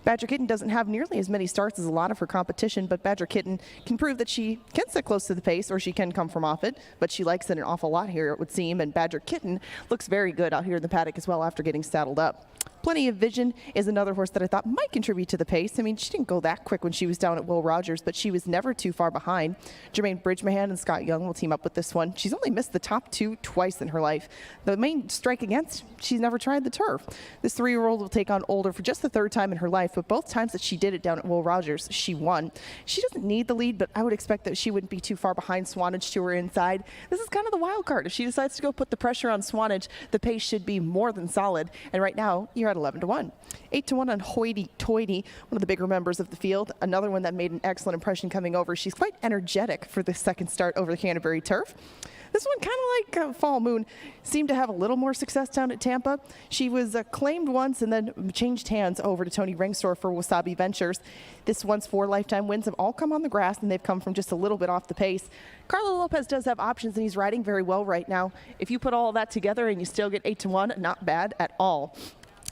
Badger Kitten doesn't have nearly as many starts as a lot of her competition, but Badger Kitten can prove that she can sit close to the pace or she can come from off it, but she likes it an awful lot here, it would seem, and Badger Kitten looks very good out here in the paddock as well after getting saddled up. Plenty of Vision is another horse that I thought might contribute to the pace. I mean, she didn't go that quick when she was down at Will Rogers, but she was never too far behind. Jermaine Bridgemahan and Scott Young will team up with this one. She's only missed the top two twice in her life. The main strike against, she's never tried the turf. This 3-year-old will take on Older for just the 3rd time in her life, but both times that she did it down at Will Rogers, she won. She doesn't need the lead, but I would expect that she wouldn't be too far behind Swanage to her inside. This is kind of the wild card. If she decides to go put the pressure on Swanage, the pace should be more than solid, and right now, you're at 11-1. 8-1 on Hoity Toity, one of the bigger members of the field. Another one that made an excellent impression coming over. She's quite energetic for the second start over the Canterbury turf. This one, kind of like Fall Moon, seemed to have a little more success down at Tampa. She was claimed once and then changed hands over to Tony Ringstor for Wasabi Ventures. This one's 4 lifetime wins have all come on the grass, and they've come from just a little bit off the pace. Carlo Lopez does have options, and he's riding very well right now. If you put all of that together and you still get 8-1, not bad at all.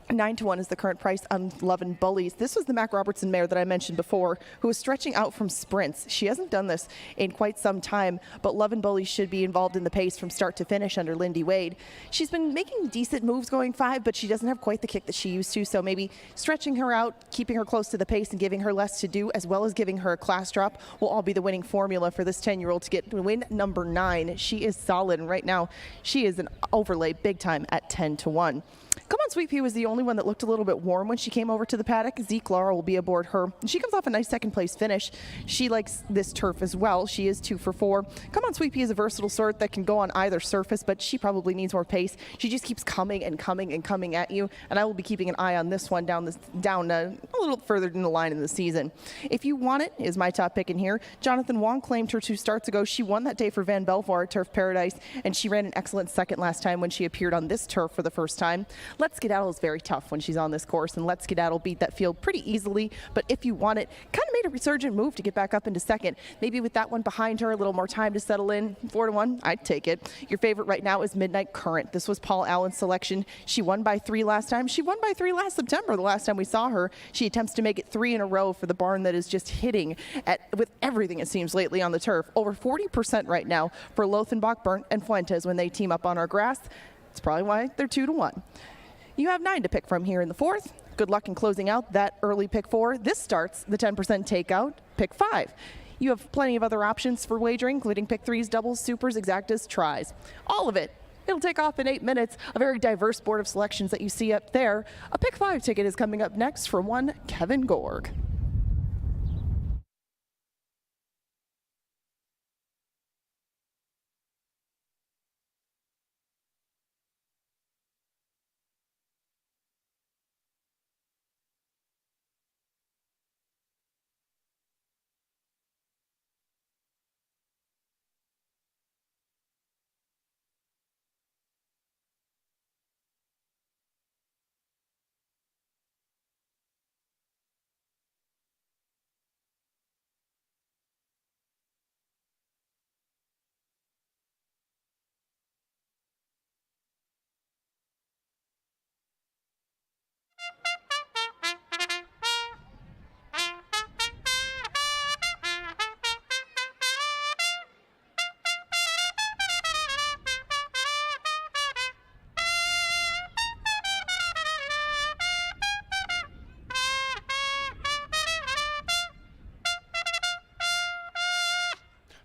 9-1 is the current price on Love and Bullies. This was the Mac Robertson mare that I mentioned before, who was stretching out from sprints. She hasn't done this in quite some time, but Love and Bullies should be involved in the pace from start to finish under Lindy Wade. She's been making decent moves going 5, but she doesn't have quite the kick that she used to, so maybe stretching her out, keeping her close to the pace, and giving her less to do, as well as giving her a class drop, will all be the winning formula for this 10-year-old to get win number 9. She is solid, and right now she is an overlay big time at 10-1. Come On Sweet Pea was the only one that looked a little bit warm when she came over to the paddock. Zeke Laura will be aboard her. She comes off a nice second place finish. She likes this turf as well. She is 2 for 4. Come On Sweet Pea is a versatile sort that can go on either surface, but she probably needs more pace. She just keeps coming and coming and coming at you, and I will be keeping an eye on this one down a little further in the line in the season. If You Want It is my top pick in here. Jonathan Wong claimed her 2 starts ago. She won that day for Van Belvoir at Turf Paradise, and she ran an excellent second last time when she appeared on this turf for the first time. Let's Skedaddle is very tough when she's on this course, and Let's Skedaddle beat that field pretty easily, but If You Want It kind of made a resurgent move to get back up into second. Maybe with that one behind her, a little more time to settle in. 4-1, I'd take it. Your favorite right now is Midnight Current. This was Paul Allen's selection. She won by 3 last time. She won by 3 last September, the last time we saw her. She attempts to make it 3 in a row for the barn that is just hitting with everything it seems lately on the turf. Over 40% right now for Lothenbach, Burnt, and Fuentes when they team up on our grass. It's probably why they're 2-1. You have 9 to pick from here in the 4th. Good luck in closing out that early pick 4. This starts the 10% takeout, pick 5. You have plenty of other options for wagering, including pick 3s, doubles, supers, exactas, tries. All of it. It'll take off in 8 minutes. A very diverse board of selections that you see up there. A pick 5 ticket is coming up next from one Kevin Gorg.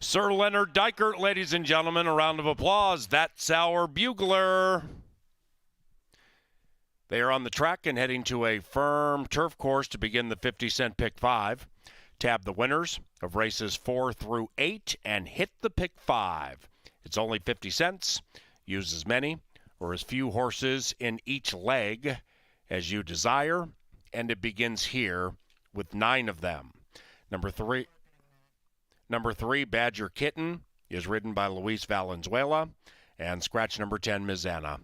Sir Leonard Dykert, ladies and gentlemen, a round of applause. That's our bugler. They are on the track and heading to a firm turf course to begin the 50-cent pick 5. Tab the winners of races 4 through 8 and hit the pick 5. It's only 50 cents. Use as many or as few horses in each leg as you desire, and it begins here with 9 of them. Number 3, Badger Kitten, is ridden by Luis Valenzuela, and scratch number 10, Ms. Anna.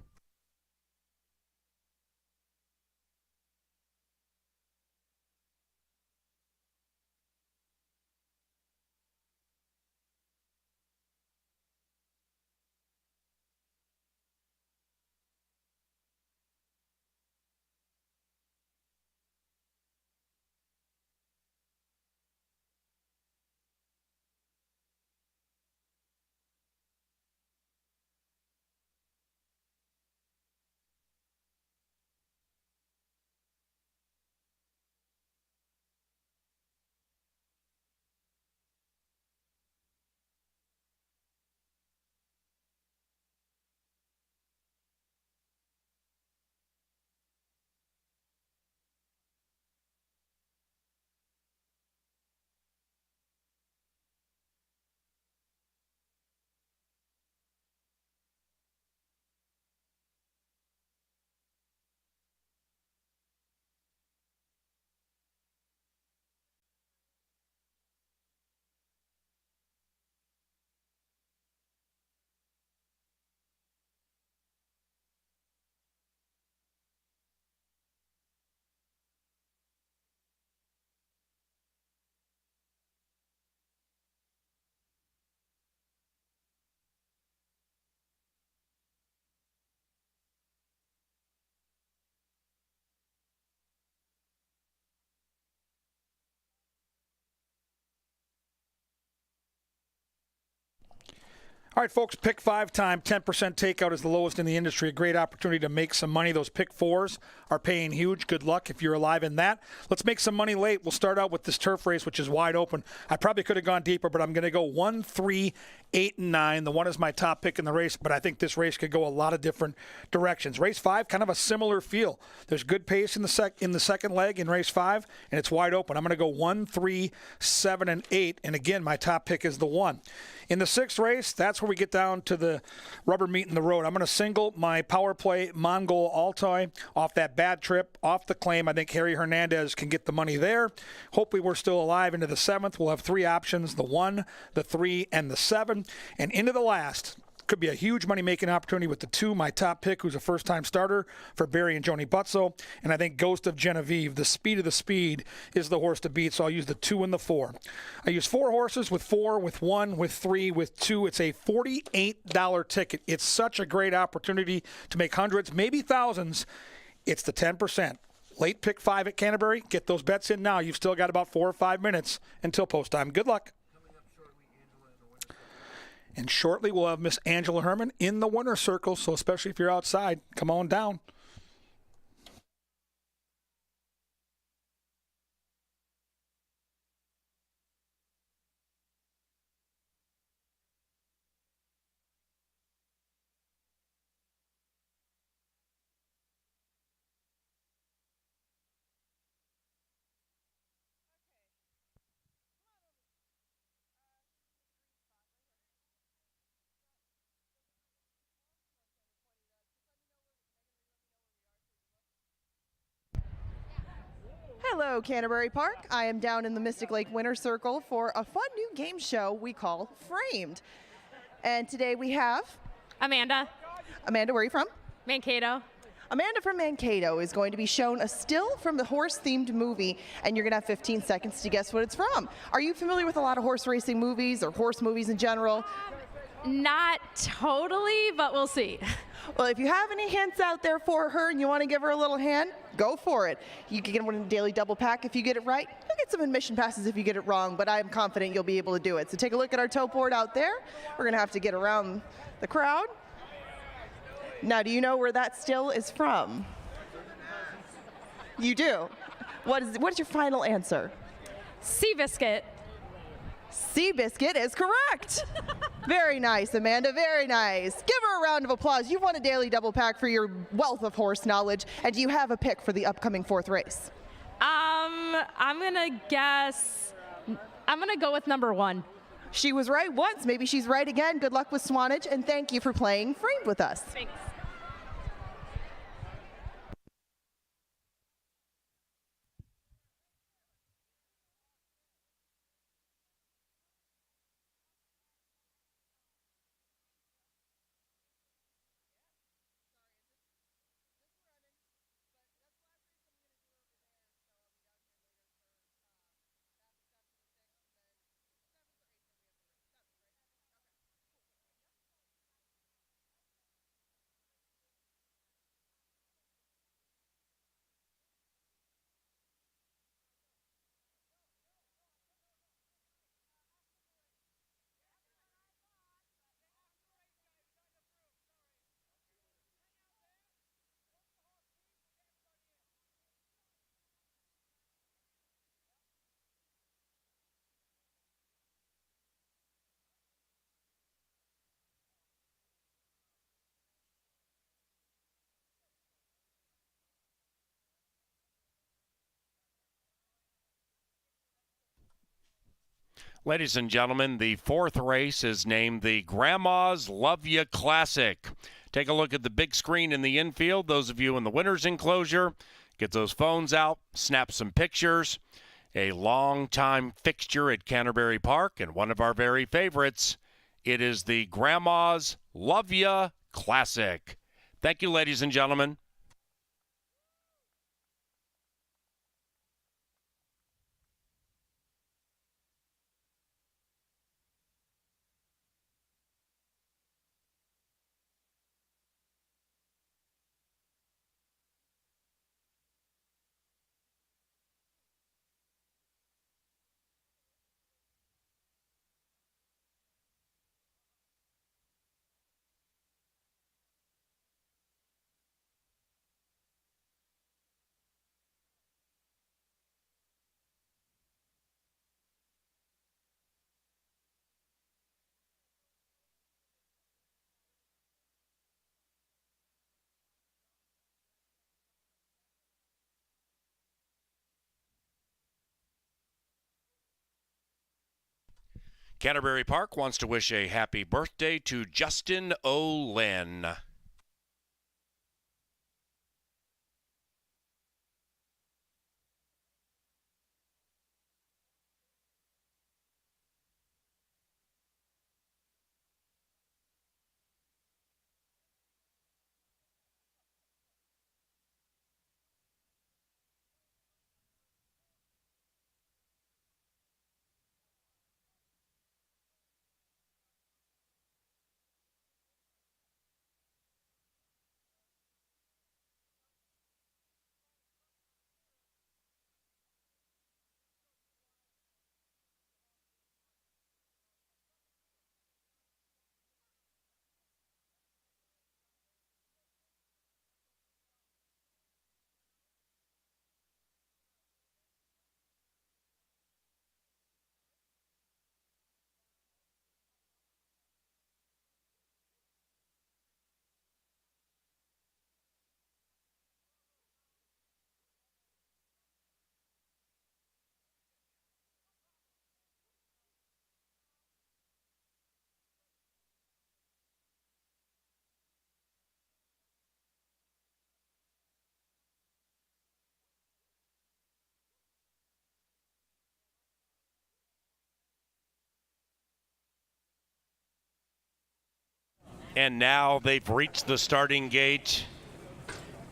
All right, folks, pick 5 time, 10% takeout is the lowest in the industry. A great opportunity to make some money. Those pick 4s are paying huge. Good luck if you're alive in that. Let's make some money late. We'll start out with this turf race, which is wide open. I probably could have gone deeper, but I'm going to go 1, 3, 8, and 9. The 1 is my top pick in the race, but I think this race could go a lot of different directions. Race 5, kind of a similar feel. There's good pace in the second leg in race 5, and it's wide open. I'm going to go 1, 3, 7, and 8, and again, my top pick is the 1. In the 6th race, that's where we get down to the rubber meeting the road. I'm going to single my power play Mongol Altoy off that bad trip, off the claim. I think Harry Hernandez can get the money there. Hopefully we're still alive into the 7th. We'll have 3 options, the 1, the 3, and the 7. And into the last, could be a huge money-making opportunity with the 2, my top pick, who's a first-time starter for Barry and Joni Butzo. And I think Ghost of Genevieve, the speed of the speed, is the horse to beat, so I'll use the 2 and the 4. I use 4 horses with 4, with 1, with 3, with 2. It's a $48 ticket. It's such a great opportunity to make hundreds, maybe thousands. It's the 10%. Late pick 5 at Canterbury. Get those bets in now. You've still got about 4 or 5 minutes until post time. Good luck. And shortly, we'll have Miss Angela Herman in the winner's circle, so especially if you're outside, come on down. Hello, Canterbury Park. I am down in the Mystic Lake Winter Circle for a fun new game show we call Framed. And today we have Amanda. Amanda, where are you from? Mankato. Amanda from Mankato is going to be shown a still from the horse-themed movie, and you're going to have 15 seconds to guess what it's from. Are you familiar with a lot of horse racing movies or horse movies in general? Not totally, but we'll see. Well, if you have any hints out there for her and you want to give her a little hand, go for it. You can get one in a daily double pack if you get it right. You'll get some admission passes if you get it wrong, but I'm confident you'll be able to do it. So take a look at our tote board out there. We're going to have to get around the crowd. Now, do you know where that still is from? You do. What is your final answer? Seabiscuit. Seabiscuit is correct. Very nice, Amanda, very nice. Give her a round of applause. You've won a daily double pack for your wealth of horse knowledge. And do you have a pick for the upcoming 4th race? I'm gonna go with number 1. She was right once, maybe she's right again. Good luck with Swanage, and thank you for playing Framed with us. Thanks. Ladies and gentlemen, the 4th race is named the Grandma's Love Ya Classic. Take a look at the big screen in the infield. Those of you in the winner's enclosure, get those phones out, snap some pictures. A long-time fixture at Canterbury Park and one of our very favorites. It is the Grandma's Love Ya Classic. Thank you, ladies and gentlemen. Canterbury Park wants to wish a happy birthday to Justin O'Lynn. And now they've reached the starting gate.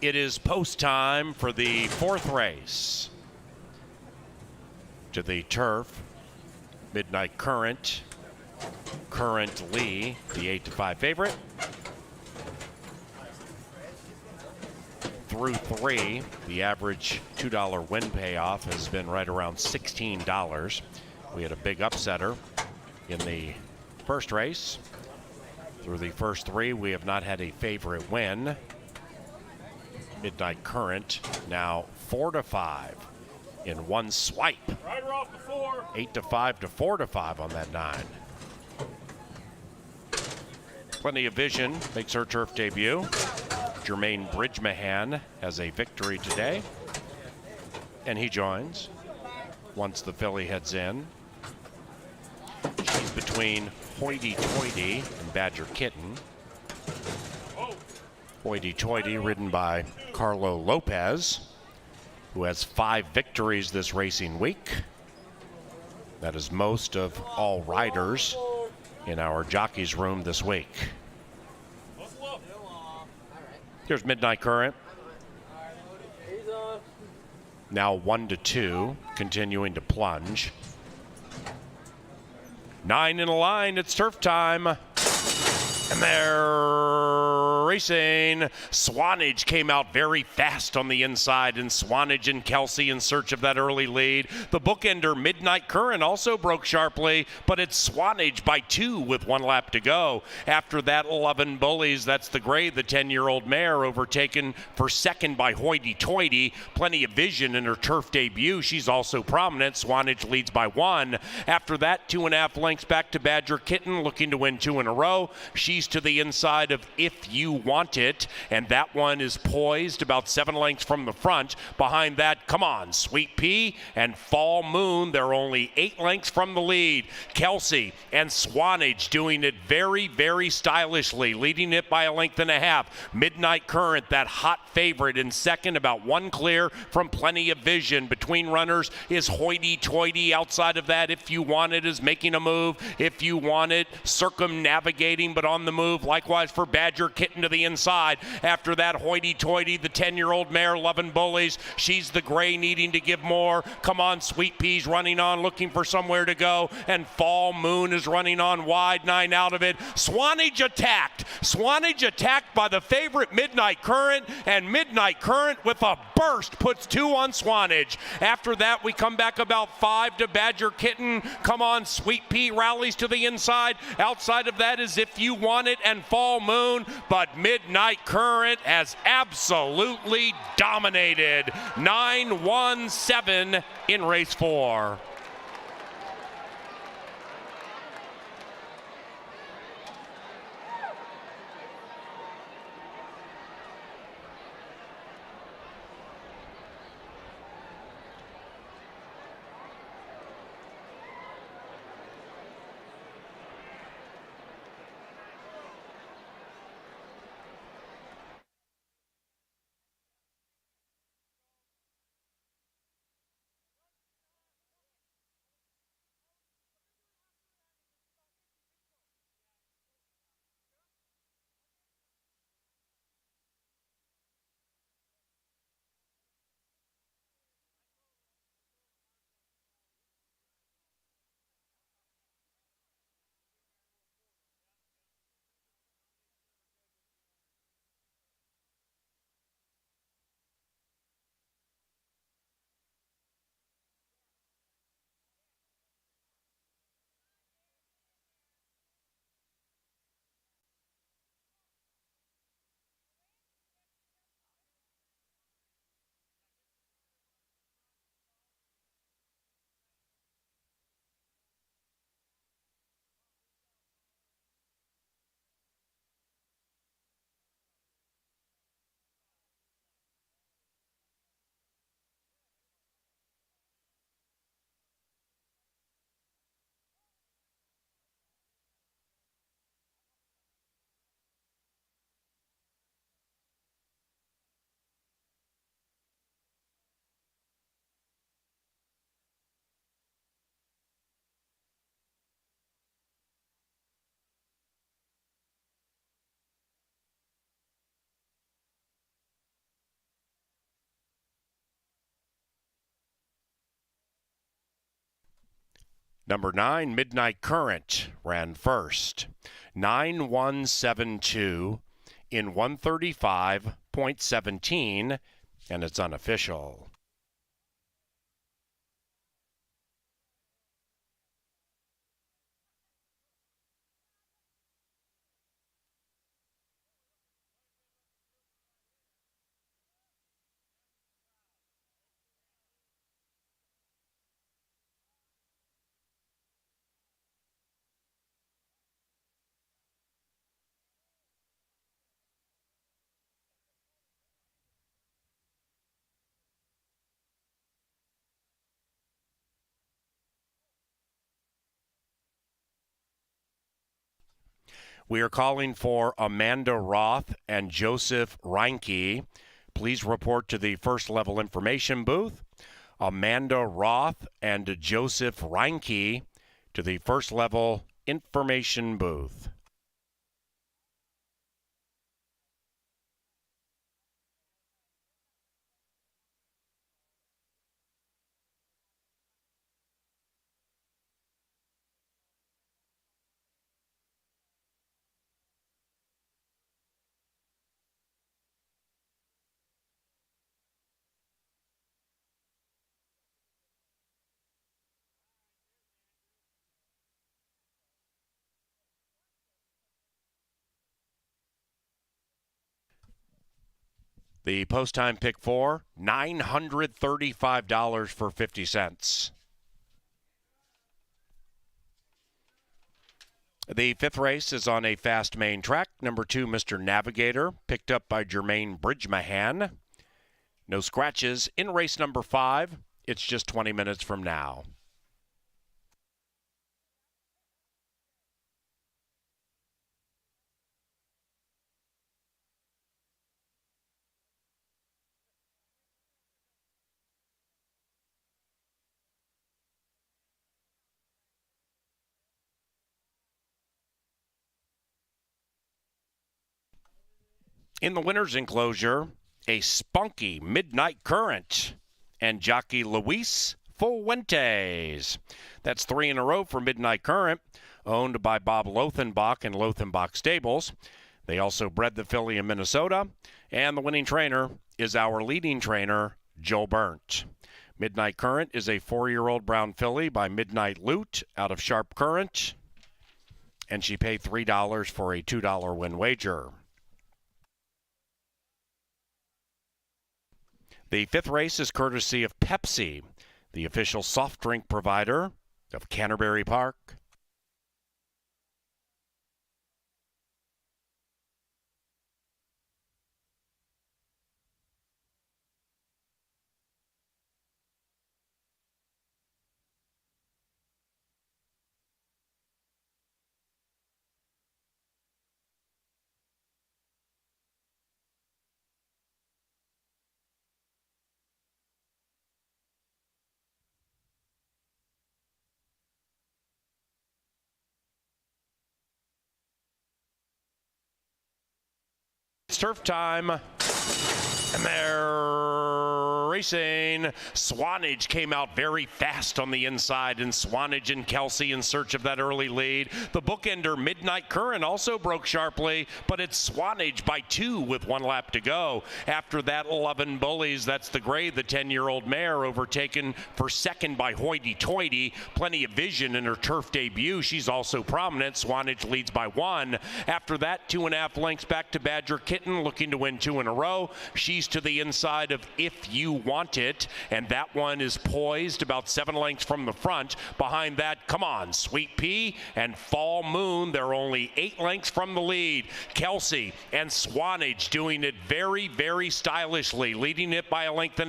It is post time for the 4th race. To the turf, Midnight Current, currently the 8-5 favorite. Through 3, the average $2 win payoff has been right around $16. We had a big upsetter in the first race. Through the first 3, we have not had a favorite win. Midnight Current now 4-5. in one swipe. Rider off the 4. 8-5 to 4-5 on that 9. Plenty of Vision makes her turf debut. Jermaine Bridgemahan has a victory today, and he joins once the filly heads in. She's between Hoity Toity and Badger Kitten. Hoity Toity ridden by Carlo Lopez, who has 5 victories this racing week. That is most of all riders in our jockeys room this week. Here's Midnight Current. Now 1-2, continuing to plunge. 9 in a line, it's turf time. And they're racing. Swanage came out very fast on the inside, and Swanage and Kelsey in search of that early lead. The bookender, Midnight Current, also broke sharply, but it's Swanage by 2 with 1 lap to go. After that, 11 Bullies. That's the gray, the 10-year-old mare, overtaken for second by Hoity Toity. Plenty of Vision in her turf debut. She's also prominent. Swanage leads by 1. After that, 2.5 lengths back to Badger Kitten, looking to win 2 in a row. She's to the inside of If You Want It, and that one is poised about 7 lengths from the front. Behind that, come on, Sweet Pea and Fall Moon. They're only 8 lengths from the lead. Kelsey and Swanage doing it very, very stylishly, leading it by 1.5 lengths. Midnight Current, that hot favorite, in second, about 1 clear from Plenty of Vision. Between runners is Hoity Toity. Outside of that, If You Want It is making a move. If You Want It circumnavigating, but on the move. Likewise for Badger Kitten to the inside. After that, Hoity Toity, the 10-year-old mare, 11 Bullies. She's the gray, needing to give more. Come on, Sweet Pea's running on, looking for somewhere to go. And Fall Moon is running on wide, 9 out of it. Swanage attacked. Swanage attacked by the favorite Midnight Current, and Midnight Current with a burst puts 2 on Swanage. After that, we come back about 5 to Badger Kitten. Come on, Sweet Pea rallies to the inside. Outside of that is If You Want It and Fall Moon, but Midnight Current has absolutely dominated. 9-1-7 in race 4. Number 9, Midnight Current, ran first. 9-1-7-2 in 135.17, and it's unofficial. We are calling for Amanda Roth and Joseph Reinke. Please report to the first level information booth. Amanda Roth and Joseph Reinke to the first level information booth. The post time pick four, $935 for 50 cents. The fifth race is on a fast main track. Number 2, Mr. Navigator, picked up by Jermaine Bridgemahan. No scratches in race number 5. It's just 20 minutes from now. In the winner's enclosure, a spunky Midnight Current and jockey Luis Fuentes. That's 3 in a row for Midnight Current, owned by Bob Lothenbach and Lothenbach Stables. They also bred the filly in Minnesota, and the winning trainer is our leading trainer, Joe Burnt. Midnight Current is a 4-year-old brown filly by Midnight Loot out of Sharp Current, and she paid $3 for a $2 win wager. The fifth race is courtesy of Pepsi, the official soft drink provider of Canterbury Park. It's turf time, and they're racing. Swanage came out very fast on the inside, and Swanage and Kelsey in search of that early lead. The bookender, Midnight Current, also broke sharply, but it's Swanage by 2 with 1 lap to go. After that, 11 Bullies. That's the gray, the 10-year-old mare, overtaken for second by Hoity Toity. Plenty of vision in her turf debut. She's also prominent. Swanage leads by 1. After that, 2.5 lengths back to Badger Kitten, looking to win 2 in a row. She's to the inside of If You Want It, and that one is poised about 7 lengths from the front. Behind that, Come On, Sweet Pea and Fall Moon. They're only 8 lengths from the lead. Kelsey and Swanage doing it very, very stylishly, leading it by 1.5 lengths.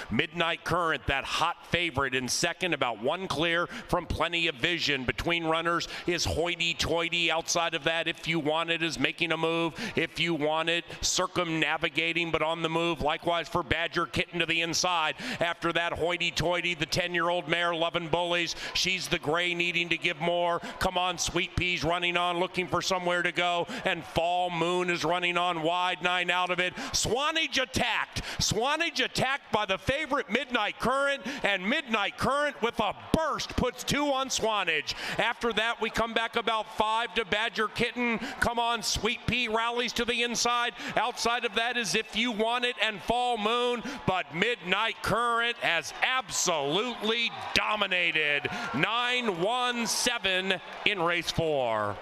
Midnight Current, that hot favorite, in second, about 1 clear from Plenty of Vision. Between runners is Hoity Toity. Outside of that, If You Want It is making a move. If You Want It, circumnavigating but on the move. Likewise for Badger Kitten to the inside. After that, Hoity Toity, the 10-year-old mare, 11 Bullies. She's the gray, needing to give more. Come On, Sweet Pea's running on, looking for somewhere to go. And Fall Moon is running on wide, 9 out of it. Swanage attacked. Swanage attacked by the favorite Midnight Current, and Midnight Current with a burst puts 2 on Swanage. After that, we come back about 5 to Badger Kitten. Come On, Sweet Pea rallies to the inside. Outside of that is If You Want It and Fall Moon, but Midnight Current has absolutely dominated. 9-1-7 in race 4.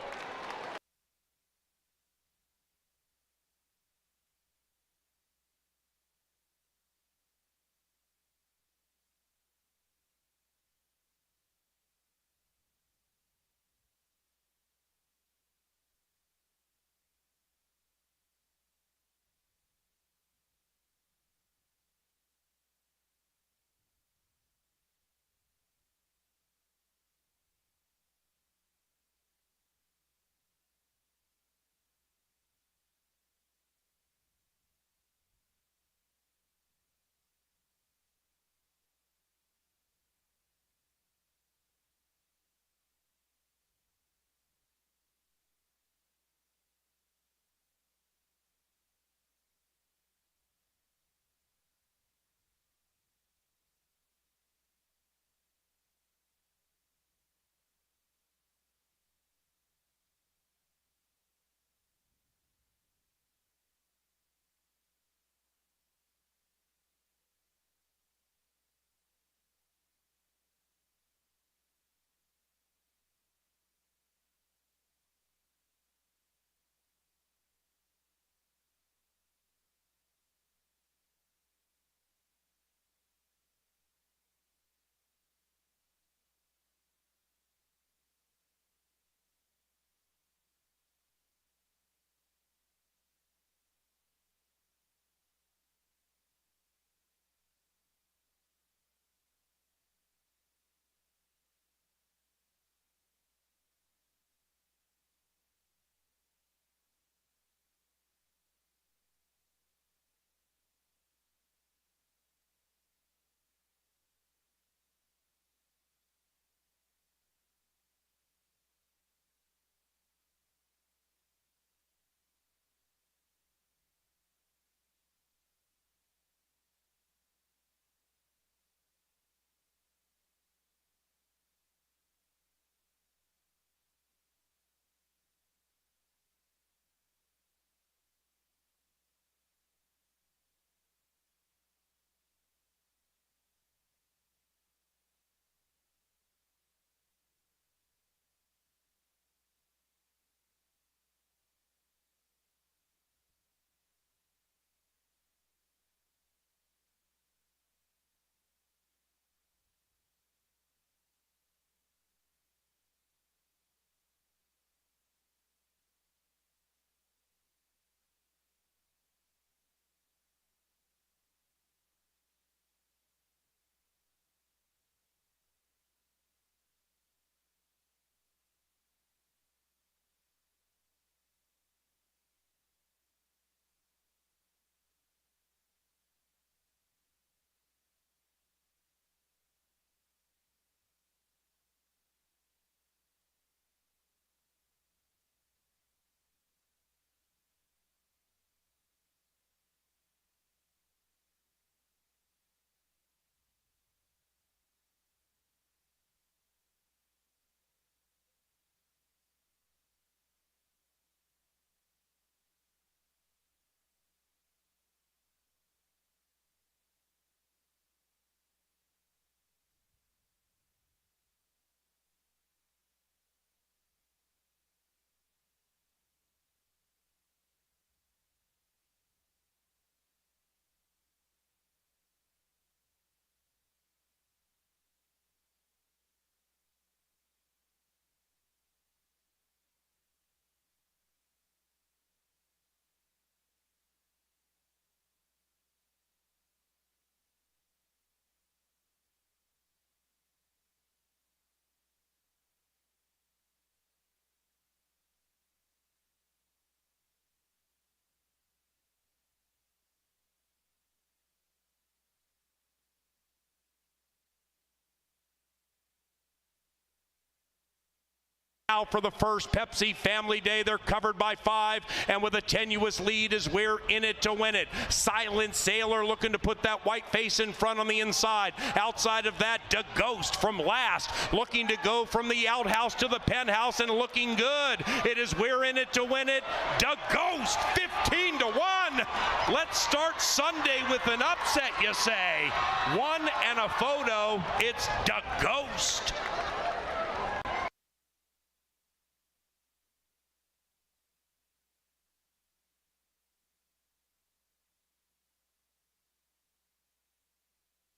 Now for the first Pepsi Family Day, they're covered by 5, and with a tenuous lead is We're In It to Win It. Silent Sailor looking to put that white face in front on the inside. Outside of that, the Ghost from last, looking to go from the outhouse to the penthouse and looking good. It is We're In It to Win It. The Ghost, 15 to 1. Let's start Sunday with an upset, you say. 1 and a photo. It's the Ghost.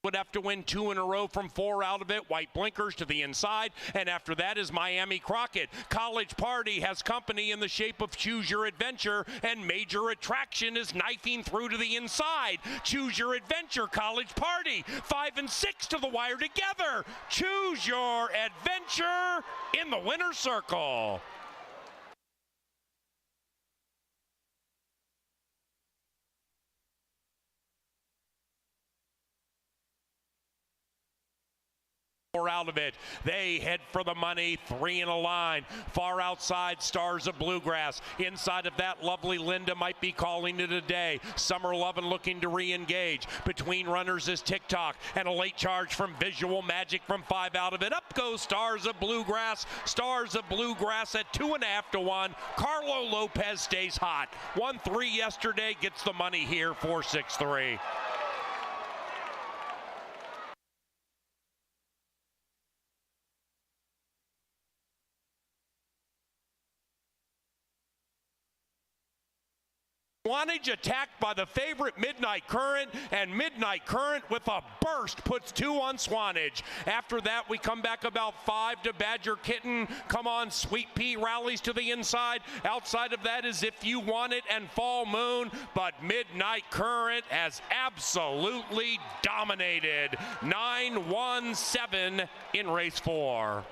Would have to win 2 in a row from 4 out of it. White blinkers to the inside, and after that is Miami Crockett. College Party has company in the shape of Choose Your Adventure, and Major Attraction is knifing through to the inside. Choose Your Adventure, College Party, 5 and 6 to the wire together. Choose Your Adventure in the winner's circle. Out of it, they head for the money, 3 in a line. Far outside, Stars of Bluegrass. Inside of that, Lovely Linda might be calling it a day. Summer Lovin' looking to re-engage. Between runners is TikTok, and a late charge from Visual Magic from 5 out of it. Up goes Stars of Bluegrass. Stars of Bluegrass at 2.5 to 1. Carlo Lopez stays hot. 1-3 yesterday, gets the money here, 4-6-3. Swanage attacked by the favorite Midnight Current, and Midnight Current with a burst puts 2 on Swanage. After that, we come back about 5 to Badger Kitten. Come on, Sweet Pea rallies to the inside. Outside of that is If You Want It and Fall Moon, but Midnight Current has absolutely dominated. 9-1-7 in race 4.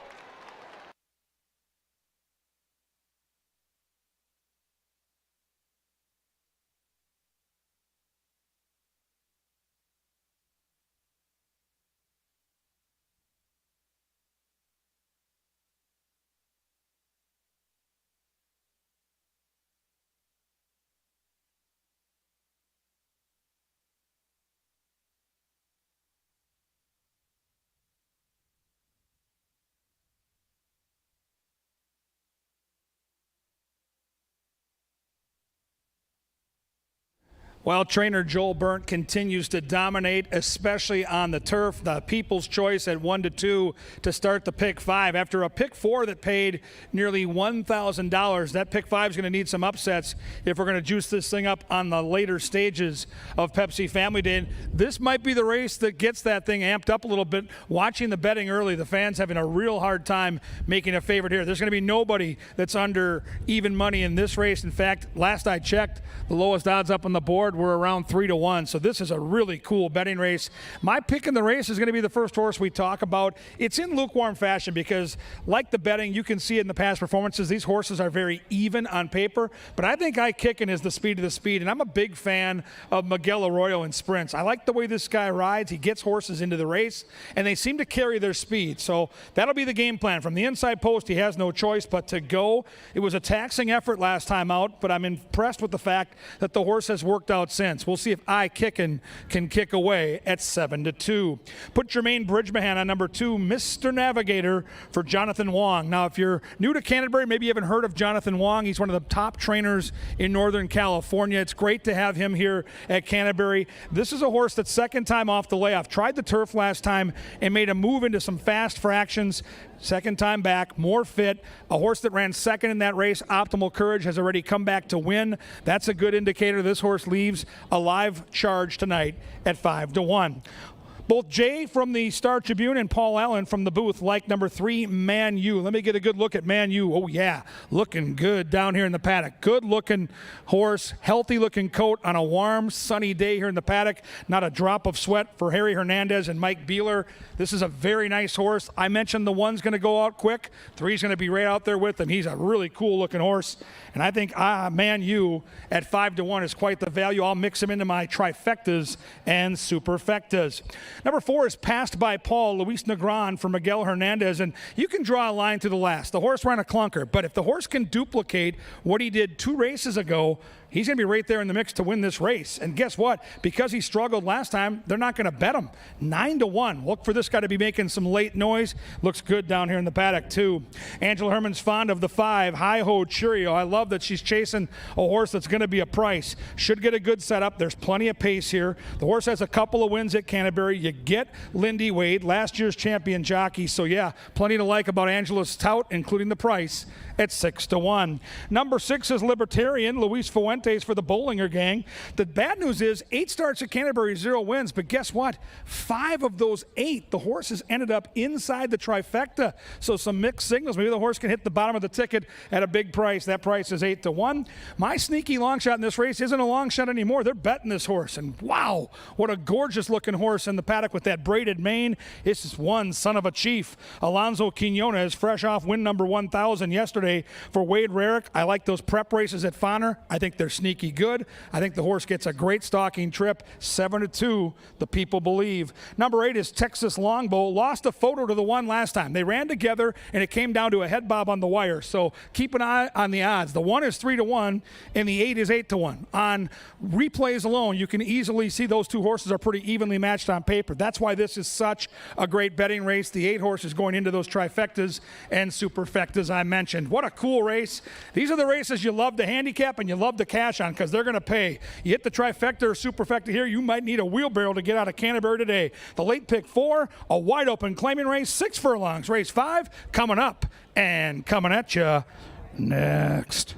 Well, trainer Joel Burnt continues to dominate, especially on the turf. The People's Choice at 1-2 to start the pick 5. After a pick 4 that paid nearly $1,000, that pick 5 is going to need some upsets if we're going to juice this thing up on the later stages of Pepsi Family Day. And this might be the race that gets that thing amped up a little bit. Watching the betting early, the fans having a real hard time making a favorite here. There's going to be nobody that's under even money in this race. In fact, last I checked, the lowest odds up on the board were around 3 to 1. So this is a really cool betting race. My pick in the race is going to be the first horse we talk about. It's in lukewarm fashion because, like the betting, you can see it in the past performances. These horses are very even on paper, but I think Kickin' is the speed of the speed, and I'm a big fan of Miguel Arroyo in sprints. I like the way this guy rides. He gets horses into the race, and they seem to carry their speed. So that'll be the game plan. From the inside post, he has no choice but to go. It was a taxing effort last time out, but I'm impressed with the fact that the horse has worked out since. We'll see if Kickin' can kick away at 7-2. Put Jermaine Bridgemahan on number 2, Mr. Navigator, for Jonathan Wong. Now, if you're new to Canterbury, maybe you haven't heard of Jonathan Wong. He's one of the top trainers in Northern California. It's great to have him here at Canterbury. This is a horse that's second time off the layoff. Tried the turf last time and made a move into some fast fractions. Second time back, more fit. A horse that ran second in that race, Optimal Courage, has already come back to win. That's a good indicator. This horse leaves a live charge tonight at 5-1. Both Jay from the Star Tribune and Paul Allen from the booth like number 3, Man U. Let me get a good look at Man U. Oh, yeah, looking good down here in the paddock. Good-looking horse, healthy-looking coat on a warm, sunny day here in the paddock. Not a drop of sweat for Harry Hernandez and Mike Beeler. This is a very nice horse. I mentioned the 1's going to go out quick. 3's going to be right out there with him. He's a really cool-looking horse. And I think Man U at 5-1 is quite the value. I'll mix him into my trifectas and superfectas. Number 4 is Passed by Paul, Luis Negron for Miguel Hernandez, and you can draw a line to the last. The horse ran a clunker, but if the horse can duplicate what he did 2 races ago, he's going to be right there in the mix to win this race. And guess what? Because he struggled last time, they're not going to bet him. 9-1. Look for this guy to be making some late noise. Looks good down here in the paddock, too. Angela Herman's fond of the 5, Hi-Ho Cheerio. I love that she's chasing a horse that's going to be a price. Should get a good setup. There's plenty of pace here. The horse has a couple of wins at Canterbury. You get Lindy Wade, last year's champion jockey. So, yeah, plenty to like about Angela's tout, including the price at 6-1. Number 6 is Libertarian, Luis Fuentes for the Bollinger Gang. The bad news is 8 starts at Canterbury, 0 wins, but guess what? 5 of those 8, the horses ended up inside the trifecta. So some mixed signals. Maybe the horse can hit the bottom of the ticket at a big price. That price is 8-1. My sneaky long shot in this race isn't a long shot anymore. They're betting this horse, and wow, what a gorgeous looking horse in the paddock with that braided mane. This is one son of a chief. Alonso Quinones, fresh off win number 1,000 yesterday for Wade Rarick. I like those prep races at Fonner. I think they're sneaky good. I think the horse gets a great stalking trip. 7-2, the people believe. Number 8 is Texas Longbow. Lost a photo to the 1 last time. They ran together, and it came down to a head bob on the wire. So keep an eye on the odds. The 1 is 3-1, and the 8 is 8-1. On replays alone, you can easily see those 2 horses are pretty evenly matched on paper. That's why this is such a great betting race. The 8 horses going into those trifectas and superfectas I mentioned. What a cool race. These are the races you love to handicap and you love to cash on because they're going to pay. You hit the trifecta or superfecta here, you might need a wheelbarrow to get out of Canterbury today. The late pick 4, a wide open claiming race, 6 furlongs. Race 5 coming up and coming at you next.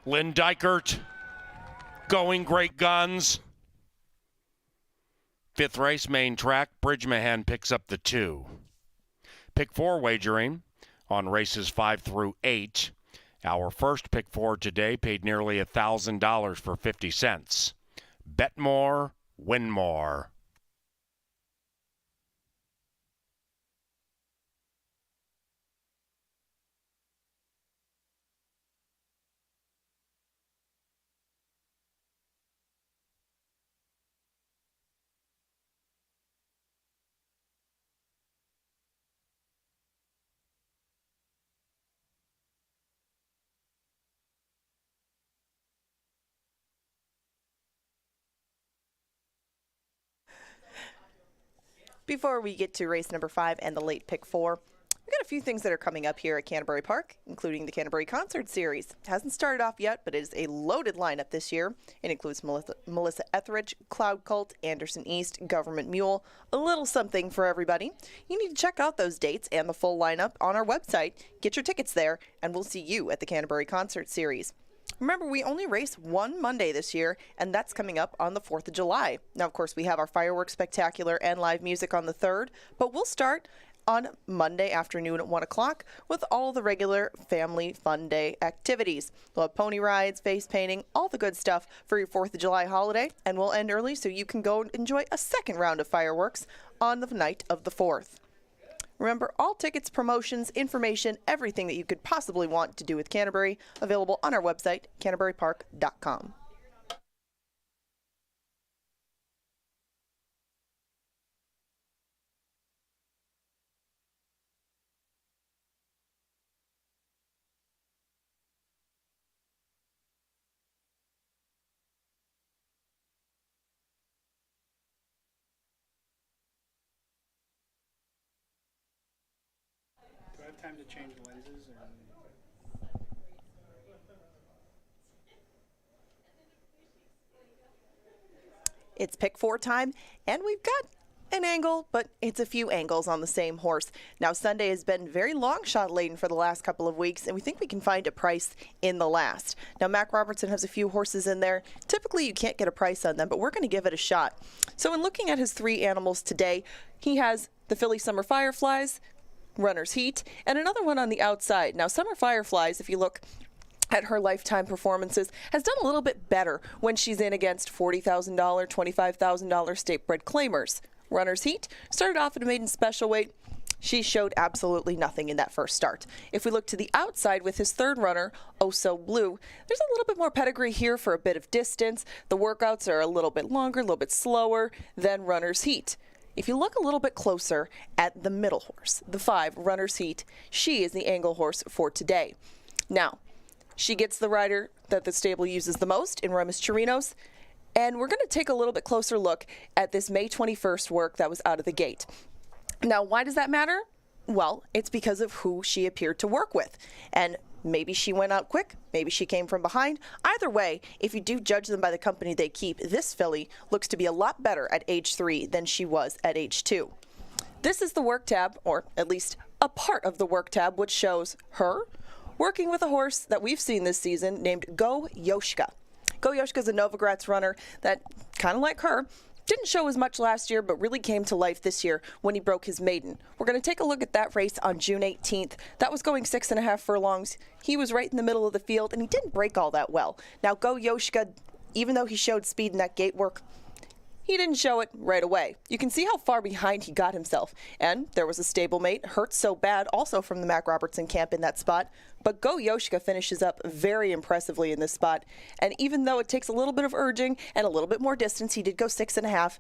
Lynn Dykert going great guns. 5th race, main track. Bridgemahan picks up the 2. Pick 4 wagering on races 5 through 8. Our first pick 4 today paid nearly $1,000 for 50 cents. Bet more, win more. Before we get to race number 5 and the late pick 4, we've got a few things that are coming up here at Canterbury Park, including the Canterbury Concert Series. It hasn't started off yet, but it is a loaded lineup this year. It includes Melissa Etheridge, Cloud Cult, Anderson East, Government Mule, a little something for everybody. You need to check out those dates and the full lineup on our website. Get your tickets there, and we'll see you at the Canterbury Concert Series. Remember, we only race one Monday this year, and that's coming up on the 4th of July. Now, of course, we have our fireworks spectacular and live music on the 3rd, but we'll start on Monday afternoon at 1 o'clock with all the regular family fun day activities. We'll have pony rides, face painting, all the good stuff for your 4th of July holiday, and we'll end early so you can go and enjoy a second round of fireworks on the night of the 4th. Remember, all tickets, promotions, information, everything that you could possibly want to do with Canterbury, available on our website, canterburypark.com. have time to change lenses? Or... It's pick 4 time, and we've got an angle, but it's a few angles on the same horse. Now, Sunday has been very long shot laden for the last couple of weeks, and we think we can find a price in the last. Now, Mac Robertson has a few horses in there. Typically, you can't get a price on them, but we're going to give it a shot. So in looking at his 3 animals today, he has the Philly Summer Fireflies, Runner's Heat, and another one on the outside. Now, Summer Fireflies, if you look at her lifetime performances, has done a little bit better when she's in against $40,000, $25,000 state-bred claimers. Runner's Heat started off at a maiden special weight. She showed absolutely nothing in that first start. If we look to the outside with his third runner, Oh So Blue, there's a little bit more pedigree here for a bit of distance. The workouts are a little bit longer, a little bit slower than Runner's Heat. If you look a little bit closer at the middle horse, the 5, Runner's Heat, she is the angle horse for today. Now, she gets the rider that the stable uses the most in Remus Chirinos. And we're going to take a little bit closer look at this May 21st work that was out of the gate. Now, why does that matter? Well, it's because of who she appeared to work with. And maybe she went out quick, maybe she came from behind. Either way, if you do judge them by the company they keep, this filly looks to be a lot better at age 3 than she was at age 2. This is the work tab, or at least a part of the work tab, which shows her working with a horse that we've seen this season named Go Yoshka. Go Yoshka is a Novogratz runner that, kind of like her, didn't show as much last year, but really came to life this year when he broke his maiden. We're going to take a look at that race on June 18th. That was going 6.5 furlongs. He was right in the middle of the field, and he didn't break all that well. Now, Go Yoshka, even though he showed speed in that gate work, he didn't show it right away. You can see how far behind he got himself. And there was a stablemate, Hurt So Bad, also from the Mac Robertson camp in that spot. But Go Yoshka finishes up very impressively in this spot. And even though it takes a little bit of urging and a little bit more distance, he did go 6.5.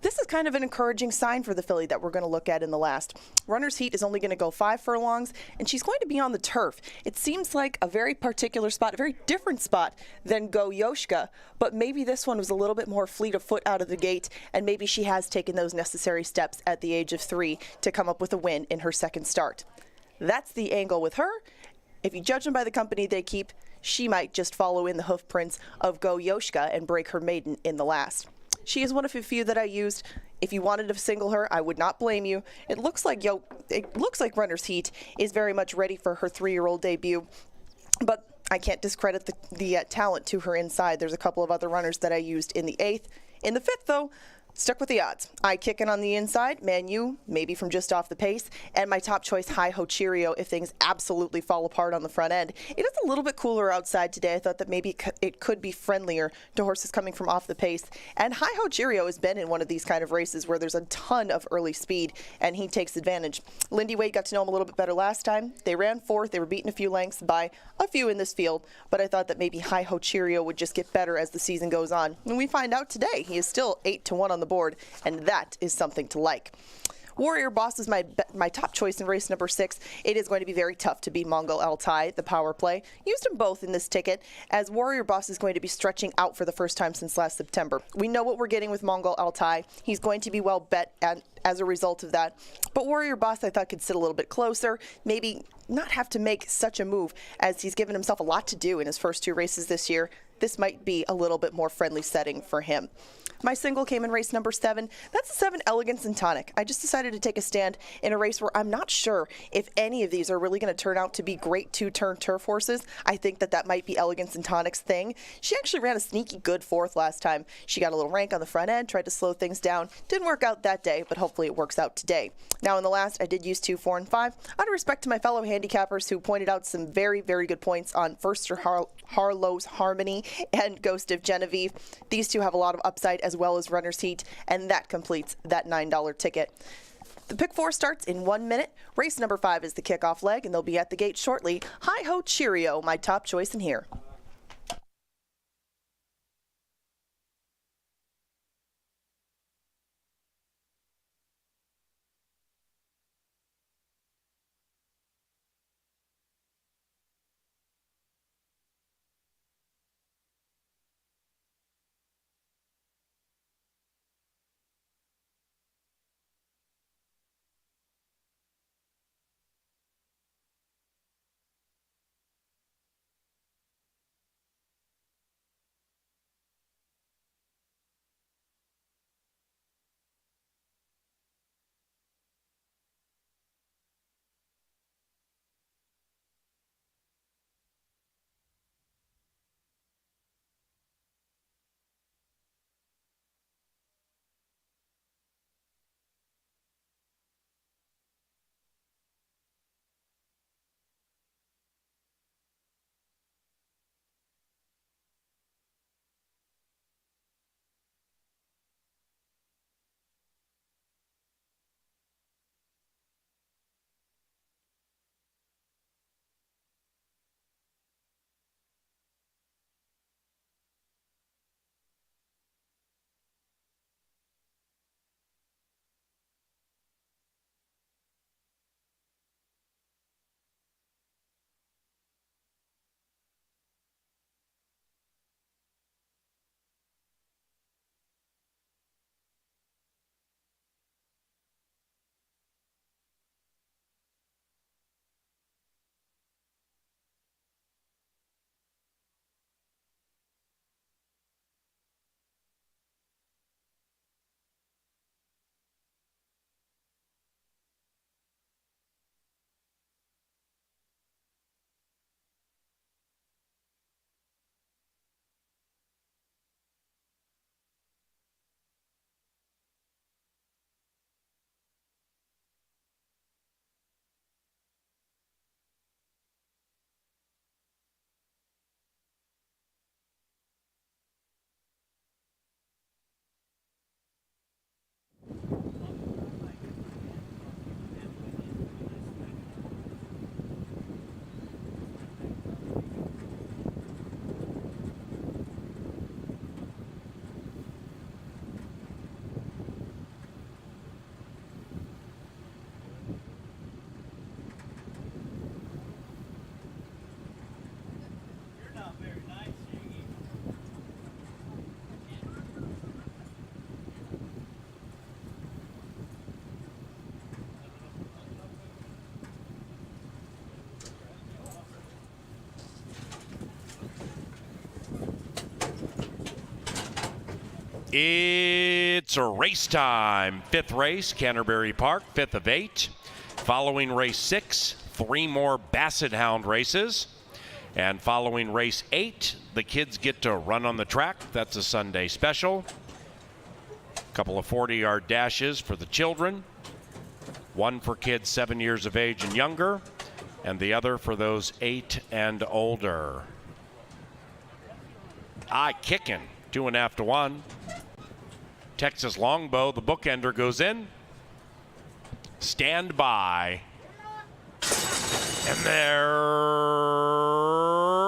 This is kind of an encouraging sign for the filly that we're going to look at in the last. Runner's Heat is only going to go 5 furlongs, and she's going to be on the turf. It seems like a very particular spot, a very different spot than Go Yoshka, but maybe this one was a little bit more fleet of foot out of the gate, and maybe she has taken those necessary steps at the age of 3 to come up with a win in her second start. That's the angle with her. If you judge them by the company they keep, she might just follow in the hoof prints of Go Yoshka and break her maiden in the last. She is one of a few that I used. If you wanted to single her, I would not blame you. It looks like Runner's Heat is very much ready for her 3-year-old debut, but I can't discredit the talent to her inside. There's a couple of other runners that I used in the 8th. In the 5th, though, stuck with the odds. I kick in on the inside, Man U, maybe from just off the pace, and my top choice, Hi Ho Cheerio, if things absolutely fall apart on the front end. It is a little bit cooler outside today. I thought that maybe it could be friendlier to horses coming from off the pace. And Hi Ho Cheerio has been in one of these kind of races where there's a ton of early speed, and he takes advantage. Lindy Wade got to know him a little bit better last time. They ran 4th. They were beaten a few lengths by a few in this field, but I thought that maybe Hi Ho Cheerio would just get better as the season goes on. And we find out today he is still 8-1 on the board, and that is something to like. Warrior Boss is my top choice in race number 6. It is going to be very tough to beat Mongol Altai, the power play. Used them both in this ticket, as Warrior Boss is going to be stretching out for the first time since last September. We know what we're getting with Mongol Altai. He's going to be well bet as a result of that. But Warrior Boss, I thought, could sit a little bit closer, maybe not have to make such a move, as he's given himself a lot to do in his first 2 races this year. This might be a little bit more friendly setting for him. My single came in race number 7. That's a 7 Elegance and Tonic. I just decided to take a stand in a race where I'm not sure if any of these are really going to turn out to be great 2-turn turf horses. I think that might be Elegance and Tonic's thing. She actually ran a sneaky good 4th last time. She got a little rank on the front end, tried to slow things down. Didn't work out that day, but hopefully it works out today. Now in the last, I did use 2, 4, and 5. Out of respect to my fellow handicappers who pointed out some very, very good points on Firster Harlow's Harmony and Ghost of Genevieve. These two have a lot of upside as well as Runner's Heat, and that completes that $9 ticket. The pick 4 starts in 1 minute. Race number 5 is the kickoff leg, and they'll be at the gate shortly. Hi Ho Cheerio, my top choice in here. It's race time. Fifth race, Canterbury Park, 5th of 8. Following race 6, 3 more Basset hound races. And following race 8, the kids get to run on the track. That's a Sunday special. A couple of 40-yard dashes for the children. One for kids 7 years of age and younger, and the other for those 8 and older. Kicking, 2.5 to 1. Texas Longbow, the bookender goes in. Stand by. And they're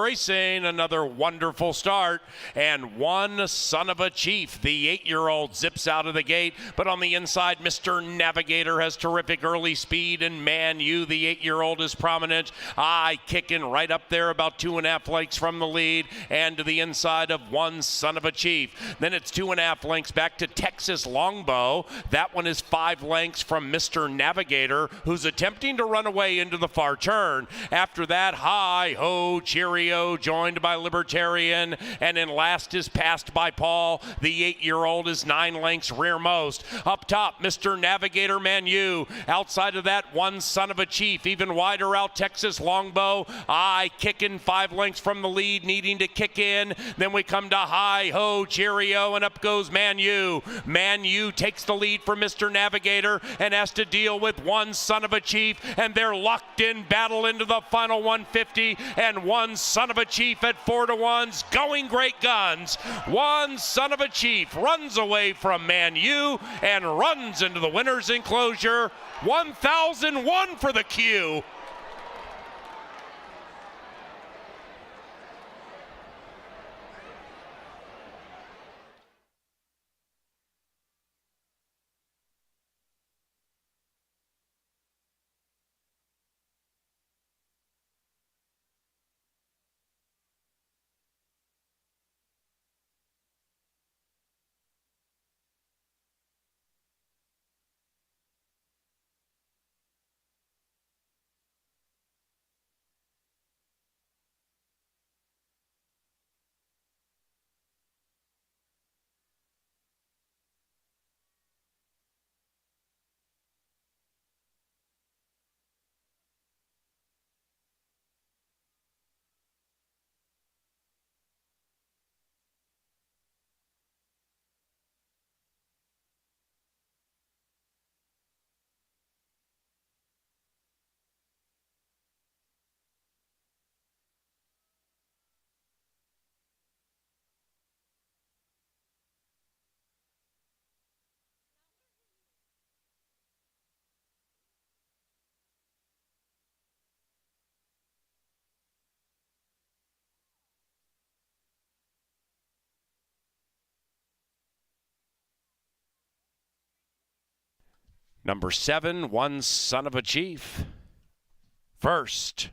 racing. Another wonderful start. And one son of a chief. The 8-year-old zips out of the gate. But on the inside, Mr. Navigator has terrific early speed. And Man U, the 8-year-old, is prominent. Kicking right up there about 2.5 lengths from the lead. And to the inside of one son of a chief. Then it's 2.5 lengths back to Texas Longbow. That one is 5 lengths from Mr. Navigator, who's attempting to run away into the far turn. After that, Hi Ho Cheerio, joined by Libertarian, and in last is passed by Paul. The 8-year-old is 9 lengths rearmost. Up top, Mr. Navigator Man U. Outside of that, one son of a chief. Even wider out, Texas Longbow. Kicking 5 lengths from the lead, needing to kick in. Then we come to Hi Ho Cheerio, and up goes Man U. Man U takes the lead from Mr. Navigator and has to deal with one son of a chief, and they're locked in battle into the final 150, and one son of a chief at 4 to 1's going great guns. One son of a chief runs away from Man U and runs into the winner's enclosure. 1001 for the Q. Number 7, one son of a chief. First,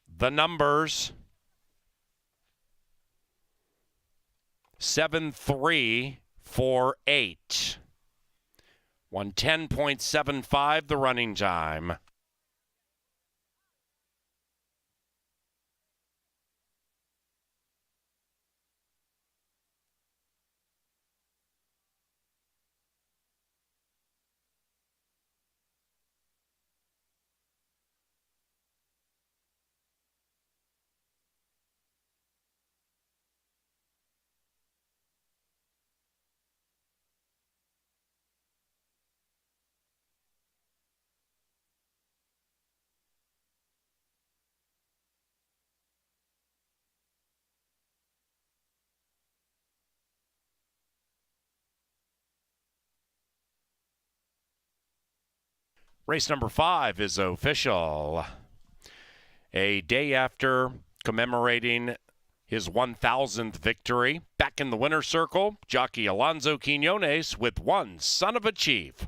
the numbers 7-3-4-8. 110.75 the running time. Race number 5 is official. A day after commemorating his 1,000th victory, back in the winner's circle, jockey Alonzo Quinones with one son of a chief.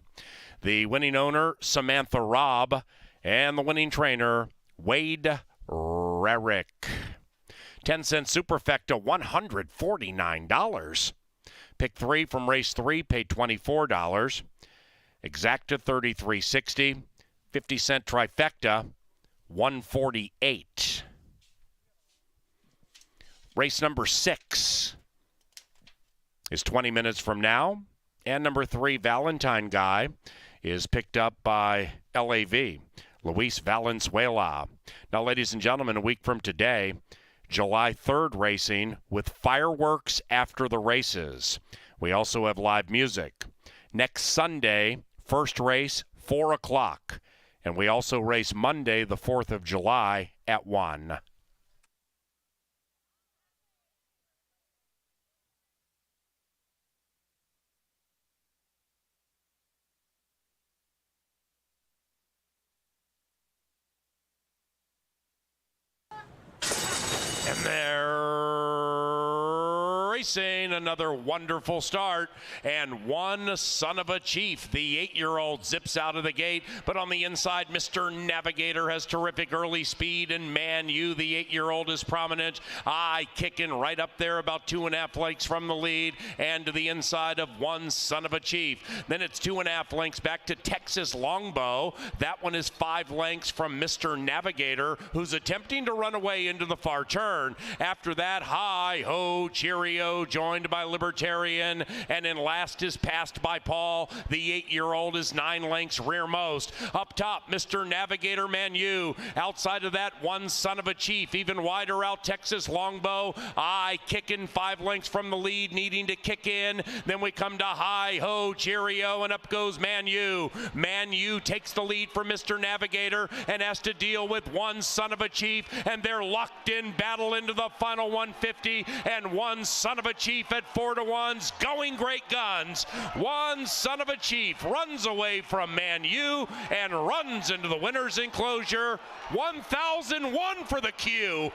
The winning owner, Samantha Robb, and the winning trainer, Wade Rarick. 10-cent superfecta, $149. Pick 3 from race 3, paid $24. Exacta, $33.60. 50-cent trifecta, $148. Race number 6. is 20 minutes from now. And number 3, Valentine Guy, is picked up by LAV, Luis Valenzuela. Now, ladies and gentlemen, a week from today, July 3rd racing with fireworks after the races. We also have live music. Next Sunday, first race, 4 o'clock. And we also race Monday, the 4th of July at 1. And they're racing. Another wonderful start. And one son of a chief. The 8-year-old zips out of the gate. But on the inside, Mr. Navigator has terrific early speed. And Man U, the 8-year-old, is prominent. Kicking right up there about 2.5 lengths from the lead. And to the inside of one son of a chief. Then it's 2.5 lengths back to Texas Longbow. That one is 5 lengths from Mr. Navigator, who's attempting to run away into the far turn. After that, Hi Ho Cheerio, joined by Libertarian, and in last is passed by Paul. The 8-year-old is 9 lengths rearmost. Up top, Mr. Navigator Manu. Outside of that, one son of a chief. Even wider out, Texas Longbow. Kicking 5 lengths from the lead, needing to kick in. Then we come to Hi Ho Cheerio, and up goes Manu. Manu takes the lead for Mr. Navigator and has to deal with one son of a chief, and they're locked in battle into the final 150, and one son of a chief at 4-1's going great guns. One son of a chief runs away from Man U and runs into the winner's enclosure. 1001 for the Q.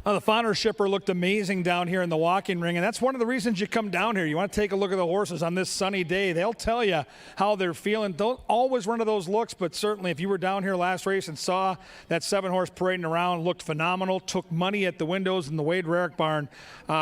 Well, the Fauner shipper looked amazing down here in the walking ring, and that's one of the reasons you come down here. You want to take a look at the horses on this sunny day. They'll tell you how they're feeling. Don't always run to those looks, but certainly if you were down here last race and saw that 7-horse parading around, looked phenomenal, took money at the windows in the Wade Rarick barn.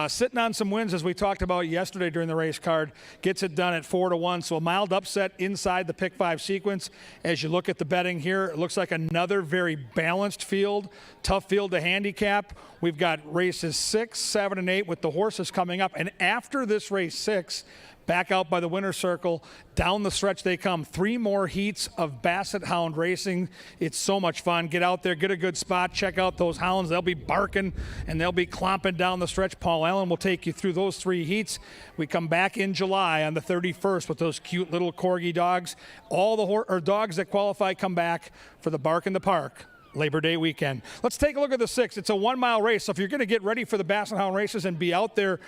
Sitting on some wins, as we talked about yesterday during the race card, gets it done at 4-1. So a mild upset inside the pick 5 sequence. As you look at the betting here, it looks like another very balanced field, tough field to handicap. We've got races 6, 7, and 8 with the horses coming up. And after this race 6, back out by the winner's circle, down the stretch they come. 3 more heats of Basset hound racing. It's so much fun. Get out there, get a good spot, check out those hounds. They'll be barking and they'll be clomping down the stretch. Paul Allen will take you through those 3 heats. We come back in July on the 31st with those cute little corgi dogs. All the dogs that qualify come back for the Bark in the Park Labor Day weekend. Let's take a look at the 6. It's a 1-mile race, so if you're going to get ready for the Basset Hound races and be out there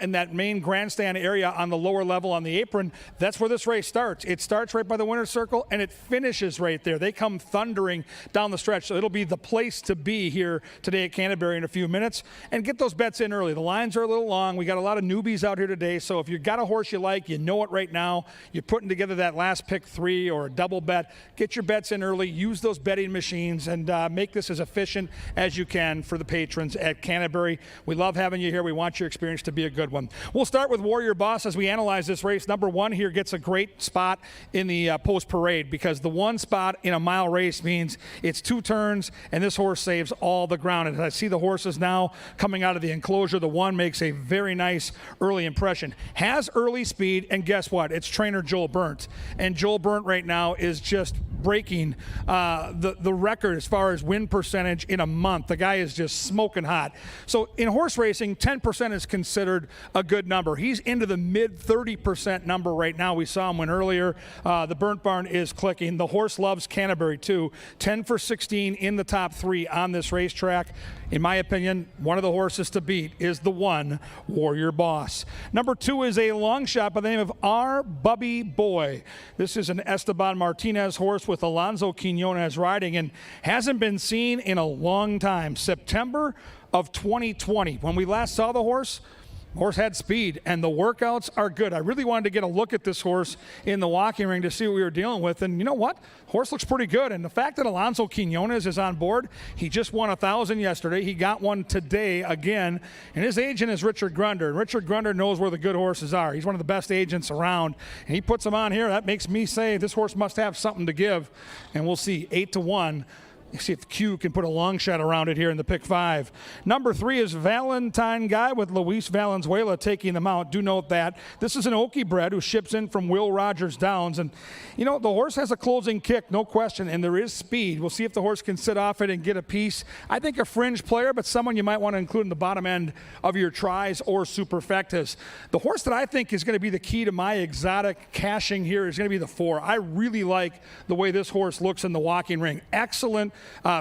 in that main grandstand area on the lower level on the apron, that's where this race starts. It starts right by the winner's circle, and it finishes right there. They come thundering down the stretch, so it'll be the place to be here today at Canterbury in a few minutes. And get those bets in early. The lines are a little long. We got a lot of newbies out here today, so if you've got a horse you like, you know it right now, you're putting together that last pick 3 or a double bet, get your bets in early, use those betting machines, and make this as efficient as you can for the patrons at Canterbury. We love having you here. We want your experience to be a good one. We'll start with Warrior Boss as we analyze this race. Number 1 here gets a great spot in the post parade because the 1 spot in a mile race means it's 2 turns and this horse saves all the ground. And as I see the horses now coming out of the enclosure, the 1 makes a very nice early impression. Has early speed, and guess what? It's trainer Joel Burnt. And Joel Burnt right now is just breaking the record as far as win percentage in a month. The guy is just smoking hot. So in horse racing, 10% is considered a good number. He's into the mid 30% number right now. We saw him win earlier. The Burnt Barn is clicking. The horse loves Canterbury too. 10 for 16 in the top 3 on this racetrack. In my opinion, one of the horses to beat is the 1, Warrior Boss. Number 2 is a long shot by the name of R. Bubby Boy. This is an Esteban Martinez horse with Alonso Quinones riding and hasn't been seen in a long time. September of 2020, when we last saw the horse had speed, and the workouts are good. I really wanted to get a look at this horse in the walking ring to see what we were dealing with, and you know what? Horse looks pretty good, and the fact that Alonso Quinones is on board, he just won 1,000 yesterday. He got one today again, and his agent is Richard Grunder, and Richard Grunder knows where the good horses are. He's one of the best agents around, and he puts them on here. That makes me say this horse must have something to give, and we'll see. 8-1. See if Q can put a long shot around it here in the pick 5. Number 3 is Valentine Guy with Luis Valenzuela taking them out. Do note that this is an Okie bred who ships in from Will Rogers Downs. And, you know, the horse has a closing kick, no question, and there is speed. We'll see if the horse can sit off it and get a piece. I think a fringe player, but someone you might want to include in the bottom end of your tries or superfectas. The horse that I think is going to be the key to my exotic cashing here is going to be the 4. I really like the way this horse looks in the walking ring. Excellent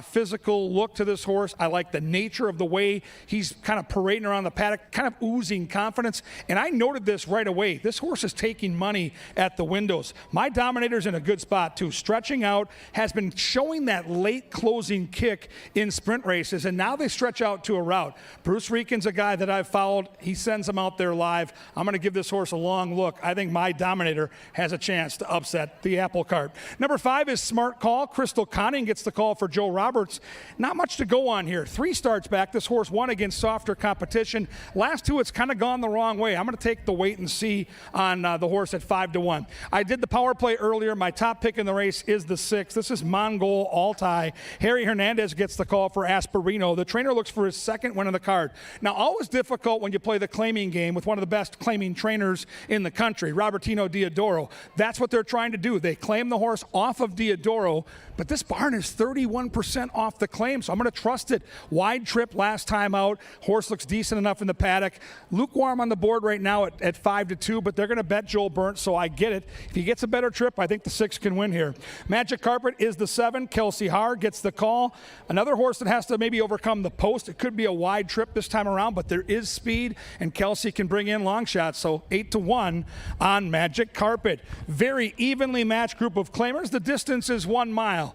physical look to this horse. I like the nature of the way he's kind of parading around the paddock, kind of oozing confidence. And I noted this right away. This horse is taking money at the windows. My Dominator's in a good spot too. Stretching out, has been showing that late closing kick in sprint races, and now they stretch out to a route. Bruce Reekin's a guy that I've followed. He sends them out there live. I'm going to give this horse a long look. I think my Dominator has a chance to upset the apple cart. Number 5 is Smart Call. Crystal Conning gets the call for Joe Roberts. Not much to go on here. 3 starts back. This horse won against softer competition. Last 2, it's kind of gone the wrong way. I'm going to take the wait and see on the horse at 5-1. I did the power play earlier. My top pick in the race is the 6. This is Mongol Altai. Harry Hernandez gets the call for Asperino. The trainer looks for his 2nd win on the card. Now, always difficult when you play the claiming game with one of the best claiming trainers in the country, Robertino Diodoro. That's what they're trying to do. They claim the horse off of Diodoro, but this barn is 31% off the claim, so I'm going to trust it. Wide trip last time out. Horse looks decent enough in the paddock. Lukewarm on the board right now at 5-2, but they're going to bet Joel Burnt, so I get it. If he gets a better trip, I think the 6 can win here. Magic Carpet is the 7. Kelsey Haar gets the call. Another horse that has to maybe overcome the post. It could be a wide trip this time around, but there is speed, and Kelsey can bring in long shots, so 8-1 on Magic Carpet. Very evenly matched group of claimers. The distance is 1 mile.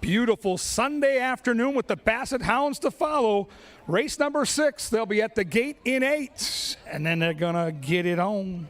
Beautiful Sunday afternoon with the Basset Hounds to follow. Race number 6, they'll be at the gate in 8, and then they're going to get it on.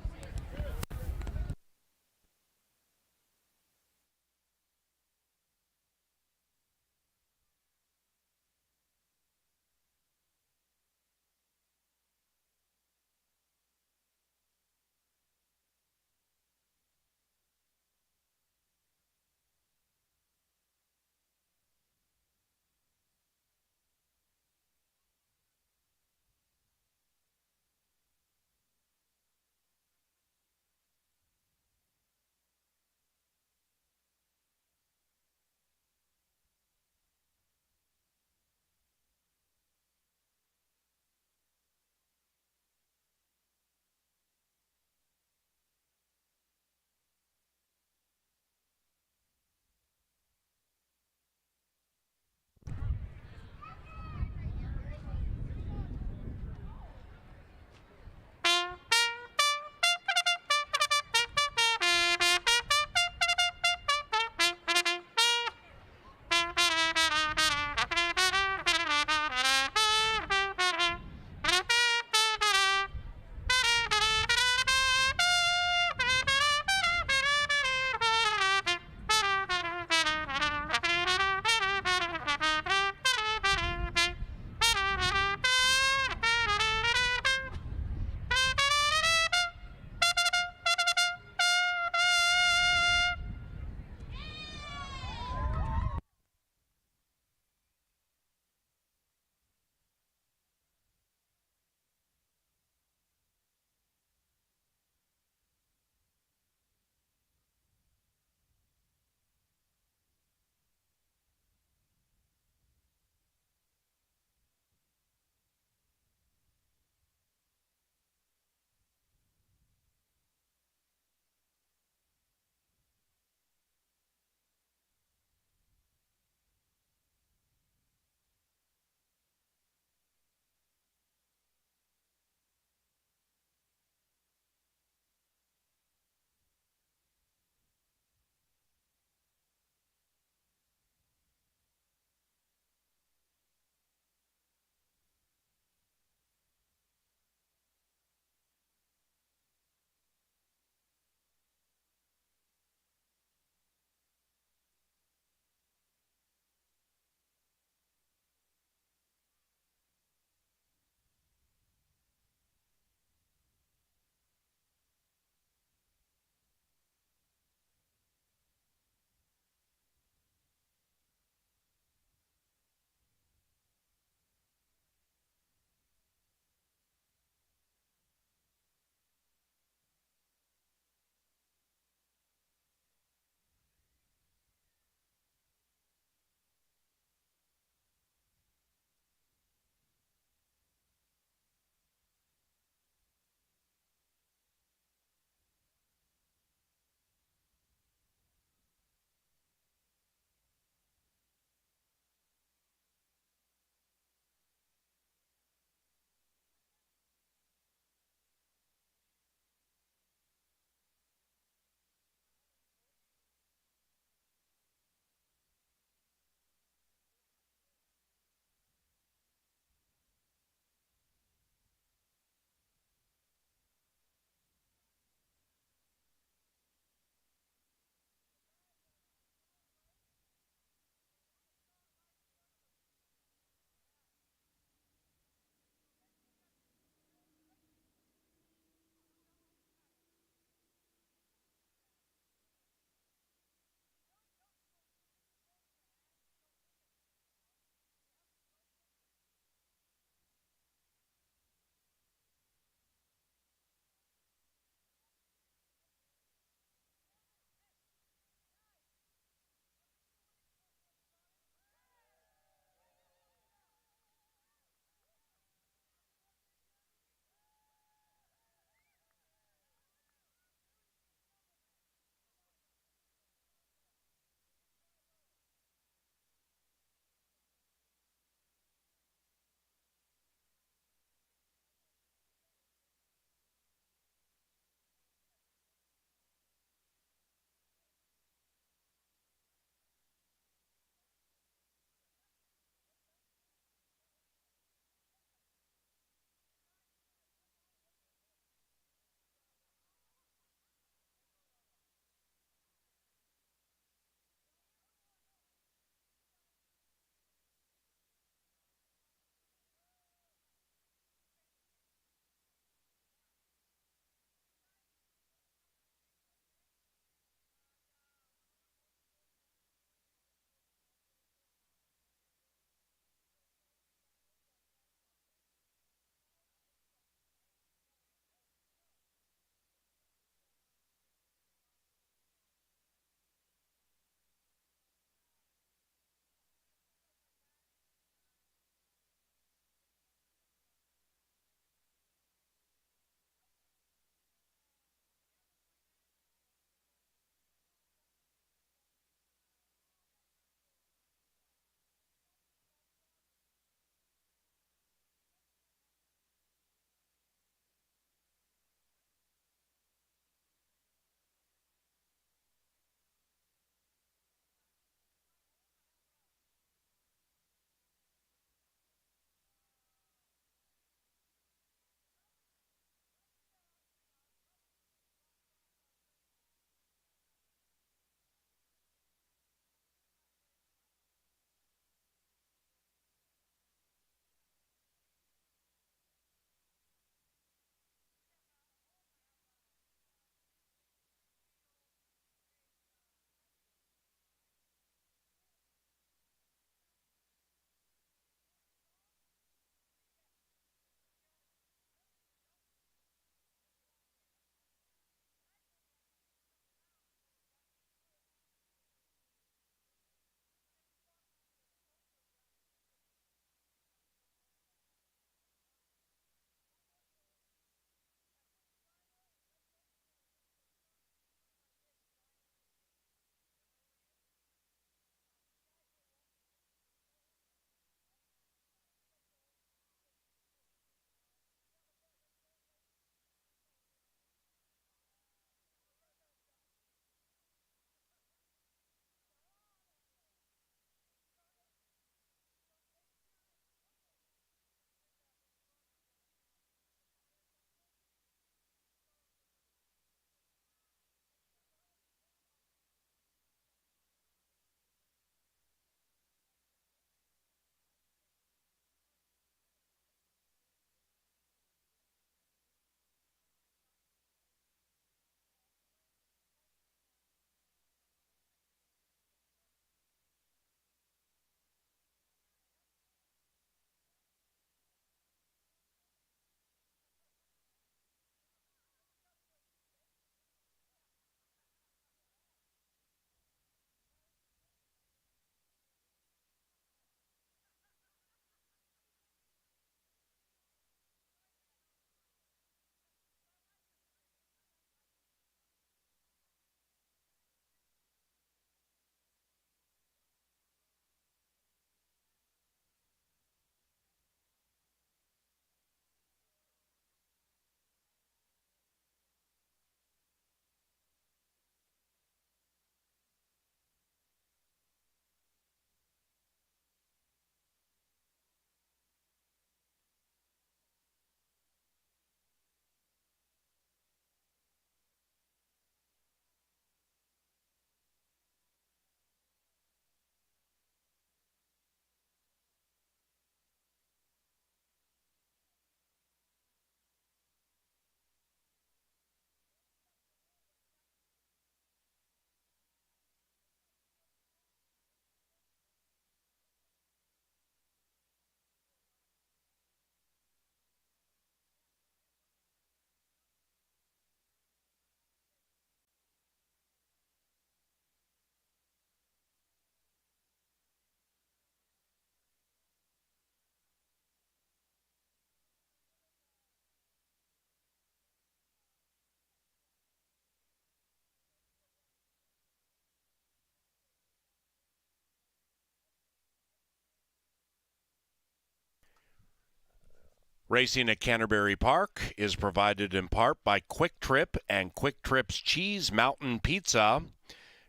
Racing at Canterbury Park is provided in part by Quick Trip and Quick Trip's Cheese Mountain Pizza.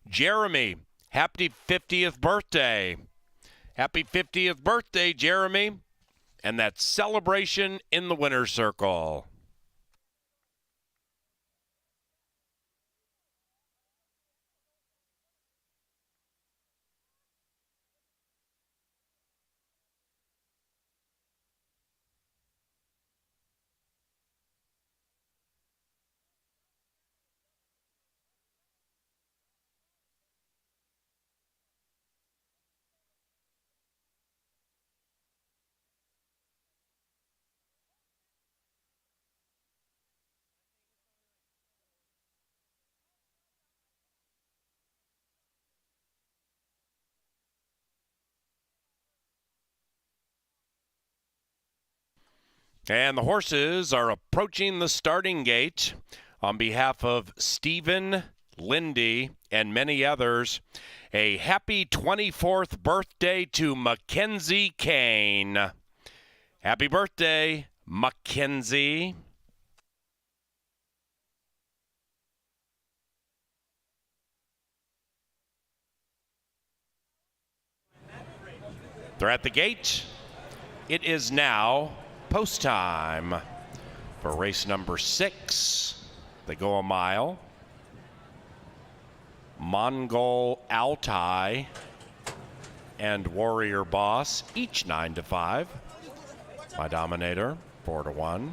Jeremy, happy 50th birthday. Happy 50th birthday, Jeremy. And that celebration in the winner's circle. And the horses are approaching the starting gate. On behalf of Stephen, Lindy, and many others, a happy 24th birthday to Mackenzie Kane. Happy birthday, Mackenzie. They're at the gate. It is now post time for race number 6. They go a mile. Mongol Altai and Warrior Boss, each 9-5. My Dominator, 4-1.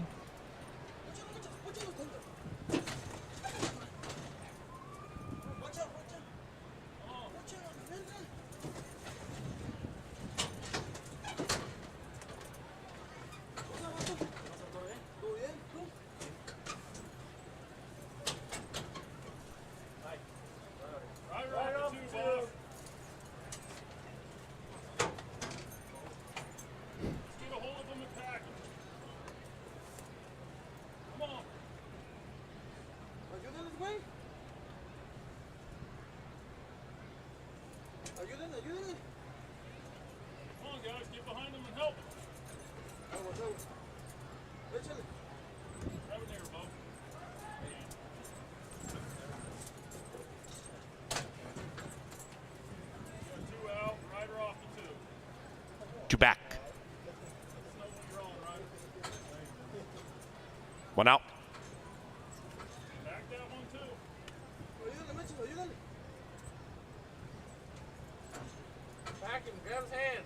Two back. One out. Back him, grab his hand.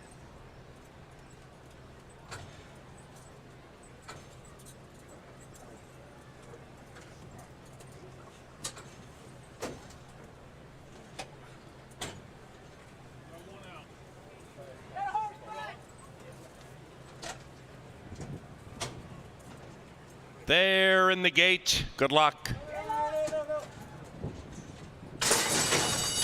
There in the gate. Good luck.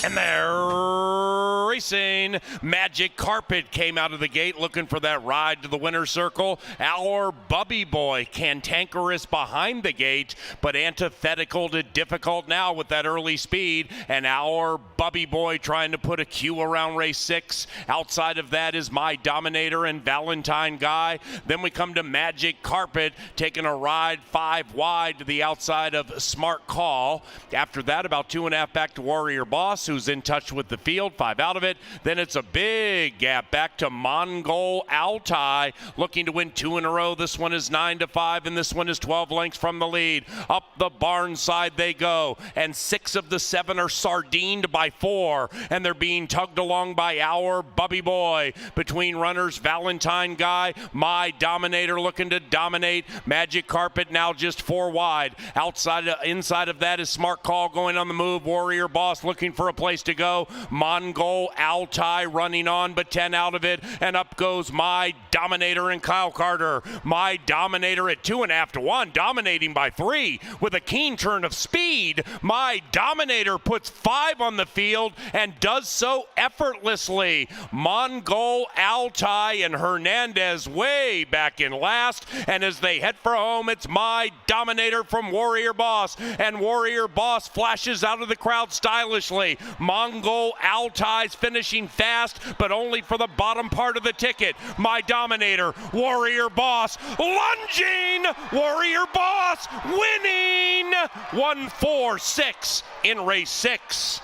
And they're racing. Magic Carpet came out of the gate looking for that ride to the winner's circle. Our Bubby Boy, cantankerous behind the gate, but antithetical to difficult now with that early speed. And our Bubby Boy trying to put a Q around race 6. Outside of that is My Dominator and Valentine Guy. Then we come to Magic Carpet, taking a ride 5 wide to the outside of Smart Call. After that, about 2.5 back to Warrior Boss, who's in touch with the field, 5 out of it. Then it's a big gap back to Mongol Altai, looking to win 2 in a row. This one is 9-5, and this one is 12 lengths from the lead. Up the barn side they go, and 6 of the 7 are sardined by 4, and they're being tugged along by our Bubby Boy. Between runners, Valentine Guy, My Dominator looking to dominate. Magic Carpet now just 4 wide. Inside of that is Smart Call going on the move. Warrior Boss looking for a place to go. Mongol Altai running on, but 10 out of it, and up goes My Dominator and Kyle Carter. My Dominator at 2.5 to 1, dominating by 3 with a keen turn of speed. My Dominator puts 5 on the field and does so effortlessly. Mongol Altai and Hernandez way back in last, and as they head for home, it's My Dominator from Warrior Boss, and Warrior Boss flashes out of the crowd stylishly. Mongol Altai's finishing fast, but only for the bottom part of the ticket. My Dominator, Warrior Boss, lunging, Warrior Boss winning 1-4-6 in race 6.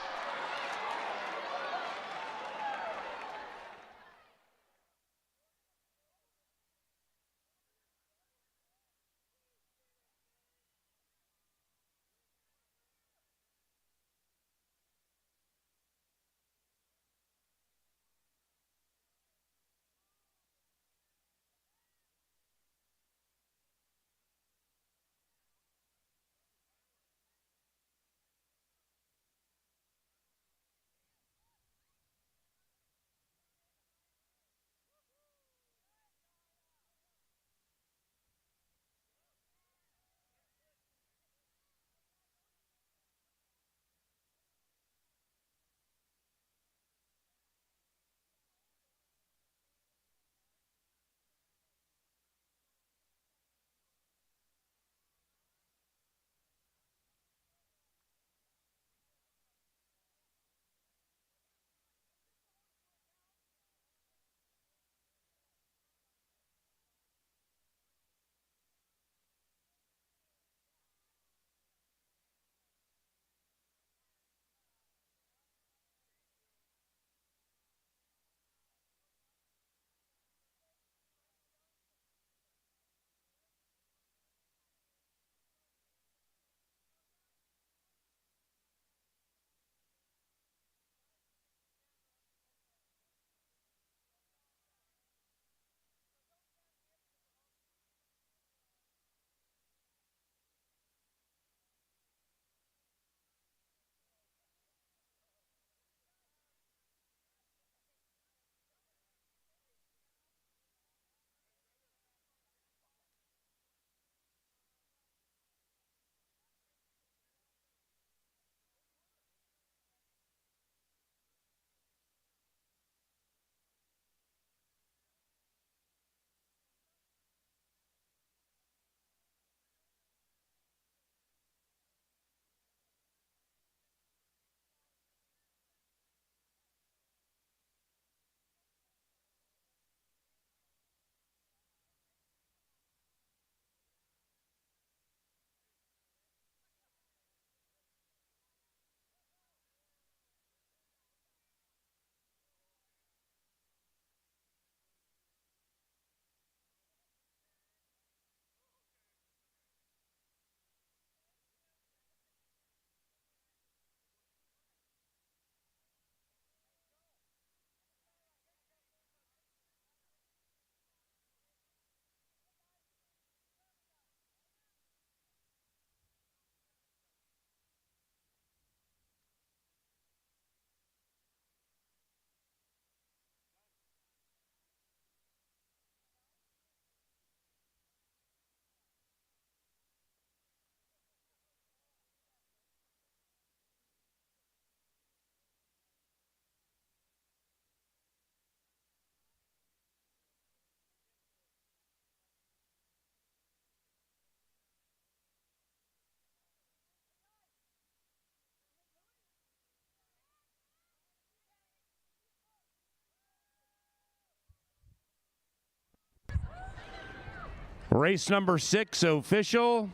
Race number 6 official.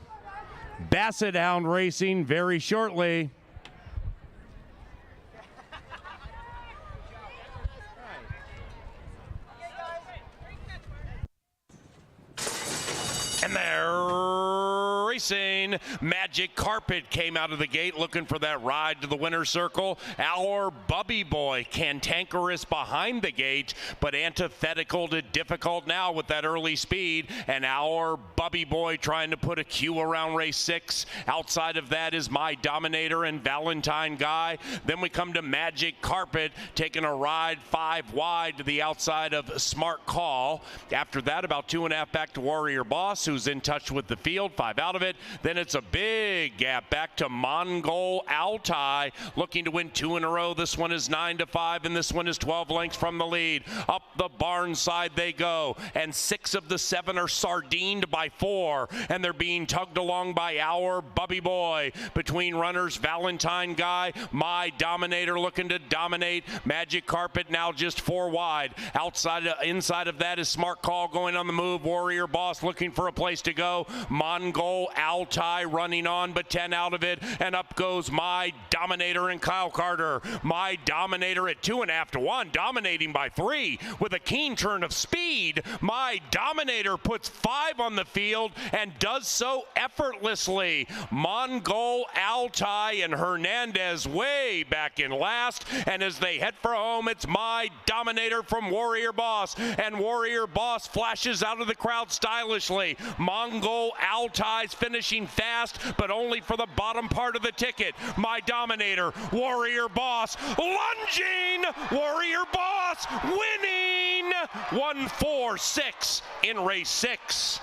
Basset hound racing very shortly. And they're racing. Magic Carpet came out of the gate looking for that ride to the winner's circle. Our Bubby Boy, cantankerous behind the gate, but antithetical to difficult now with that early speed. And our Bubby Boy trying to put a Q around race 6. Outside of that is My Dominator and Valentine Guy. Then we come to Magic Carpet taking a ride 5 wide to the outside of Smart Call. After that, about 2.5 back to Warrior Boss, who's in touch with the field, 5 out of it. Then and it's a big gap back to Mongol Altai, looking to win 2 in a row. This one is 9-5, and this one is 12 lengths from the lead. Up the barn side they go, and 6 of the 7 are sardined by 4, and they're being tugged along by our Bubby Boy. Between runners, Valentine Guy, My Dominator looking to dominate. Magic Carpet now just 4 wide. Inside of that is Smart Call going on the move. Warrior Boss looking for a place to go. Mongol Altai running on, but 10 out of it, and up goes My Dominator and Kyle Carter. My Dominator at 2.5 to 1, dominating by 3 with a keen turn of speed. My Dominator puts 5 on the field and does so effortlessly. Mongol Altai and Hernandez way back in last, and as they head for home, it's My Dominator from Warrior Boss, and Warrior Boss flashes out of the crowd stylishly. Mongol Altai's finishing fast, but only for the bottom part of the ticket. My Dominator, Warrior Boss lunging, Warrior Boss winning 1-4-6 in race 6.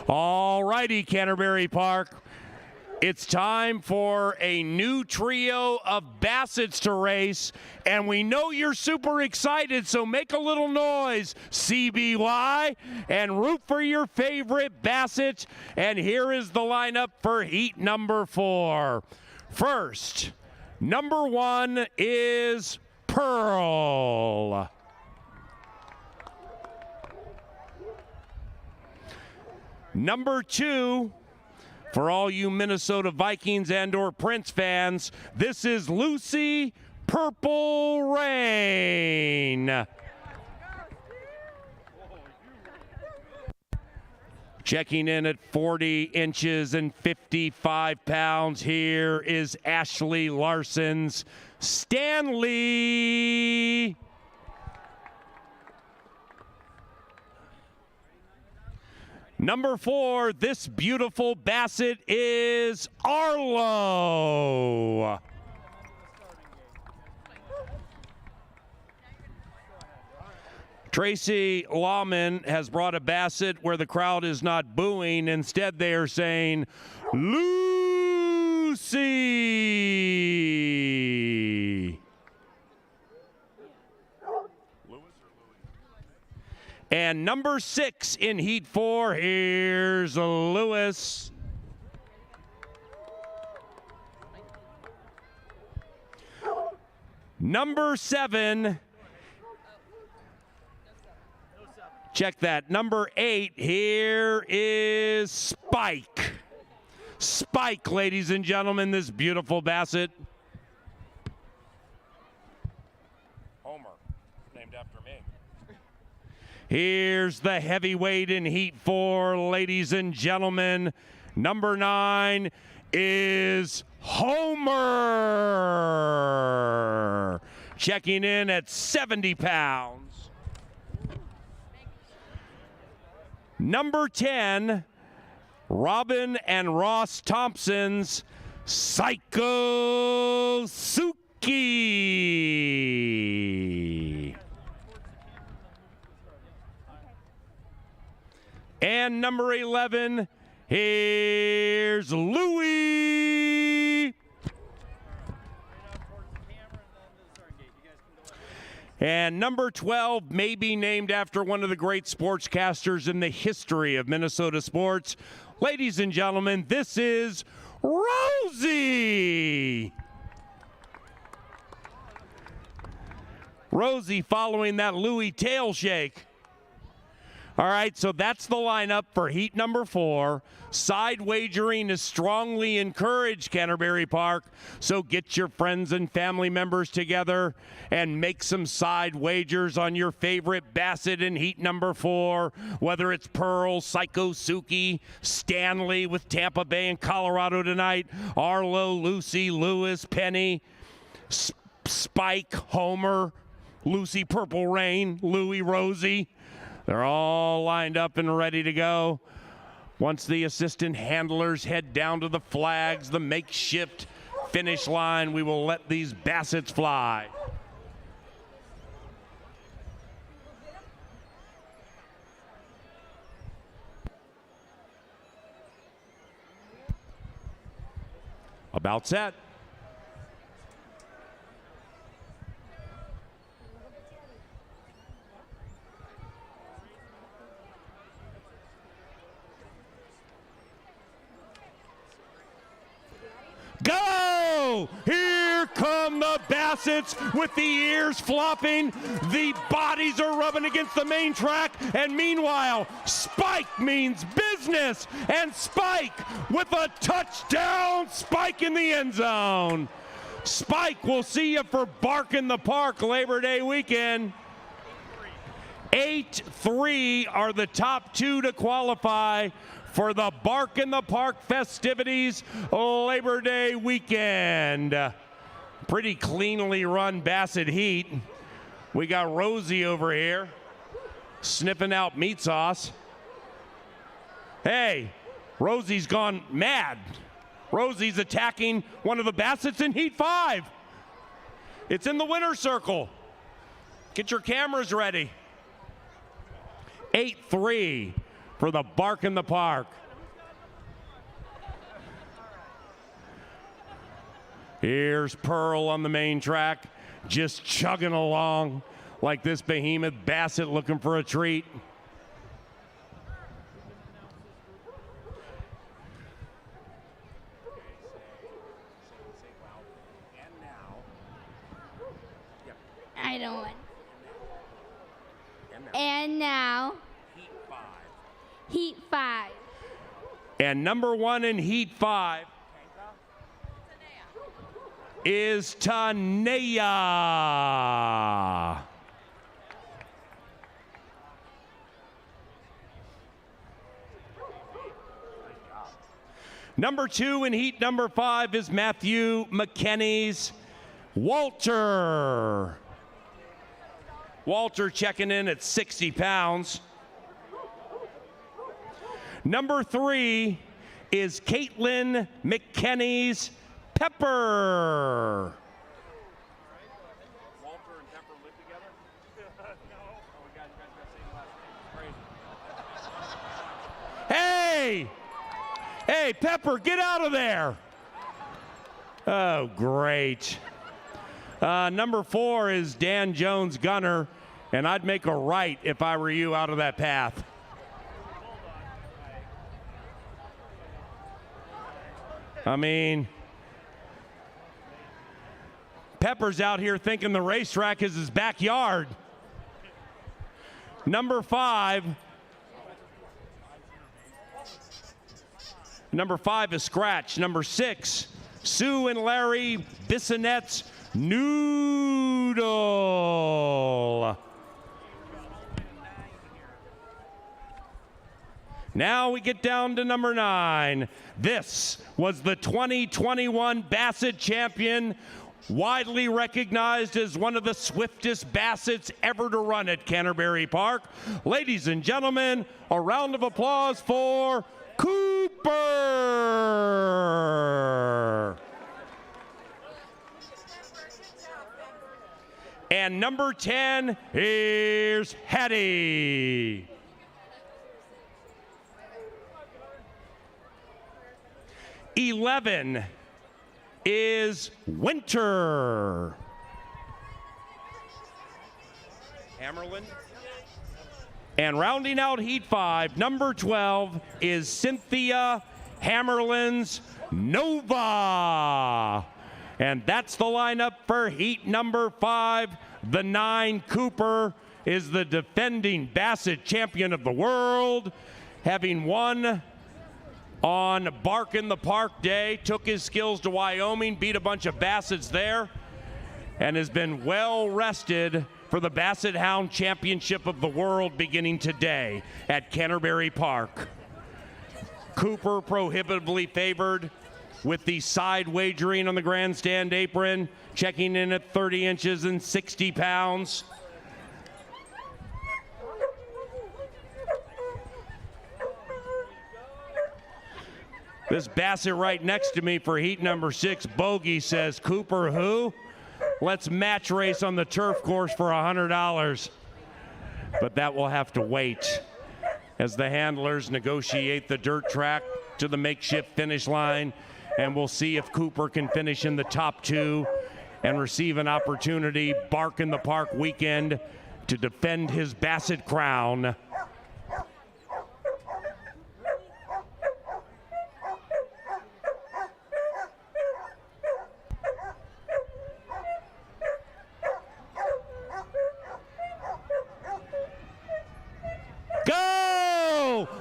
All righty, Canterbury Park. It's time for a new trio of Bassets to race, and we know you're super excited, so make a little noise, CBY, and root for your favorite Basset. And here is the lineup for heat number 4. First, number 1 is Pearl. Number 2, for all you Minnesota Vikings and/or Prince fans, this is Lucy Purple Rain. Checking in at 40 inches and 55 pounds, here is Ashley Larson's Stanley. Number 4, this beautiful Basset is Arlo. Tracy Lawman has brought a Basset where the crowd is not booing. Instead, they are saying, Lucy. And number 6 in Heat 4, here's Lewis. Number 7, Check that. Number 8, here is Spike. Spike, ladies and gentlemen, this beautiful Basset. Homer, named after me. Here's the heavyweight in Heat 4, ladies and gentlemen. Number 9 is Homer. Checking in at 70 pounds. Number 10, Robin and Ross Thompson's Psycho Suki. And number 11, here's Louie. And number 12 may be named after one of the great sportscasters in the history of Minnesota sports. Ladies and gentlemen, this is Rosie. Rosie following that Louie tail shake. All right, so that's the lineup for heat number 4. Side wagering is strongly encouraged, Canterbury Park. So get your friends and family members together and make some side wagers on your favorite Basset in heat number 4, whether it's Pearl, Psycho Suki, Stanley with Tampa Bay and Colorado tonight, Arlo, Lucy, Lewis, Penny, Spike, Homer, Lucy, Purple Rain, Louie, Rosie. They're all lined up and ready to go. Once the assistant handlers head down to the flags, the makeshift finish line, we will let these Bassets fly. About set. Go! Here come the Bassets with the ears flopping. The bodies are rubbing against the main track. And meanwhile, Spike means business. And Spike with a touchdown. Spike in the end zone. Spike, we'll see you for Bark in the Park Labor Day weekend. 8-3 are the top 2 to qualify for the Bark in the Park festivities Labor Day weekend. Pretty cleanly run Basset heat. We got Rosie over here sniffing out meat sauce. Hey, Rosie's gone mad. Rosie's attacking one of the Bassets in heat 5. It's in the winner's circle. Get your cameras ready. 8-3 for the Bark in the Park. Here's Pearl on the main track, just chugging along like this behemoth Basset looking for a treat. I don't want. And now, Heat 5. And number 1 in Heat 5 is Tanea. Number 2 in Heat number 5 is Matthew McKenney's Walter. Walter checking in at 60 pounds. Number 3 is Caitlin McKenney's Pepper. Walter and Pepper live together? No. Oh my God, you guys got the same last name. Hey! Hey, Pepper, get out of there! Oh, great. Number 4 is Dan Jones Gunner, and I'd make a right if I were you out of that path. I mean, Pepper's out here thinking the racetrack is his backyard. Number 5. Number 5 is Scratch. Number 6, Sue and Larry Bissonette's Noodle. Now we get down to number 9. This was the 2021 Basset champion, widely recognized as one of the swiftest Bassets ever to run at Canterbury Park. Ladies and gentlemen, a round of applause for Cooper. And number 10, here's Hattie. '11 is Winter. Hammerlin. And rounding out Heat 5, number 12 is Cynthia Hammerlin's Nova. And that's the lineup for Heat number 5. The 9, Cooper, is the defending Basset champion of the world, having won on Bark in the Park Day, took his skills to Wyoming, beat a bunch of Bassets there, and has been well rested for the Basset Hound Championship of the World beginning today at Canterbury Park. Cooper prohibitively favored with the side wagering on the grandstand apron, checking in at 30 inches and 60 pounds. This Basset right next to me for Heat number 6, Bogey, says, Cooper who? Let's match race on the turf course for $100. But that will have to wait as the handlers negotiate the dirt track to the makeshift finish line. And we'll see if Cooper can finish in the top 2 and receive an opportunity, Bark in the Park weekend, to defend his Basset crown.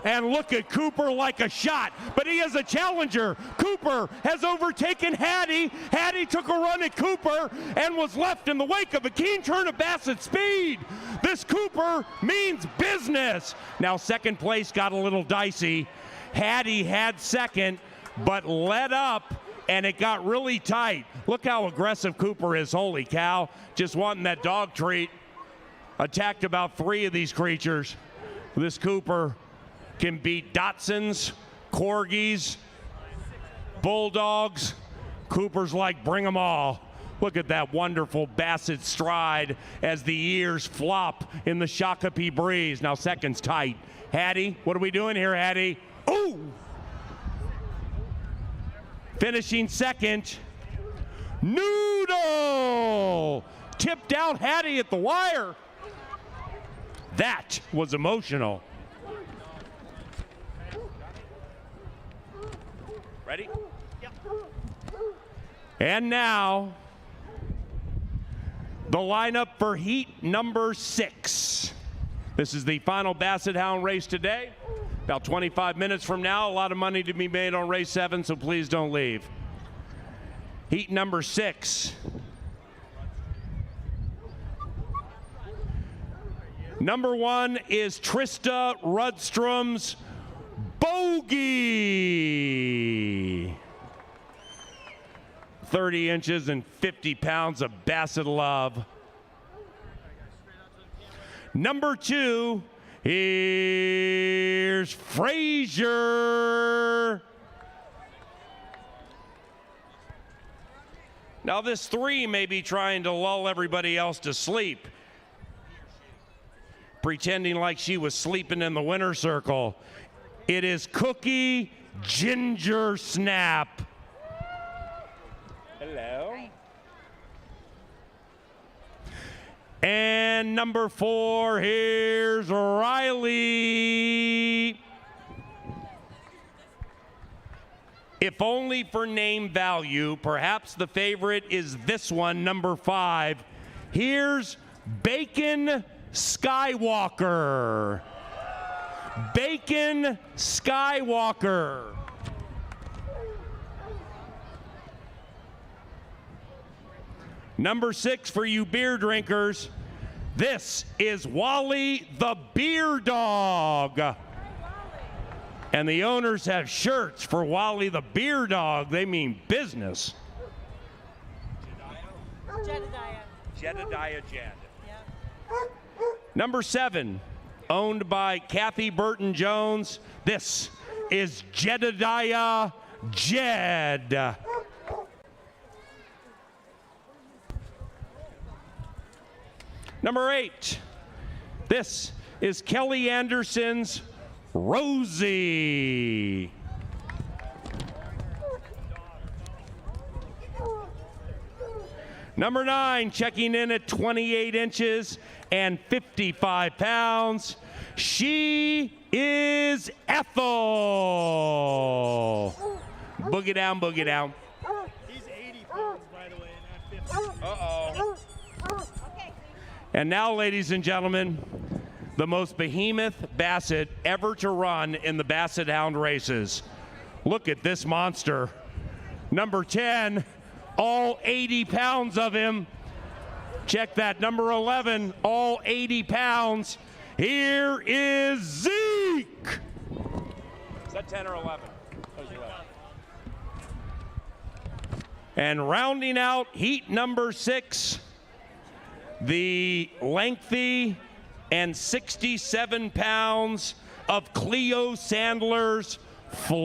And look at Cooper like a shot, but he is a challenger. Cooper has overtaken Hattie. Hattie took a run at Cooper and was left in the wake of a keen turn of Basset speed. This Cooper means business. Now second place got a little dicey. Hattie had second, but led up, and it got really tight. Look how aggressive Cooper is, holy cow. Just wanting that dog treat. Attacked about 3 of these creatures. This Cooper can beat Dachshunds, Corgis, Bulldogs. Cooper's like, bring them all. Look at that wonderful Basset stride as the ears flop in the Shakopee breeze. Now second's tight. Hattie, what are we doing here, Hattie? Ooh! Finishing second, Noodle! Tipped out Hattie at the wire. That was emotional. Ready? Yep. And now, the lineup for Heat number 6. This is the final Basset Hound race today. About 25 minutes from now, a lot of money to be made on race 7, so please don't leave. Heat number 6. Number 1 is Trista Rudstrom's Bogey. 30 inches and 50 pounds of Basset love. Number 2, here's Frazier. Now this 3 may be trying to lull everybody else to sleep, pretending like she was sleeping in the winter circle. It is Cookie Ginger Snap. Hello. And number 4, here's Riley. If only for name value, perhaps the favorite is this one, number 5. Here's Bacon Skywalker. Bacon Skywalker. Number 6 for you beer drinkers. This is Wally the Beer Dog. And the owners have shirts for Wally the Beer Dog. They mean business. Jedediah Jed. Number 7, owned by Kathy Burton Jones. This is Jedediah Jed. Number 8, this is Kelly Anderson's Rosie. Number 9, checking in at 28 inches and 55 pounds, she is Ethel. Boogie down, boogie down. He's 80 pounds, by the way, not 50. Uh-oh. And now, ladies and gentlemen, the most behemoth Basset ever to run in the Basset Hound races. Look at this monster. Number 10, all 80 pounds of him. Check that. Number 11, all 80 pounds. Here is Zeke. Is that 10 or 11? And rounding out heat number 6, the lengthy and 67 pounds of Cleo Sandler's Floyd.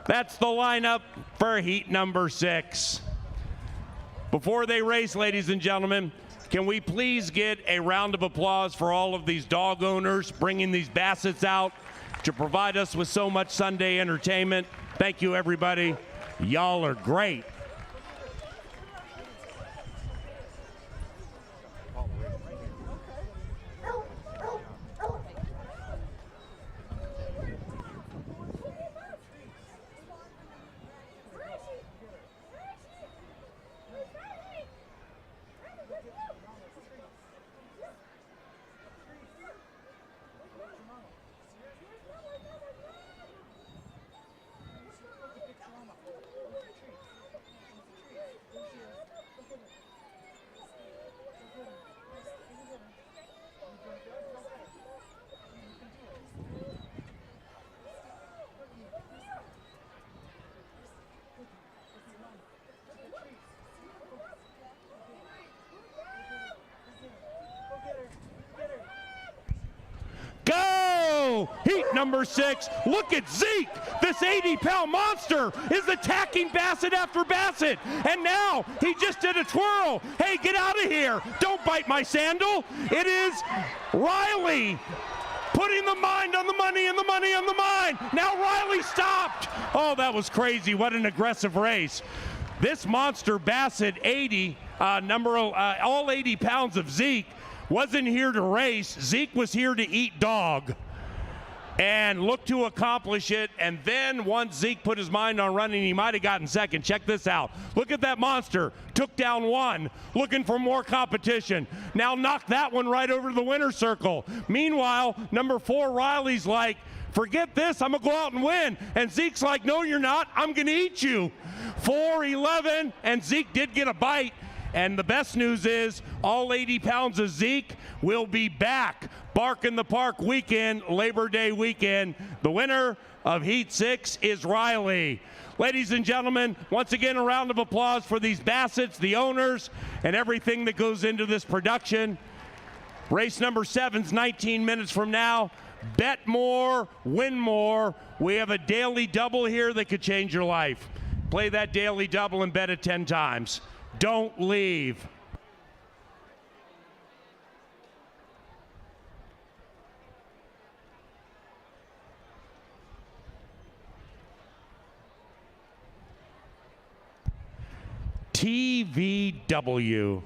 That's the lineup for heat number 6. Before they race, ladies and gentlemen, can we please get a round of applause for all of these dog owners bringing these Bassets out to provide us with so much Sunday entertainment. Thank you, everybody. Y'all are great. Go! Heat number 6. Look at Zeke. This 80-pound monster is attacking Basset after Basset. And now he just did a twirl. Hey, get out of here. Don't bite my sandal. It is Riley putting the mind on the money and the money on the mind. Now Riley stopped. Oh, that was crazy. What an aggressive race. This monster Basset 80, all 80 pounds of Zeke, wasn't here to race. Zeke was here to eat dog and look to accomplish it. And then once Zeke put his mind on running, he might have gotten second. Check this out. Look at that monster. Took down one, looking for more competition. Now knocked that one right over to the winner's circle. Meanwhile, number 4, Riley's like, forget this, I'm gonna go out and win. And Zeke's like, no, you're not, I'm gonna eat you. 4-11, and Zeke did get a bite. And the best news is all 80 pounds of Zeke will be back. Bark in the Park weekend, Labor Day weekend. The winner of Heat 6 is Riley. Ladies and gentlemen, once again, a round of applause for these Bassets, the owners, and everything that goes into this production. Race number 7's 19 minutes from now. Bet more, win more. We have a daily double here that could change your life. Play that daily double and bet it 10 times. Don't leave. TVW.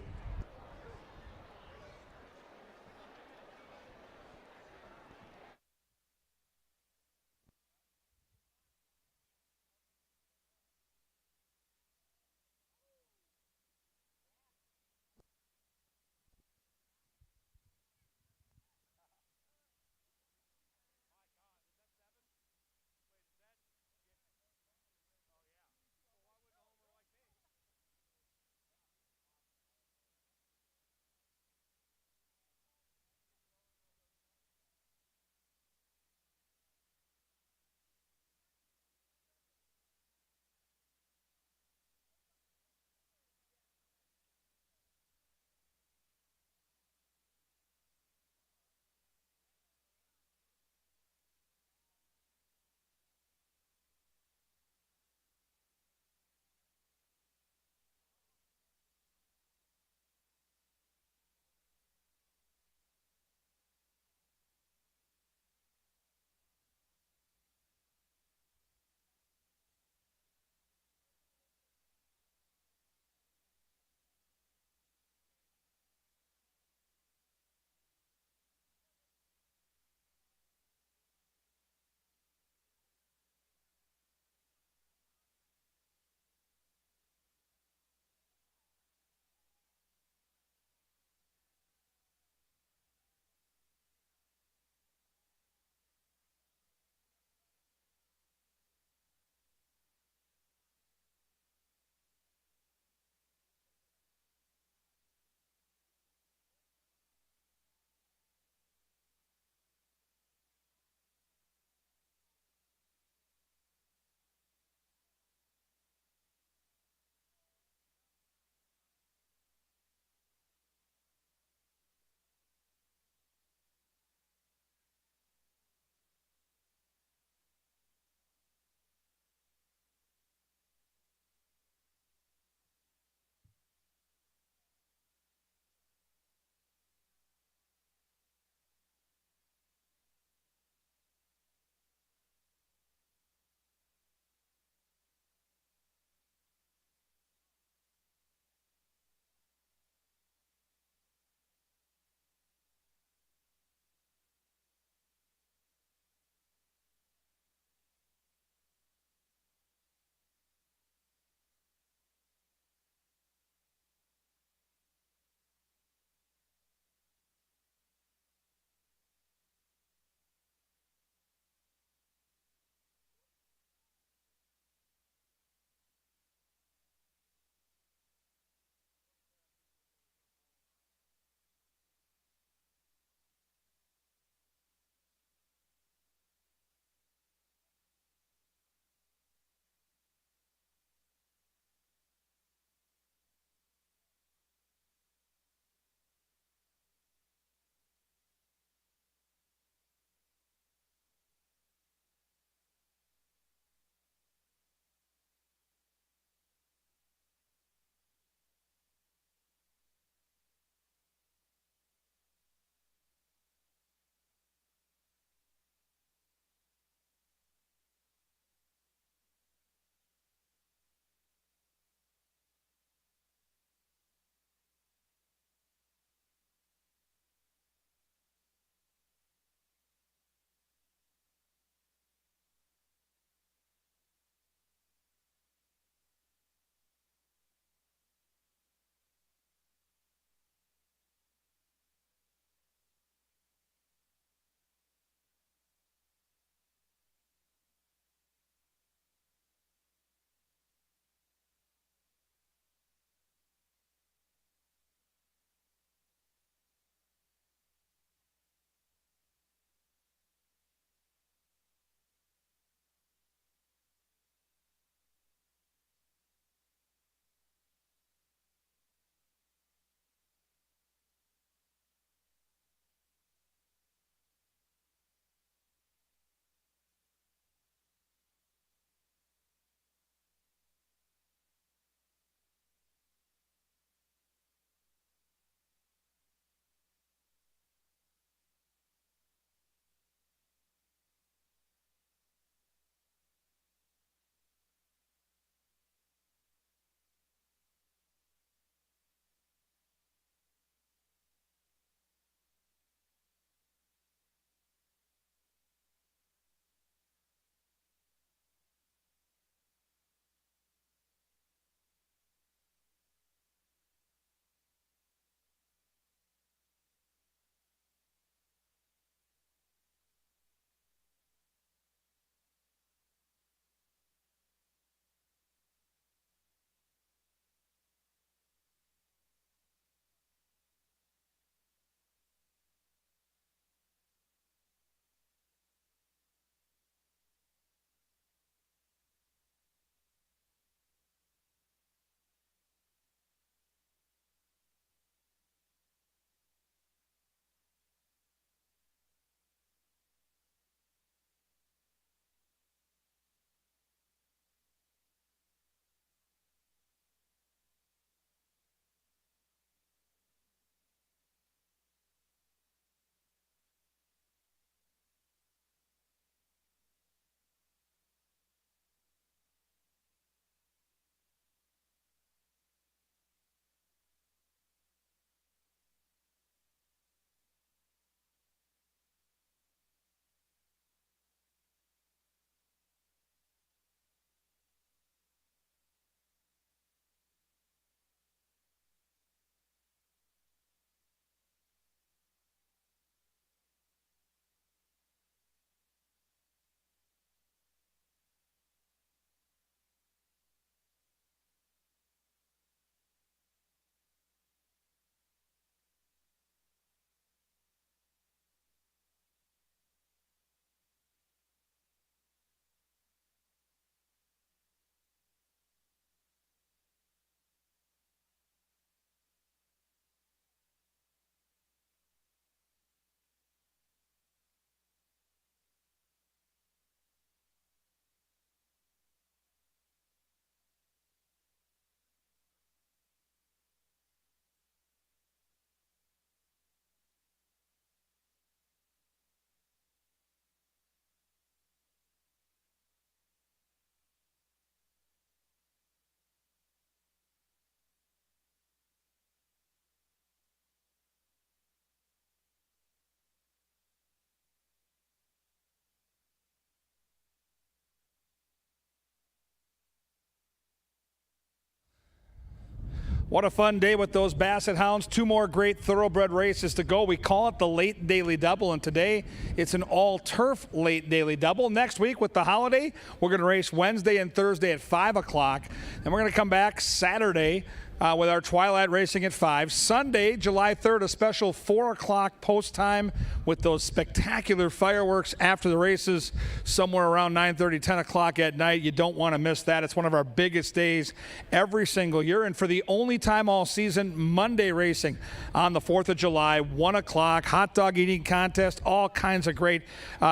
What a fun day with those Basset hounds. 2 more great thoroughbred races to go. We call it the late daily double, and today it's an all-turf late daily double. Next week with the holiday, we're going to race Wednesday and Thursday at 5 o'clock. Then we're going to come back Saturday with our twilight racing at 5. Sunday, July 3rd, a special 4 o'clock post time with those spectacular fireworks after the races somewhere around 9:30, 10 o'clock at night. You don't want to miss that. It's one of our biggest days every single year. And for the only time all season, Monday racing on the 4th of July, 1 o'clock, hot dog eating contest, all kinds of great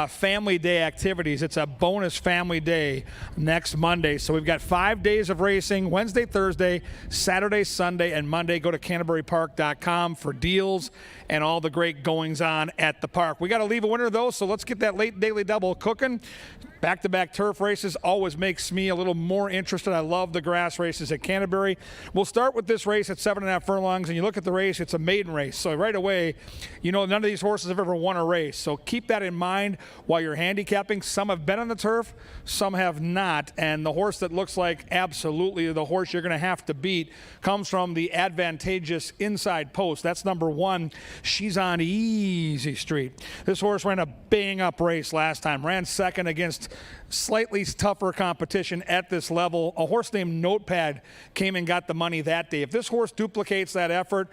family day activities. It's a bonus family day next Monday. So we've got 5 days of racing, Wednesday, Thursday, Saturday, Sunday, and Monday. Go to CanterburyPark.com for deals and all the great goings on at the park. We got to leave a winner though, so let's get that late daily double cooking. Back-to-back turf races always makes me a little more interested. I love the grass races at Canterbury. We'll start with this race at 7.5 furlongs, and you look at the race, it's a maiden race. So right away, you know none of these horses have ever won a race. So keep that in mind while you're handicapping. Some have been on the turf, some have not. And the horse that looks like absolutely the horse you're going to have to beat comes from the advantageous inside post. That's number 1. She's on Easy Street. This horse ran a bang-up race last time, ran second against slightly tougher competition at this level. A horse named Notepad came and got the money that day. If this horse duplicates that effort,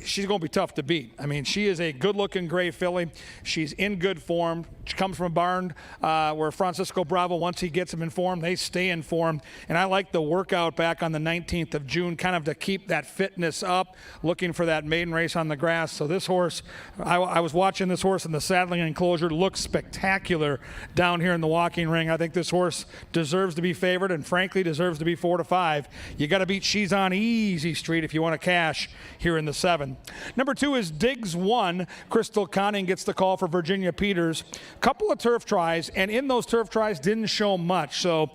she's going to be tough to beat. I mean, she is a good-looking gray filly. She's in good form. She comes from a barn where Francisco Bravo, once he gets them in form, they stay in form. And I like the workout back on the 19th of June, kind of to keep that fitness up, looking for that maiden race on the grass. So this horse, I was watching this horse in the saddling enclosure, looks spectacular down here in the walking ring. I think this horse deserves to be favored and frankly deserves to be 4-5. You got to beat She's on Easy Street if you want to cash here in the 7. Number 2 is Diggs 1. Crystal Conning gets the call for Virginia Peters. Couple of turf tries, and in those turf tries didn't show much. So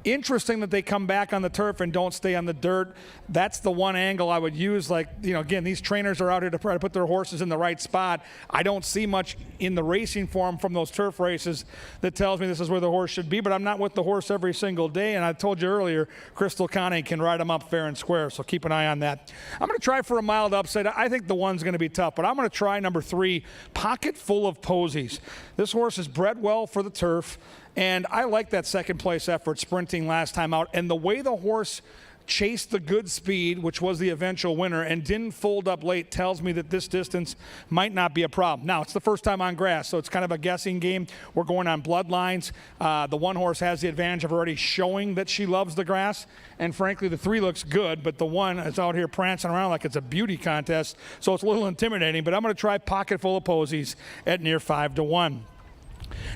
interesting that they come back on the turf and don't stay on the dirt. That's the one angle I would use. Like, you know, again, these trainers are out here to try to put their horses in the right spot. I don't see much in the racing form from those turf races that tells me this is where the horse should be, but I'm not with the horse every single day. And I told you earlier, Crystal Conning can ride him up fair and square, so keep an eye on that. I'm going to try for a mild upset. I think the 1's going to be tough, but I'm going to try number 3, Pocket Full of Posies. This horse is bred well for the turf. And I like that second place effort sprinting last time out. And the way the horse chased the good speed, which was the eventual winner, and didn't fold up late tells me that this distance might not be a problem. Now, it's the first time on grass, so it's kind of a guessing game. We're going on bloodlines. The 1 horse has the advantage of already showing that she loves the grass. And frankly, the 3 looks good, but the 1 is out here prancing around like it's a beauty contest. So it's a little intimidating, but I'm going to try Pocket Full of Posies at near 5-1.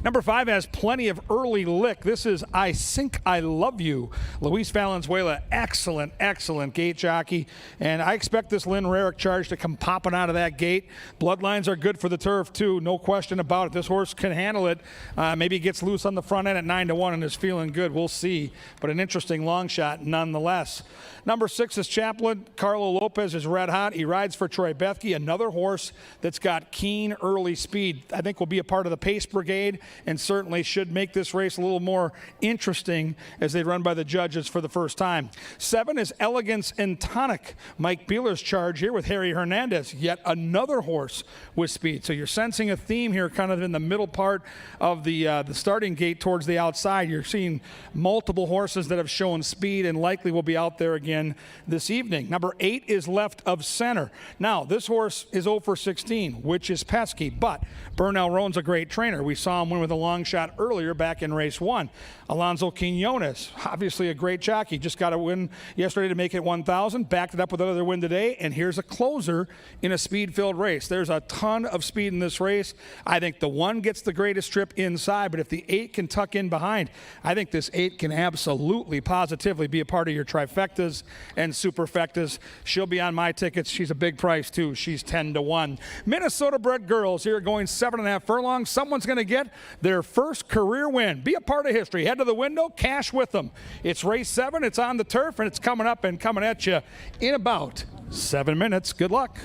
Number 5 has plenty of early lick. This is I Think I Love You. Luis Valenzuela, excellent gate jockey. And I expect this Lynn Rarick charge to come popping out of that gate. Bloodlines are good for the turf, too. No question about it. This horse can handle it. Maybe he gets loose on the front end at 9-1 and is feeling good. We'll see. But an interesting long shot nonetheless. Number 6 is Chaplain. Carlo Lopez is red hot. He rides for Troy Bethke, another horse that's got keen early speed. I think will be a part of the pace brigade and certainly should make this race a little more interesting as they run by the judges for the first time. 7 is Elegance and Tonic. Mike Beeler's charge here with Harry Hernandez, yet another horse with speed. So you're sensing a theme here kind of in the middle part of the starting gate towards the outside. You're seeing multiple horses that have shown speed and likely will be out there again this evening. Number 8 is Left of Center. Now, this horse is 0 for 16, which is pesky, but Bernal Roan's a great trainer. We saw him win with a long shot earlier back in race 1. Alonso Quinones, obviously a great jockey, just got a win yesterday to make it 1,000, backed it up with another win today, and here's a closer in a speed-filled race. There's a ton of speed in this race. I think the 1 gets the greatest trip inside, but if the 8 can tuck in behind, I think this 8 can absolutely, positively be a part of your trifectas and superfectas. She'll be on my tickets. She's a big price, too. She's 10-1. Minnesota-bred girls here going 7.5 furlongs. Someone's going to get their first career win. Be a part of history. Head to the window, cash with them. It's race 7. It's on the turf, and it's coming up and coming at you in about 7 minutes. Good luck.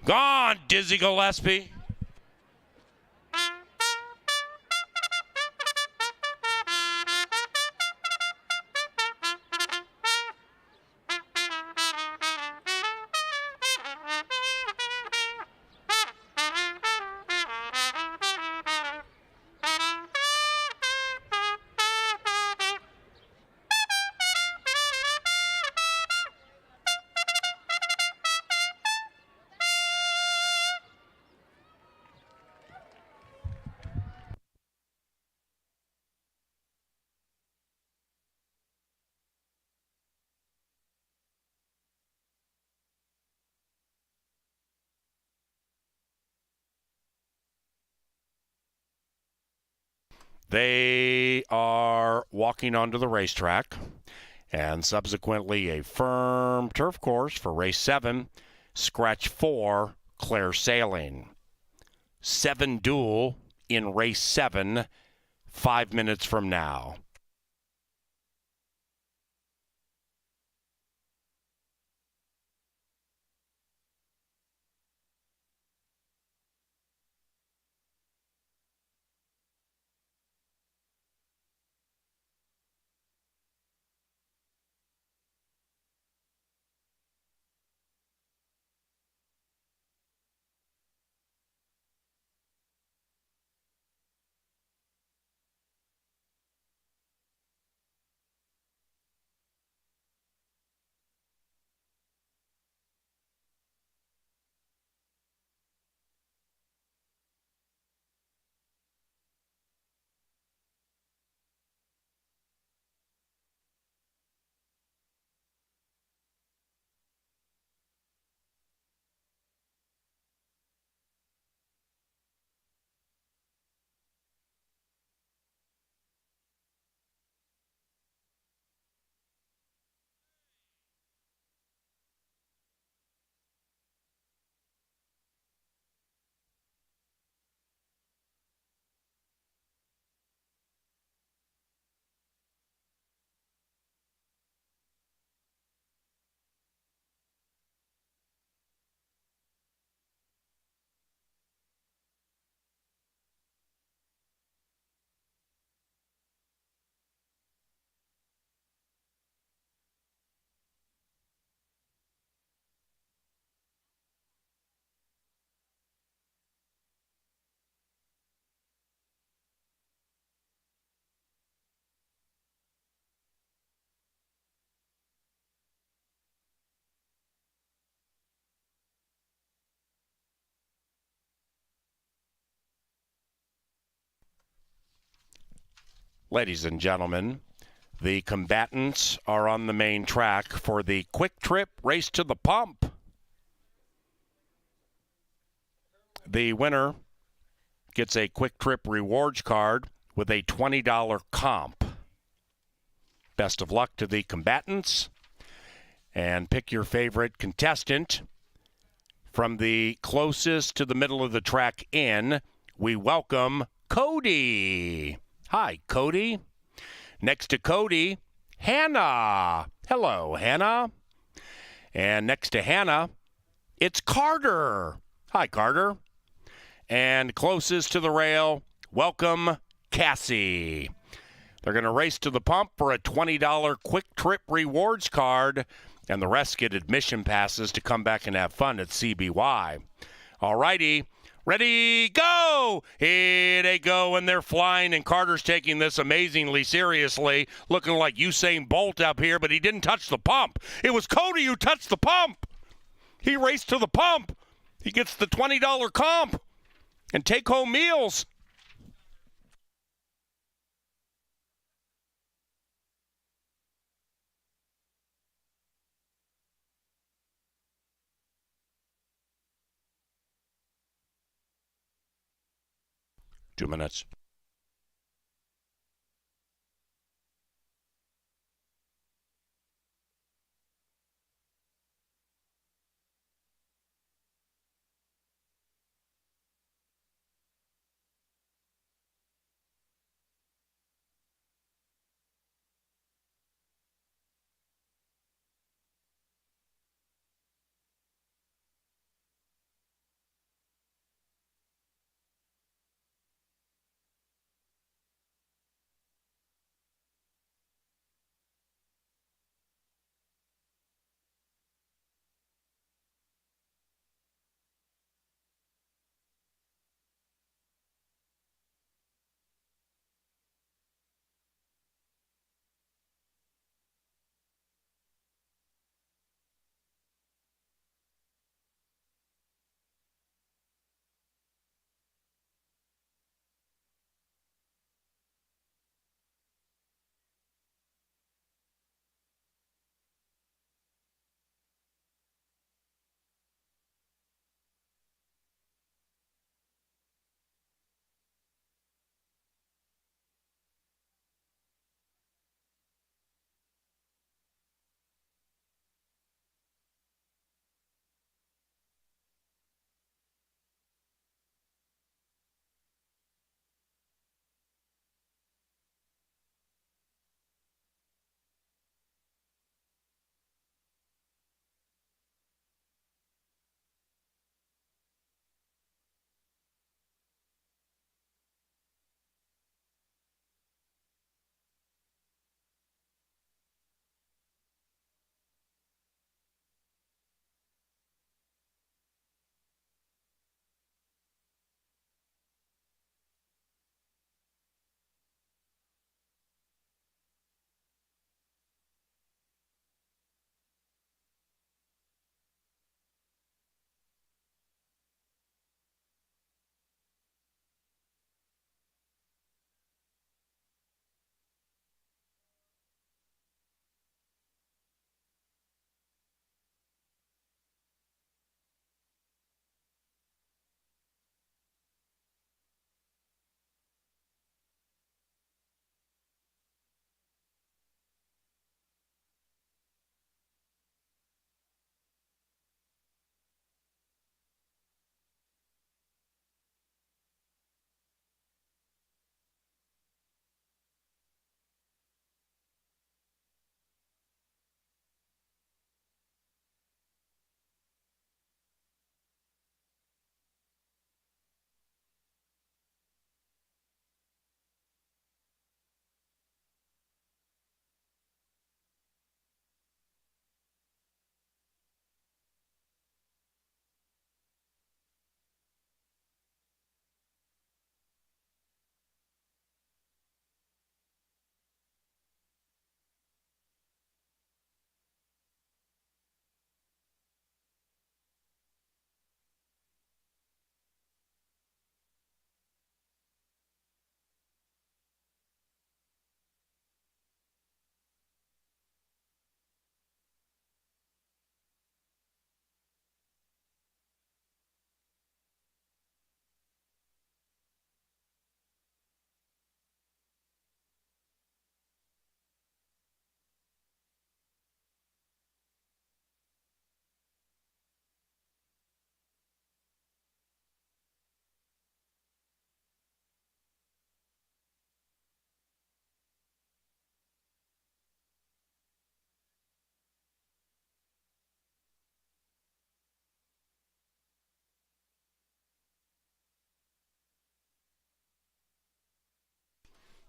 Gone, Dizzy Gillespie. They are walking onto the racetrack and subsequently a firm turf course for race 7, scratch 4, Claire Sailing. 7 duel in race 7, 5 minutes from now. Ladies and gentlemen, the combatants are on the main track for the quick trip race to the pump. The winner gets a quick trip rewards card with a $20 comp. Best of luck to the combatants, and pick your favorite contestant. From the closest to the middle of the track in, we welcome Cody. Hi, Cody. Next to Cody, Hannah. Hello, Hannah. And next to Hannah, it's Carter. Hi, Carter. And closest to the rail, welcome Cassie. They're going to race to the pump for a $20 quick trip rewards card, and the rest get admission passes to come back and have fun at CBY. All righty. Ready, go! Here they go, and they're flying, and Carter's taking this amazingly seriously, looking like Usain Bolt up here, but he didn't touch the pump. It was Cody who touched the pump. He raced to the pump. He gets the $20 comp and take-home meals. Two minutes.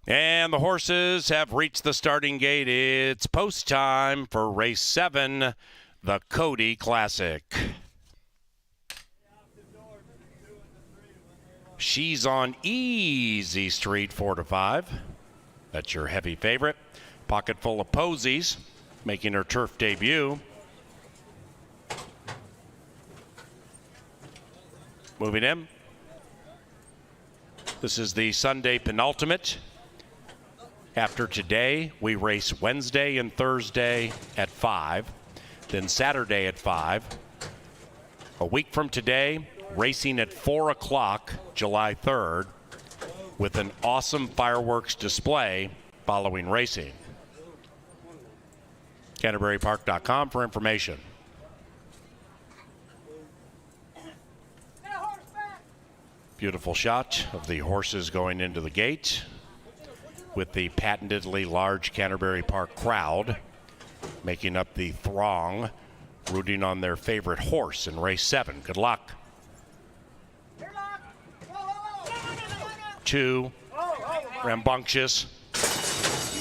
And the horses have reached the starting gate. It's post time for race 7, the Cody Classic. She's on Easy Street, 4 to 5. That's your heavy favorite. Pocket full of posies, making her turf debut. Moving in. This is the Sunday penultimate. After today, we race Wednesday and Thursday at 5, then Saturday at 5. A week from today, racing at 4 o'clock, July 3rd, with an awesome fireworks display following racing. CanterburyPark.com for information. Beautiful shot of the horses going into the gate with the patentedly large Canterbury Park crowd making up the throng, rooting on their favorite horse in race 7. Good luck. 2, rambunctious.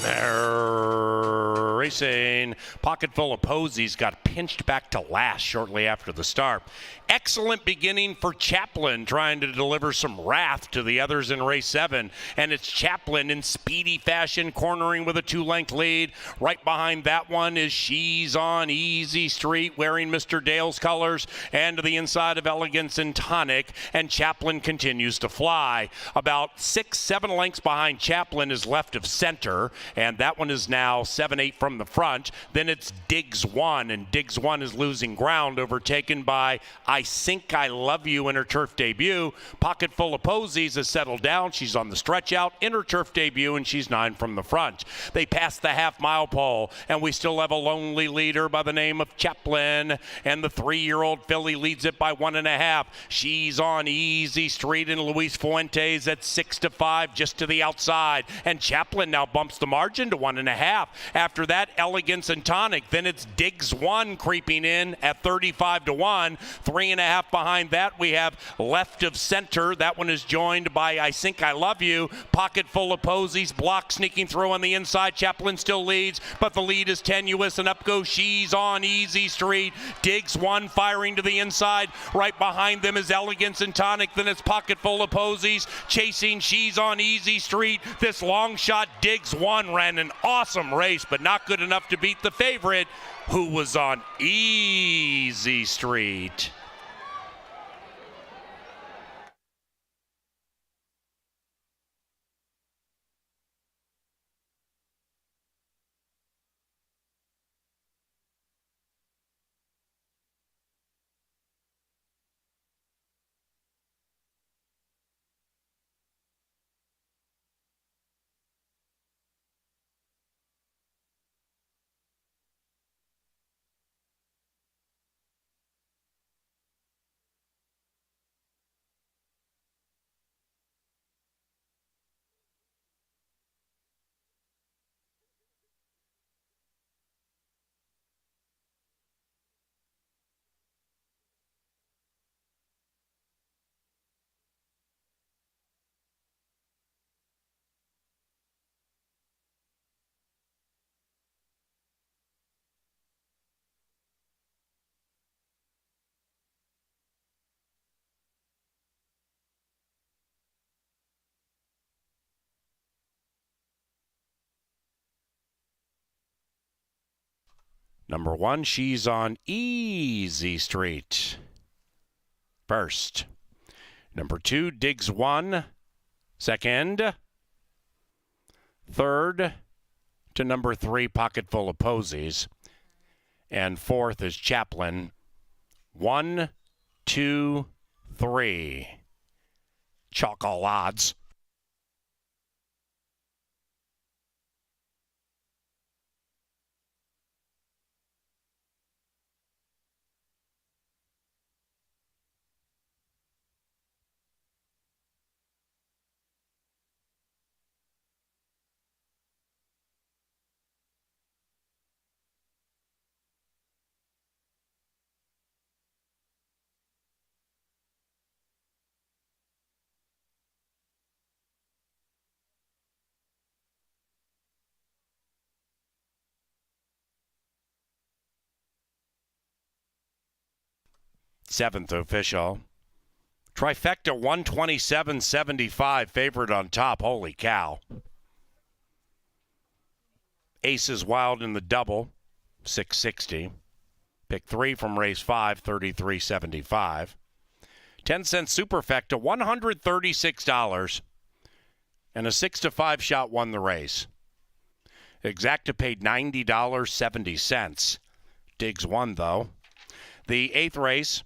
They're racing. Pocket full of posies, got pinched back to last shortly after the start. Excellent beginning for Chaplin, trying to deliver some wrath to the others in race 7. And it's Chaplin in speedy fashion, cornering with a 2-length lead. Right behind that one is She's on Easy Street, wearing Mr. Dale's colors. And to the inside of Elegance and Tonic. And Chaplin continues to fly. About 6-7 lengths behind Chaplin is Left of Center. And that one is now 7-8 from the front. Then it's Diggs 1, and Diggs 1 is losing ground, overtaken by I Think I Love You in her turf debut. Pocket full of posies has settled down. She's on the stretch out in her turf debut, and she's 9 from the front. They pass the half-mile pole, and we still have a lonely leader by the name of Chaplin, and the 3-year-old filly leads it by 1.5. She's on Easy Street, and Luis Fuentes at 6 to 5, just to the outside, and Chaplin now bumps the margin to 1.5. After that, Elegance and Tonic. Then it's Diggs 1 creeping in at 35 to 1. 3.5 behind that, we have Left of Center. That one is joined by I Think I Love You. Pocket full of posies, block sneaking through on the inside. Chaplin still leads, but the lead is tenuous, and up goes She's on Easy Street. Diggs 1 firing to the inside. Right behind them is Elegance and Tonic. Then it's Pocket full of posies chasing She's on Easy Street. This long shot Diggs 1 ran an awesome race, but not good enough to beat the favorite, who was on Easy Street. Number 1, She's on Easy Street. First. Number 2, Diggs 1. Second. Third to number 3, Pocket full of posies. And fourth is Chaplin. 1, 2, 3. Chalk all odds. 7th official. Trifecta 127.75, favorite on top. Holy cow. Aces wild in the double, 660. Pick 3 from race 5, 33.75. 10-cent superfecta, $136. And a 6-5 shot won the race. Exacta paid $90.70. Diggs won, though. The 8th race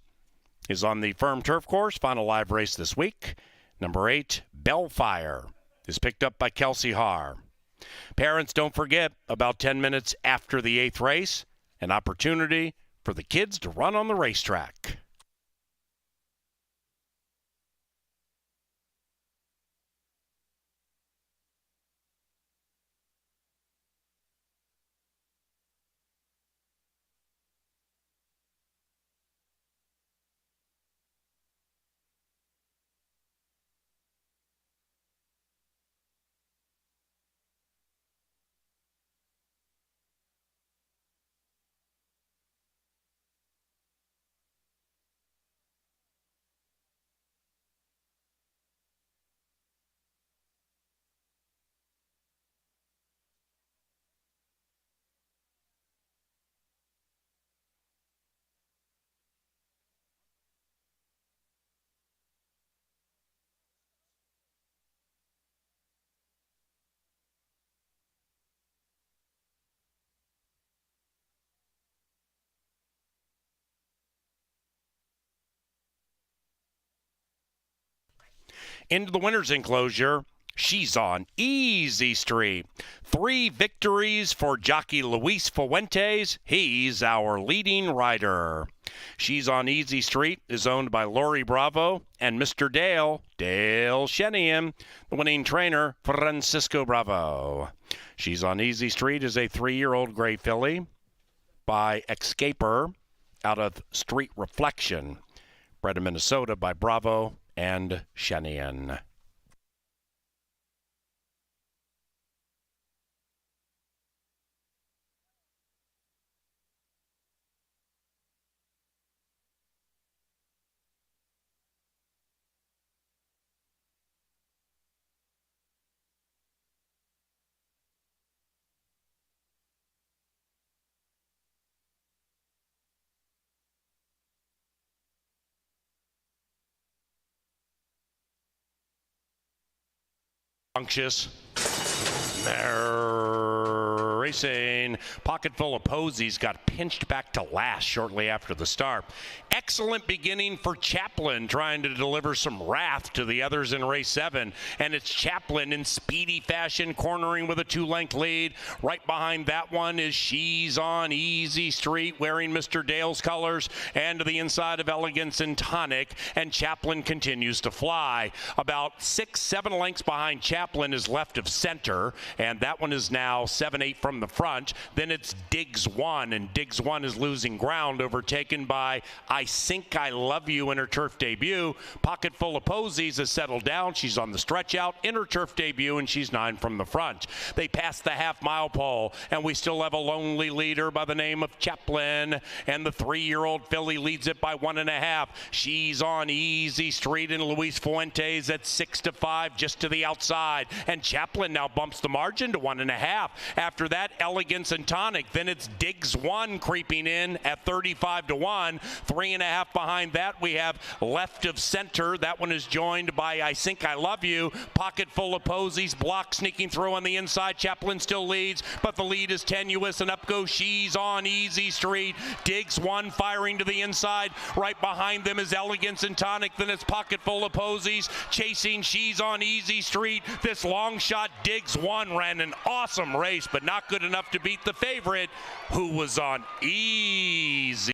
is on the firm turf course. Final live race this week. Number 8, Bellfire, is picked up by Kelsey Haar. Parents, don't forget, about 10 minutes after the 8th race, an opportunity for the kids to run on the racetrack. Into the winner's enclosure, she's on Easy Street. 3 victories for jockey Luis Fuentes. He's our leading rider. She's on Easy Street is owned by Lori Bravo and Mr. Dale Shenian, the winning trainer, Francisco Bravo. She's on Easy Street is a 3-year-old gray filly by Escaper out of Street Reflection, bred in Minnesota by Bravo and Shenian. Unctuous. Racing. Pocket full of posies. Got pinched back to last shortly after the start. Excellent beginning for Chaplin, trying to deliver some wrath to the others in race 7. And it's Chaplin in speedy fashion, cornering with a 2-length lead. Right behind that one is She's on Easy Street, wearing Mr. Dale's colors. And to the inside of Elegance and Tonic. And Chaplin continues to fly. About 6-7 lengths behind Chaplin is Left of Center. And that one is now 7-8 from the front. Then it's Diggs 1. And Diggs 1 is losing ground, overtaken by I Think I Love You in her turf debut. Pocket full of posies has settled down. She's on the stretch out in her turf debut, and she's 9 from the front. They pass the half-mile pole, and we still have a lonely leader by the name of Chaplin, and the 3-year-old filly leads it by 1.5. She's on Easy Street, and Luis Fuentes at 6-5, just to the outside, and Chaplin now bumps the margin to 1.5. After that, Elegance and Tonic. Then it's Diggs 1 creeping in at 35-1. 3.5 behind that, we have Left of Center. That one is joined by I Think I Love You. Pocket full of posies. Block sneaking through on the inside. Chaplin still leads, but the lead is tenuous, and up goes She's on Easy Street. Diggs 1 firing to the inside. Right behind them is Elegance and Tonic. Then it's Pocket full of posies chasing She's on Easy Street. This long shot Diggs 1 ran an awesome race, but not good enough to beat the favorite, who was on Easy.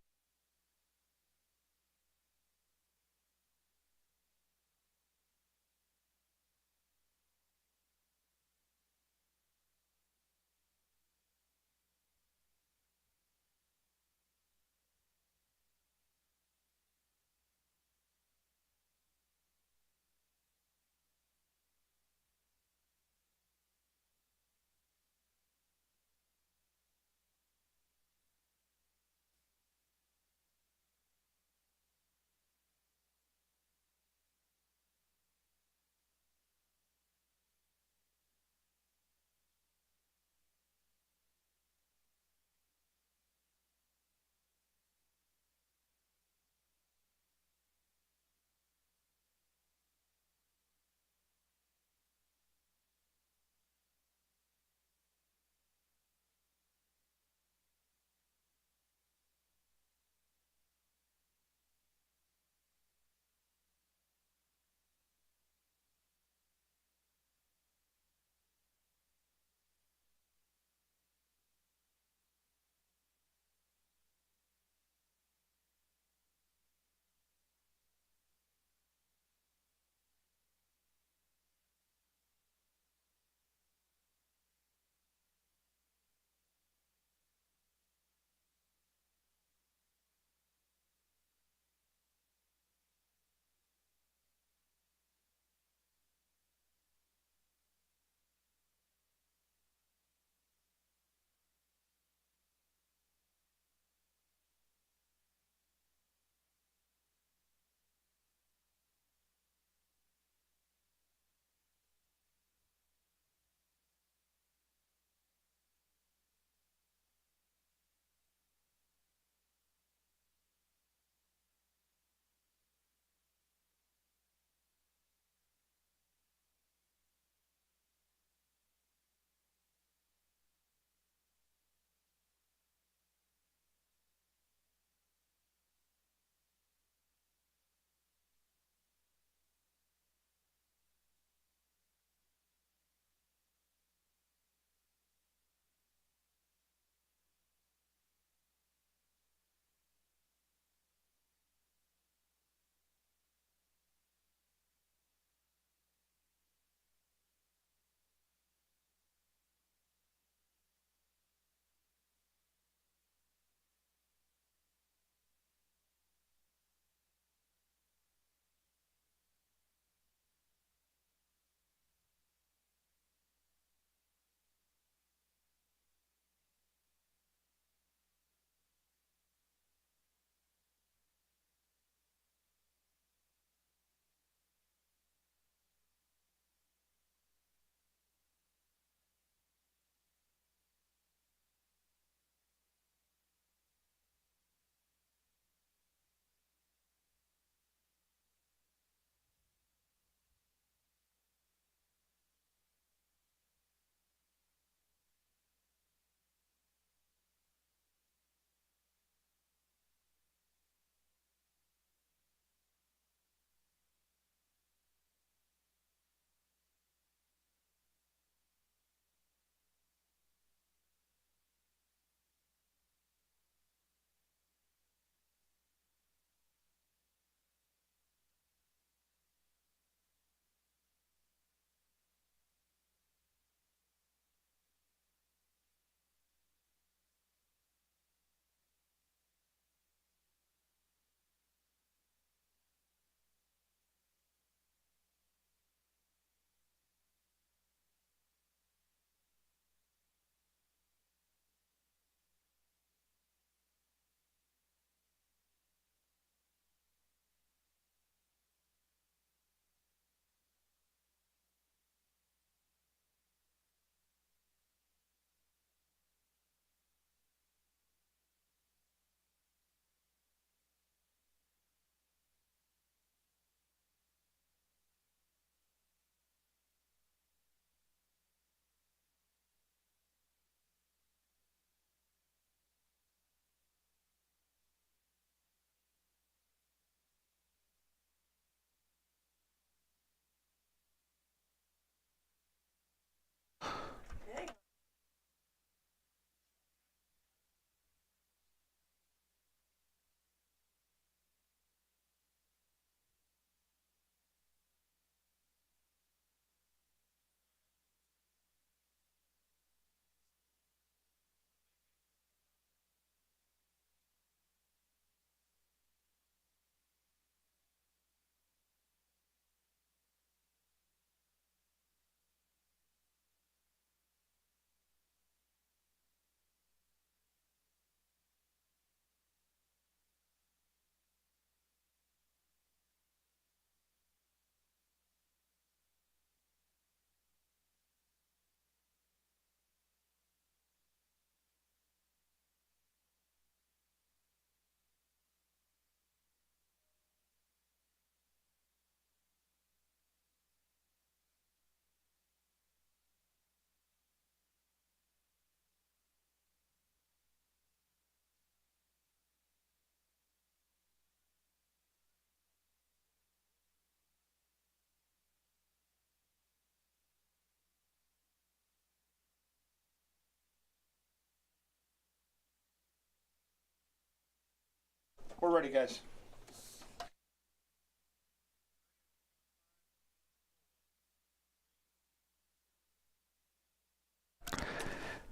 We're ready, guys.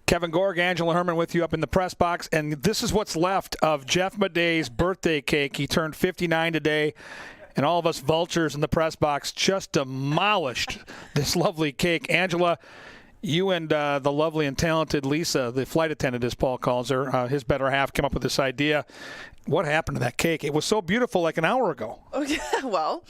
Kevin Gorg, Angela Herman with you up in the press box, and this is what's left of Jeff Madey's birthday cake. He turned 59 today, and all of us vultures in the press box just demolished this lovely cake. Angela, you and the lovely and talented Lisa, the flight attendant as Paul calls her, his better half, came up with this idea. What happened to that cake? It was so beautiful like an hour ago. Okay, well,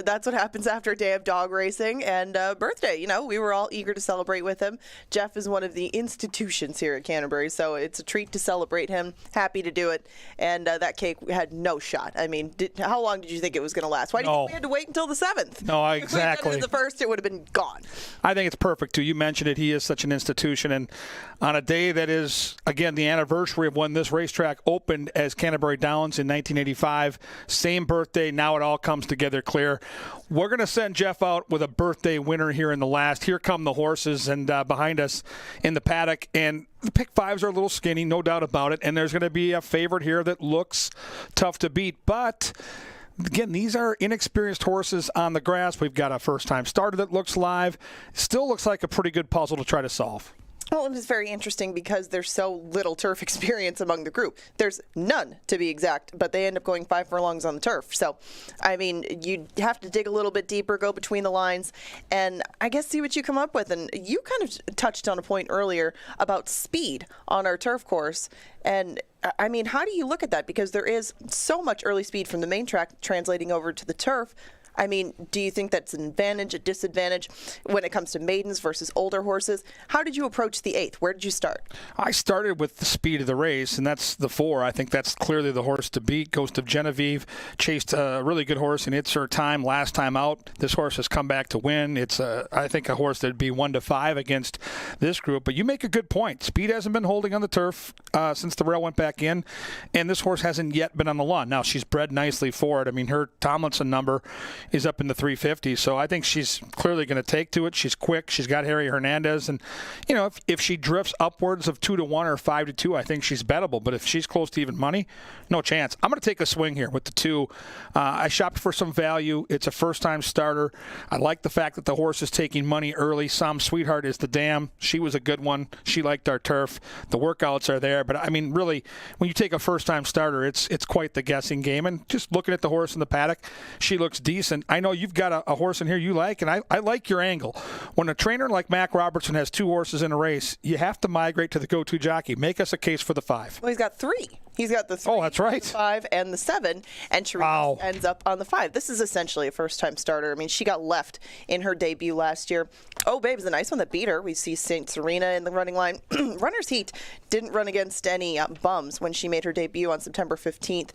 that's what happens after a day of dog racing and birthday. You know, we were all eager to celebrate with him. Jeff is one of the institutions here at Canterbury, so it's a treat to celebrate him. Happy to do it. And that cake had no shot. I mean, how long did you think it was going to last? Why do you think we had to wait until the 7th? No, exactly. If we had done it the 1st, it would have been gone. I think it's perfect, too. You mentioned it. He is such an institution. And on a day that is, again, the anniversary of when this racetrack opened as Canterbury Downs in 1985, same birthday, now it all comes together clear. We're going to send Jeff out with a birthday winner here in the last. Here come the horses, and behind us in the paddock. And the pick fives are a little skinny, no doubt about it. And there's going to be a favorite here that looks tough to beat. But again, these are inexperienced horses on the grass. We've got a first-time starter that looks live. Still looks like a pretty good puzzle to try to solve. Well, it is very interesting because there's so little turf experience among the group. There's none, to be exact, but they end up going 5 furlongs on the turf. So, I mean, you have to dig a little bit deeper, go between the lines, and I guess see what you come up with. And you kind of touched on a point earlier about speed on our turf course. And, I mean, how do you look at that? Because there is so much early speed from the main track translating over to the turf. I mean, do you think that's an advantage, a disadvantage when it comes to maidens versus older horses? How did you approach the 8th? Where did you start? I started with the speed of the race, and that's the 4. I think that's clearly the horse to beat. Ghost of Genevieve chased a really good horse in It's Her Time last time out. This horse has come back to win. It's, I think, a horse that would be 1-5 against this group. But you make a good point. Speed hasn't been holding on the turf since the rail went back in, and this horse hasn't yet been on the lawn. Now, she's bred nicely for it. I mean, her Tomlinson number is up in the 350s, so I think she's clearly going to take to it. She's quick. She's got Harry Hernandez, and you know, if she drifts upwards of 2-1 or 5-2, I think she's bettable. But if she's close to even money, no chance. I'm going to take a swing here with the 2. I shopped for some value. It's a first-time starter. I like the fact that the horse is taking money early. Sam Sweetheart is the dam. She was a good one. She liked our turf. The workouts are there, but I mean, really, when you take a first-time starter, it's quite the guessing game. And just looking at the horse in the paddock, she looks decent. I know you've got a horse in here you like, and I like your angle. When a trainer like Mac Robertson has 2 horses in a race, you have to migrate to the go-to jockey. Make us a case for the 5. Well, he's got 3. He's got the 3, oh, that's right. the 5, and the 7, and Cherise ends up on the 5. This is essentially a first-time starter. I mean, she got left in her debut last year. Oh, Babe's a nice one that beat her. We see St. Serena in the running line. Runner's Heat didn't run against any bums when she made her debut on September 15th.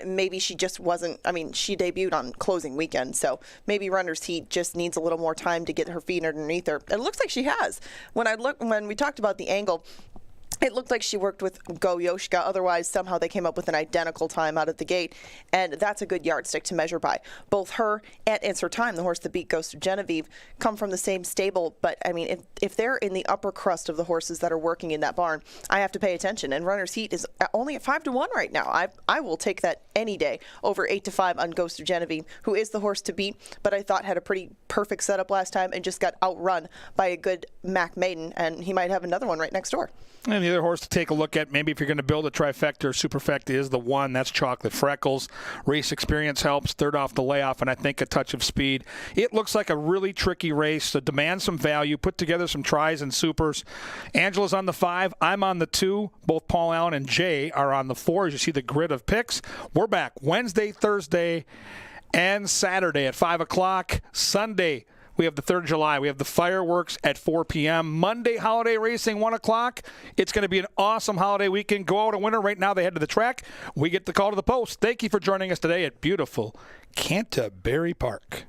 Maybe she just wasn't, I mean, she debuted on closing weekend, so maybe Runner's Heat just needs a little more time to get her feet underneath her. It looks like she has. When we talked about the angle, it looked like she worked with Go Yoshka. Otherwise, somehow they came up with an identical time out of the gate, and that's a good yardstick to measure by. Both her and It's Her Time, the horse that beat Ghost of Genevieve, come from the same stable. But, I mean, if they're in the upper crust of the horses that are working in that barn, I have to pay attention. And Runner's Heat is only at 5-1 right now. I will take that any day over 8-5 on Ghost of Genevieve, who is the horse to beat, but I thought had a pretty perfect setup last time and just got outrun by a good Mac Maiden, and he might have another one right next door. And the other horse to take a look at, maybe if you're going to build a trifecta or superfecta, is the 1. That's Chocolate Freckles. Race experience helps. 3rd off the layoff, and I think a touch of speed. It looks like a really tricky race, so demand some value. Put together some tries and supers. Angela's on the 5. I'm on the 2. Both Paul Allen and Jay are on the 4. As you see the grid of picks. We're back Wednesday, Thursday, and Saturday at 5 o'clock. Sunday, we have the 3rd of July. We have the fireworks at 4 p.m. Monday, holiday racing, 1 o'clock. It's going to be an awesome holiday weekend. Go out a winner. Right now, they head to the track. We get the call to the post. Thank you for joining us today at beautiful Canterbury Park.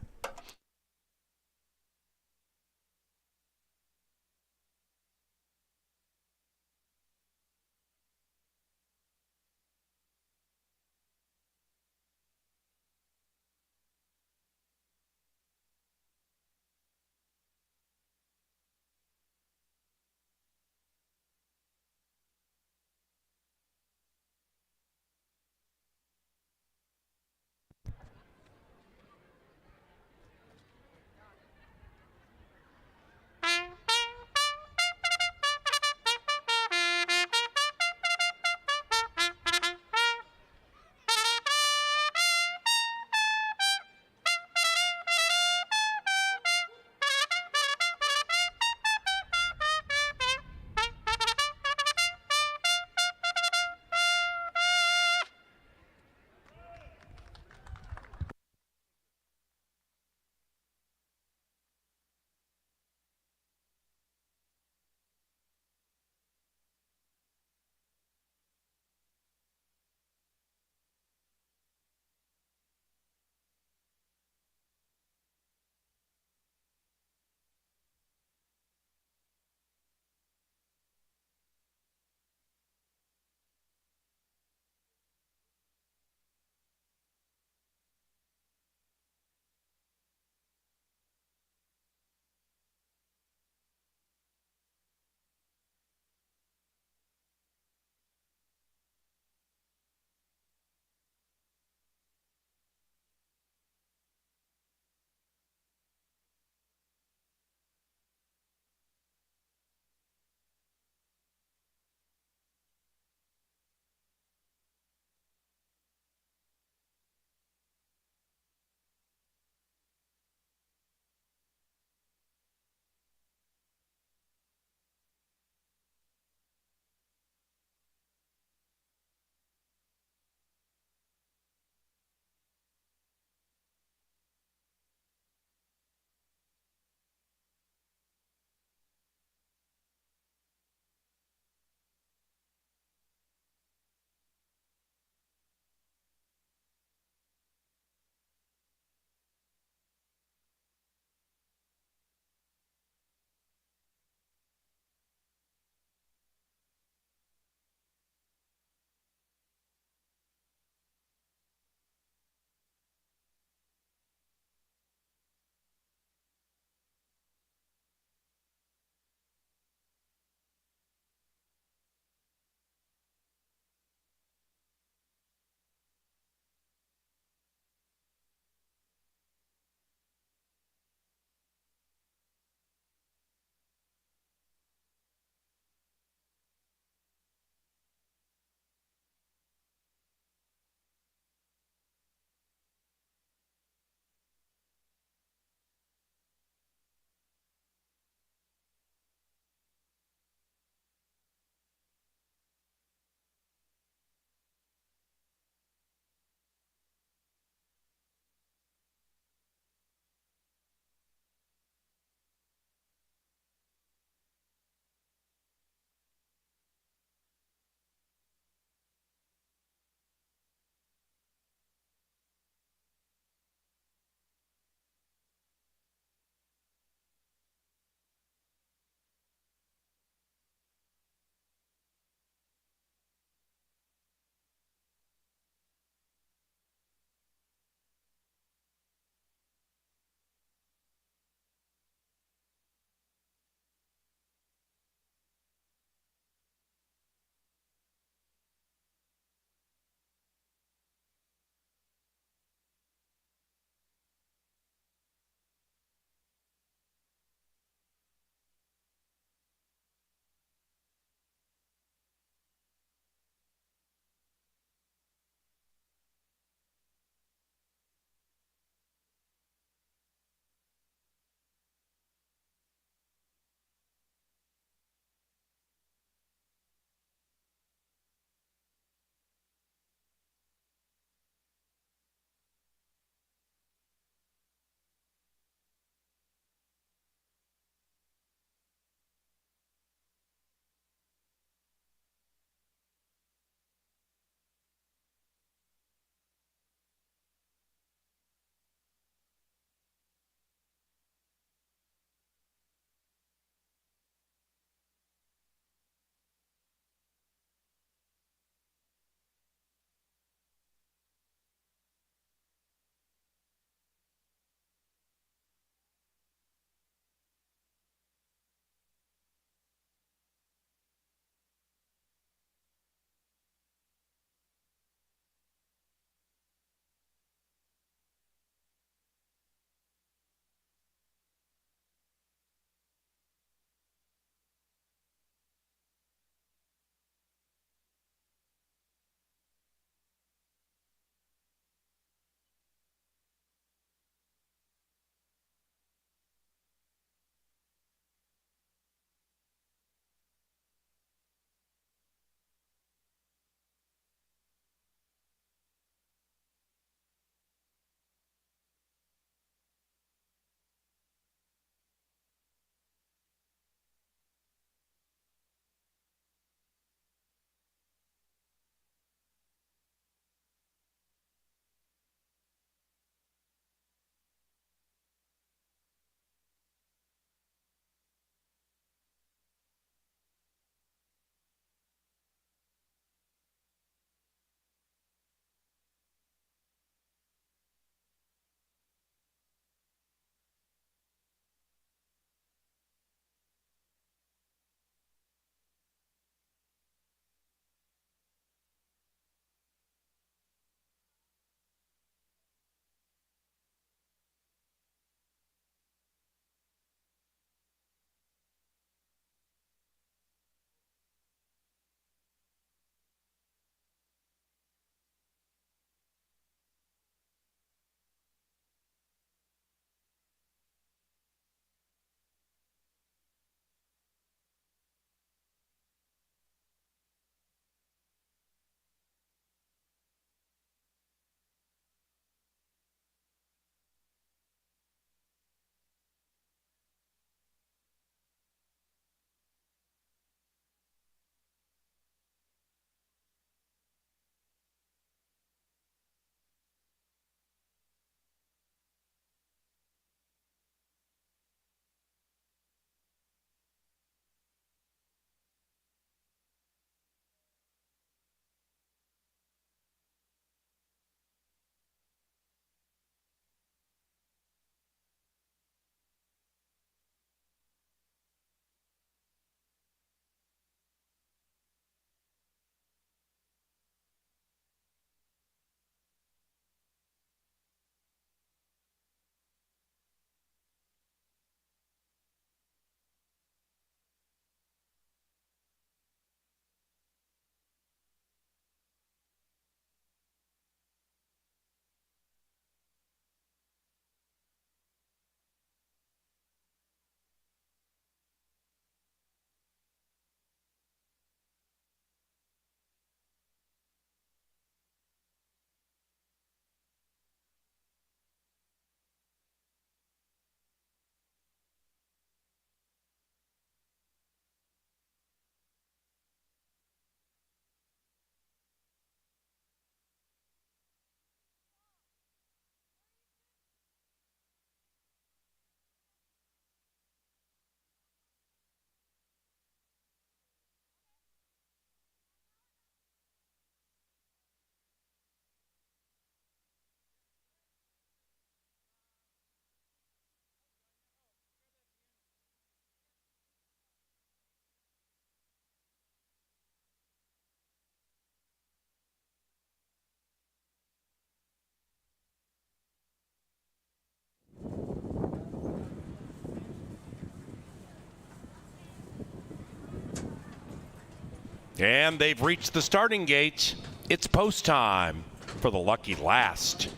And they've reached the starting gate. It's post time for the lucky last.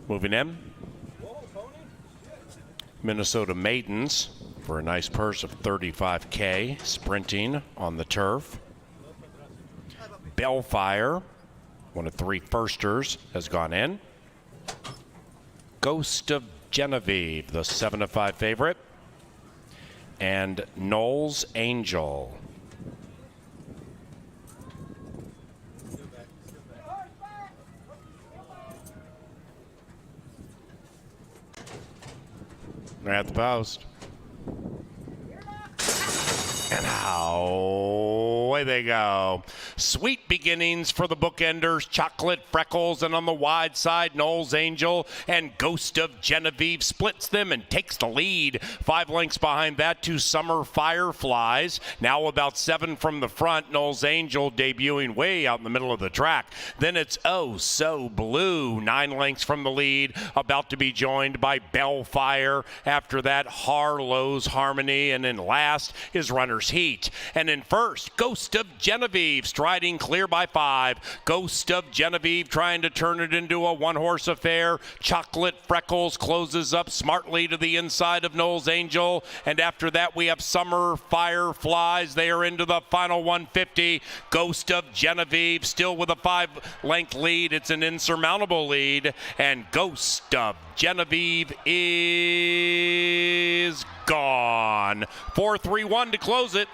Moving in, Minnesota Maidens for a nice purse of $35K, sprinting on the turf. Bellfire, one of 3 firsters, has gone in. Ghost of Genevieve, the 7-5 favorite. And Knowles Angel. They're at the post. And away they go. Sweet beginnings for the bookenders. Chocolate Freckles, and on the wide side, Knowles Angel and Ghost of Genevieve splits them and takes the lead. 5 lengths behind that, 2 Summer Fireflies. Now about 7 from the front. Knowles Angel debuting way out in the middle of the track. Then it's Oh So Blue, 9 lengths from the lead, about to be joined by Bellfire. After that, Harlow's Harmony, and in last is Runner's Heat. And in first, Ghost of Genevieve striding clear by 5. Ghost of Genevieve trying to turn it into a 1-horse affair. Chocolate Freckles closes up smartly to the inside of Knowles Angel. And after that, we have Summer Fireflies. They are into the final 150. Ghost of Genevieve still with a 5-length lead. It's an insurmountable lead. And Ghost of Genevieve is gone. 4-3-1 to close it.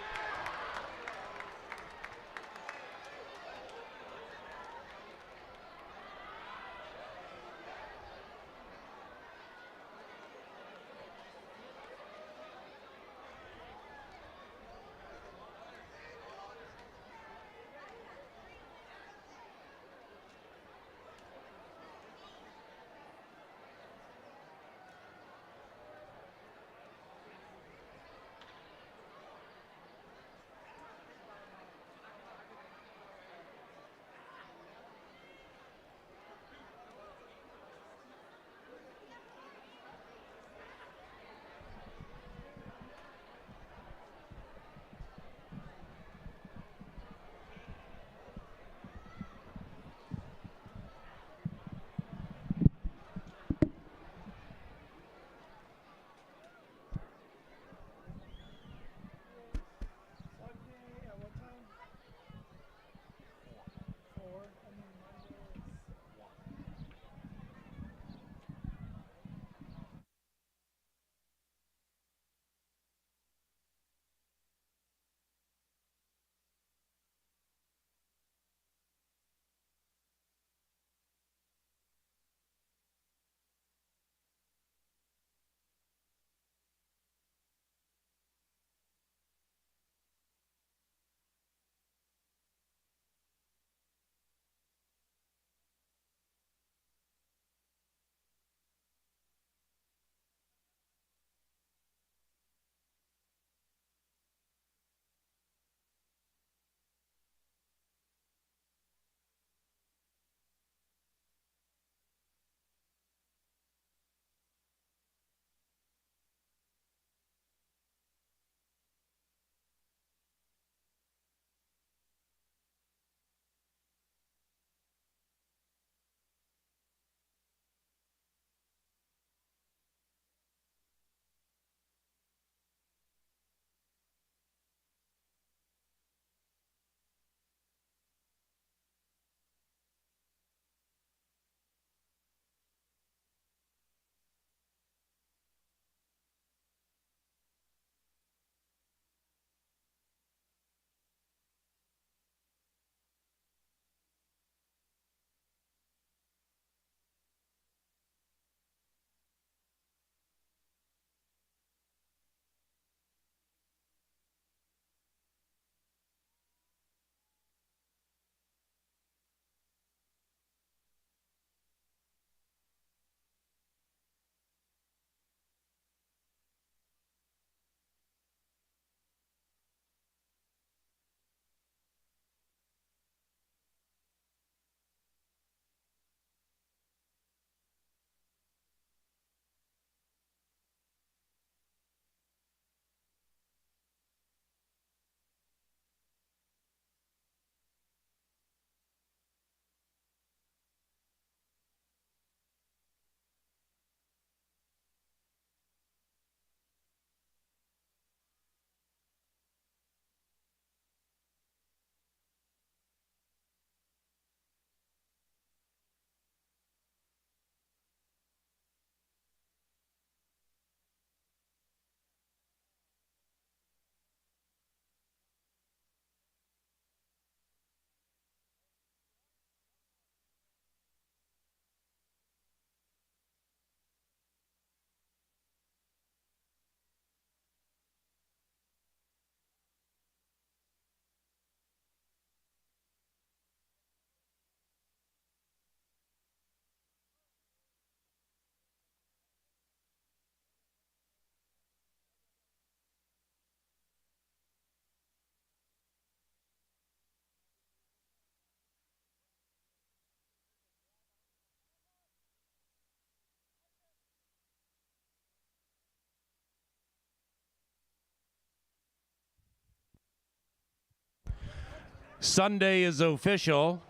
Sunday is official.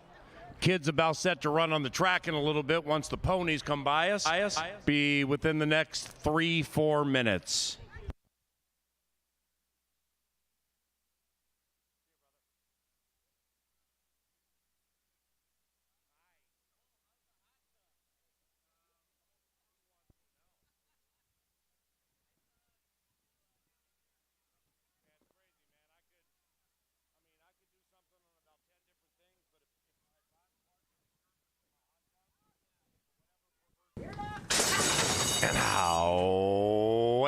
Kids about set to run on the track in a little bit once the ponies come by us. Be within the next 3-4 minutes. And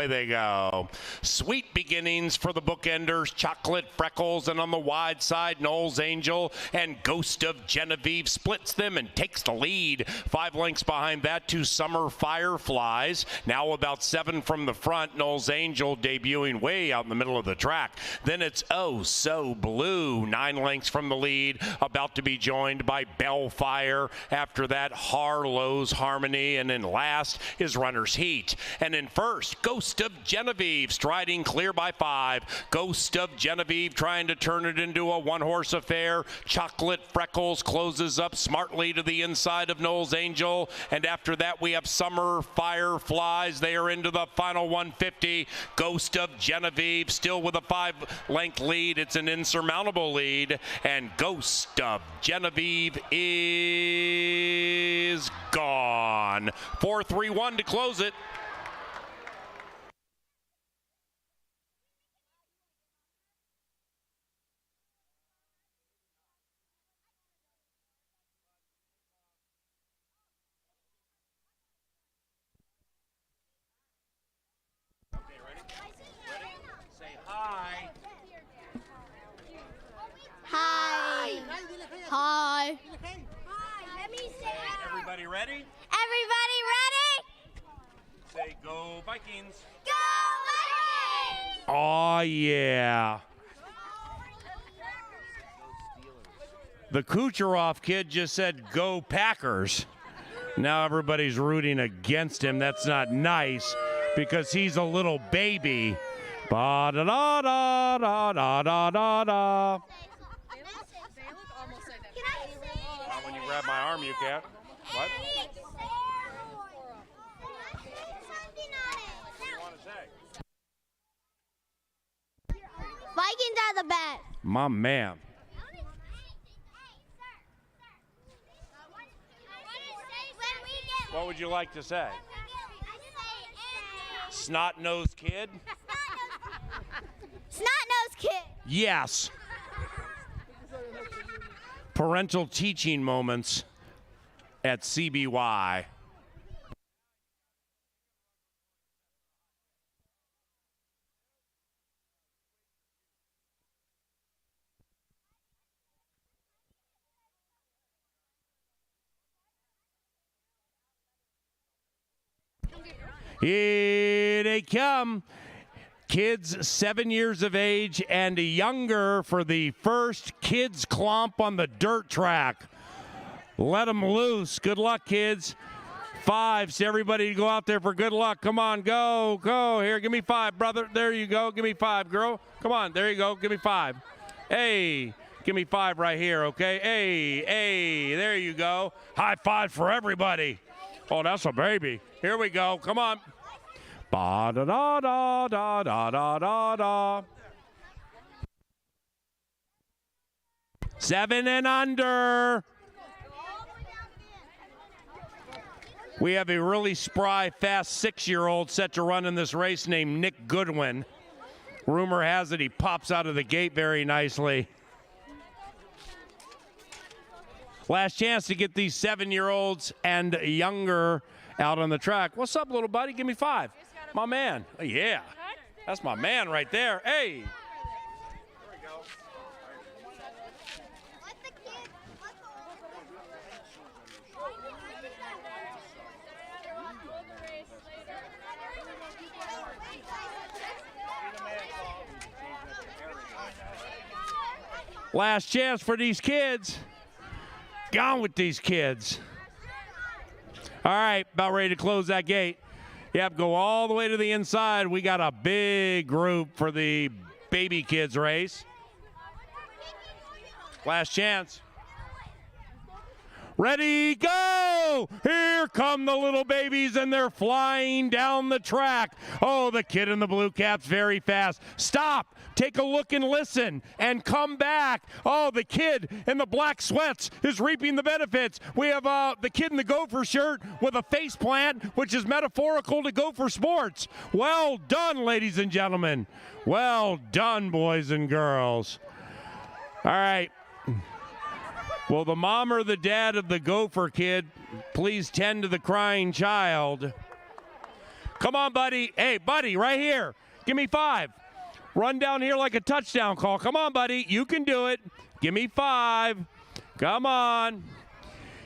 away they go. Sweet beginnings for the bookenders. Chocolate Freckles, and on the wide side, Knowles Angel and Ghost of Genevieve splits them and takes the lead. 5 lengths behind that, 2 Summer Fireflies. Now about 7 from the front. Knowles Angel debuting way out in the middle of the track. Then it's Oh So Blue, 9 lengths from the lead, about to be joined by Bellfire. After that, Harlow's Harmony, and then last is Runner's Heat. And in first, Ghost of Genevieve striding clear by 5. Ghost of Genevieve trying to turn it into a one-horse affair. Chocolate Freckles closes up smartly to the inside of Knowles Angel. And after that, we have Summer Fireflies. They are into the final 150. Ghost of Genevieve still with a 5-length lead. It's an insurmountable lead. And Ghost of Genevieve is gone. 4-3-1 to close it. Hi. Hi. Let me say Everybody ready? Everybody ready? Say go Vikings. Go Vikings! Oh, yeah. The Kucherov kid just said go Packers. Now everybody's rooting against him. That's not nice because he's a little baby. Ba-da-da-da-da-da-da-da. Not when you grab my arm, you can't. What? Vikings are the best. My man. What would you like to say? Snot-nosed kid? Snot-nosed kid. Yes. Parental teaching moments at CBY. Here they come. Kids 7 years of age and younger for the first kids clomp on the dirt track. Let them loose. Good luck, kids. 5s to everybody to go out there for good luck. Come on, go, go. Here, give me 5, brother. There you go. Give me 5, girl. Come on, there you go. Give me 5. Hey, give me 5 right here, okay? Hey, hey, there you go. High 5 for everybody. Oh, that's a baby. Here we go. Come on. Ba-da-da-da-da-da-da-da. 7 and under. We have a really spry, fast 6-year-old set to run in this race named Nick Goodwin. Rumor has it he pops out of the gate very nicely. Last chance to get these 7-year-olds and younger out on the track. What's up, little buddy? Give me 5. My man. Oh, yeah. That's my man right there. Hey. There we go. Last chance for these kids. Gone with these kids. All right, about ready to close that gate. Yep, go all the way to the inside. We got a big group for the baby kids race. Last chance. Ready, go! Here come the little babies, and they're flying down the track. Oh, the kid in the blue cap's very fast. Stop, take a look and listen, and come back. Oh, the kid in the black sweats is reaping the benefits. We have the kid in the Gopher shirt with a face plant, which is metaphorical to Gopher sports. Well done, ladies and gentlemen. Well done, boys and girls. All right. Will the mom or the dad of the Gopher kid please tend to the crying child? Come on, buddy. Hey, buddy, right here. Give me 5. Run down here like a touchdown call. Come on, buddy. You can do it. Give me 5. Come on.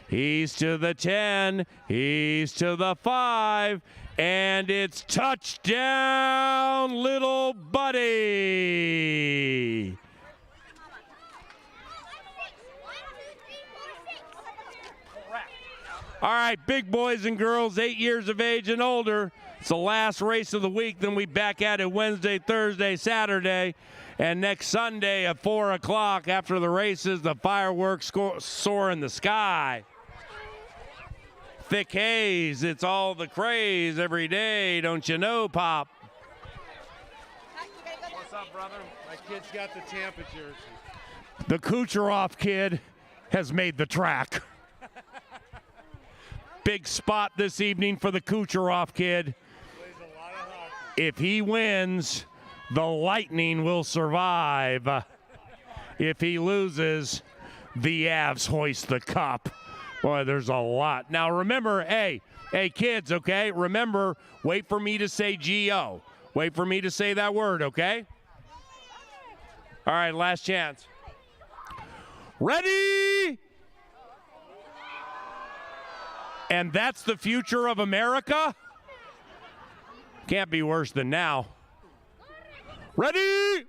He's to the 10. He's to the 5. And it's touchdown, little buddy. All right, big boys and girls, 8 years of age and older. It's the last race of the week. Then we back at it Wednesday, Thursday, Saturday. And next Sunday at 4 o'clock after the races, the fireworks soar in the sky. Thick haze, it's all the craze every day, don't you know, Pop? What's up, brother? My kid's got the Tampa jersey. The Kucherov kid has made the track. Big spot this evening for the Kucherov kid. If he wins, the Lightning will survive. If he loses, the Avs hoist the cup. Boy, there's a lot. Now remember, hey kids, okay? Remember, wait for me to say G-O. Wait for me to say that word, okay? All right, last chance. Ready? And that's the future of America? Can't be worse than now. Ready?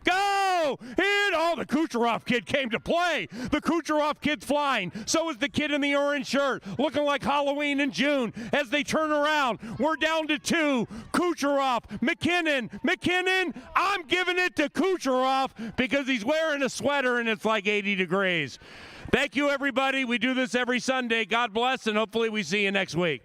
Go! And oh, the Kucherov kid came to play. The Kucherov kid's flying. So is the kid in the orange shirt, looking like Halloween in June. As they turn around, we're down to 2. Kucherov, McKinnon. I'm giving it to Kucherov because he's wearing a sweater and it's like 80 degrees. Thank you, everybody. We do this every Sunday. God bless, and hopefully we see you next week.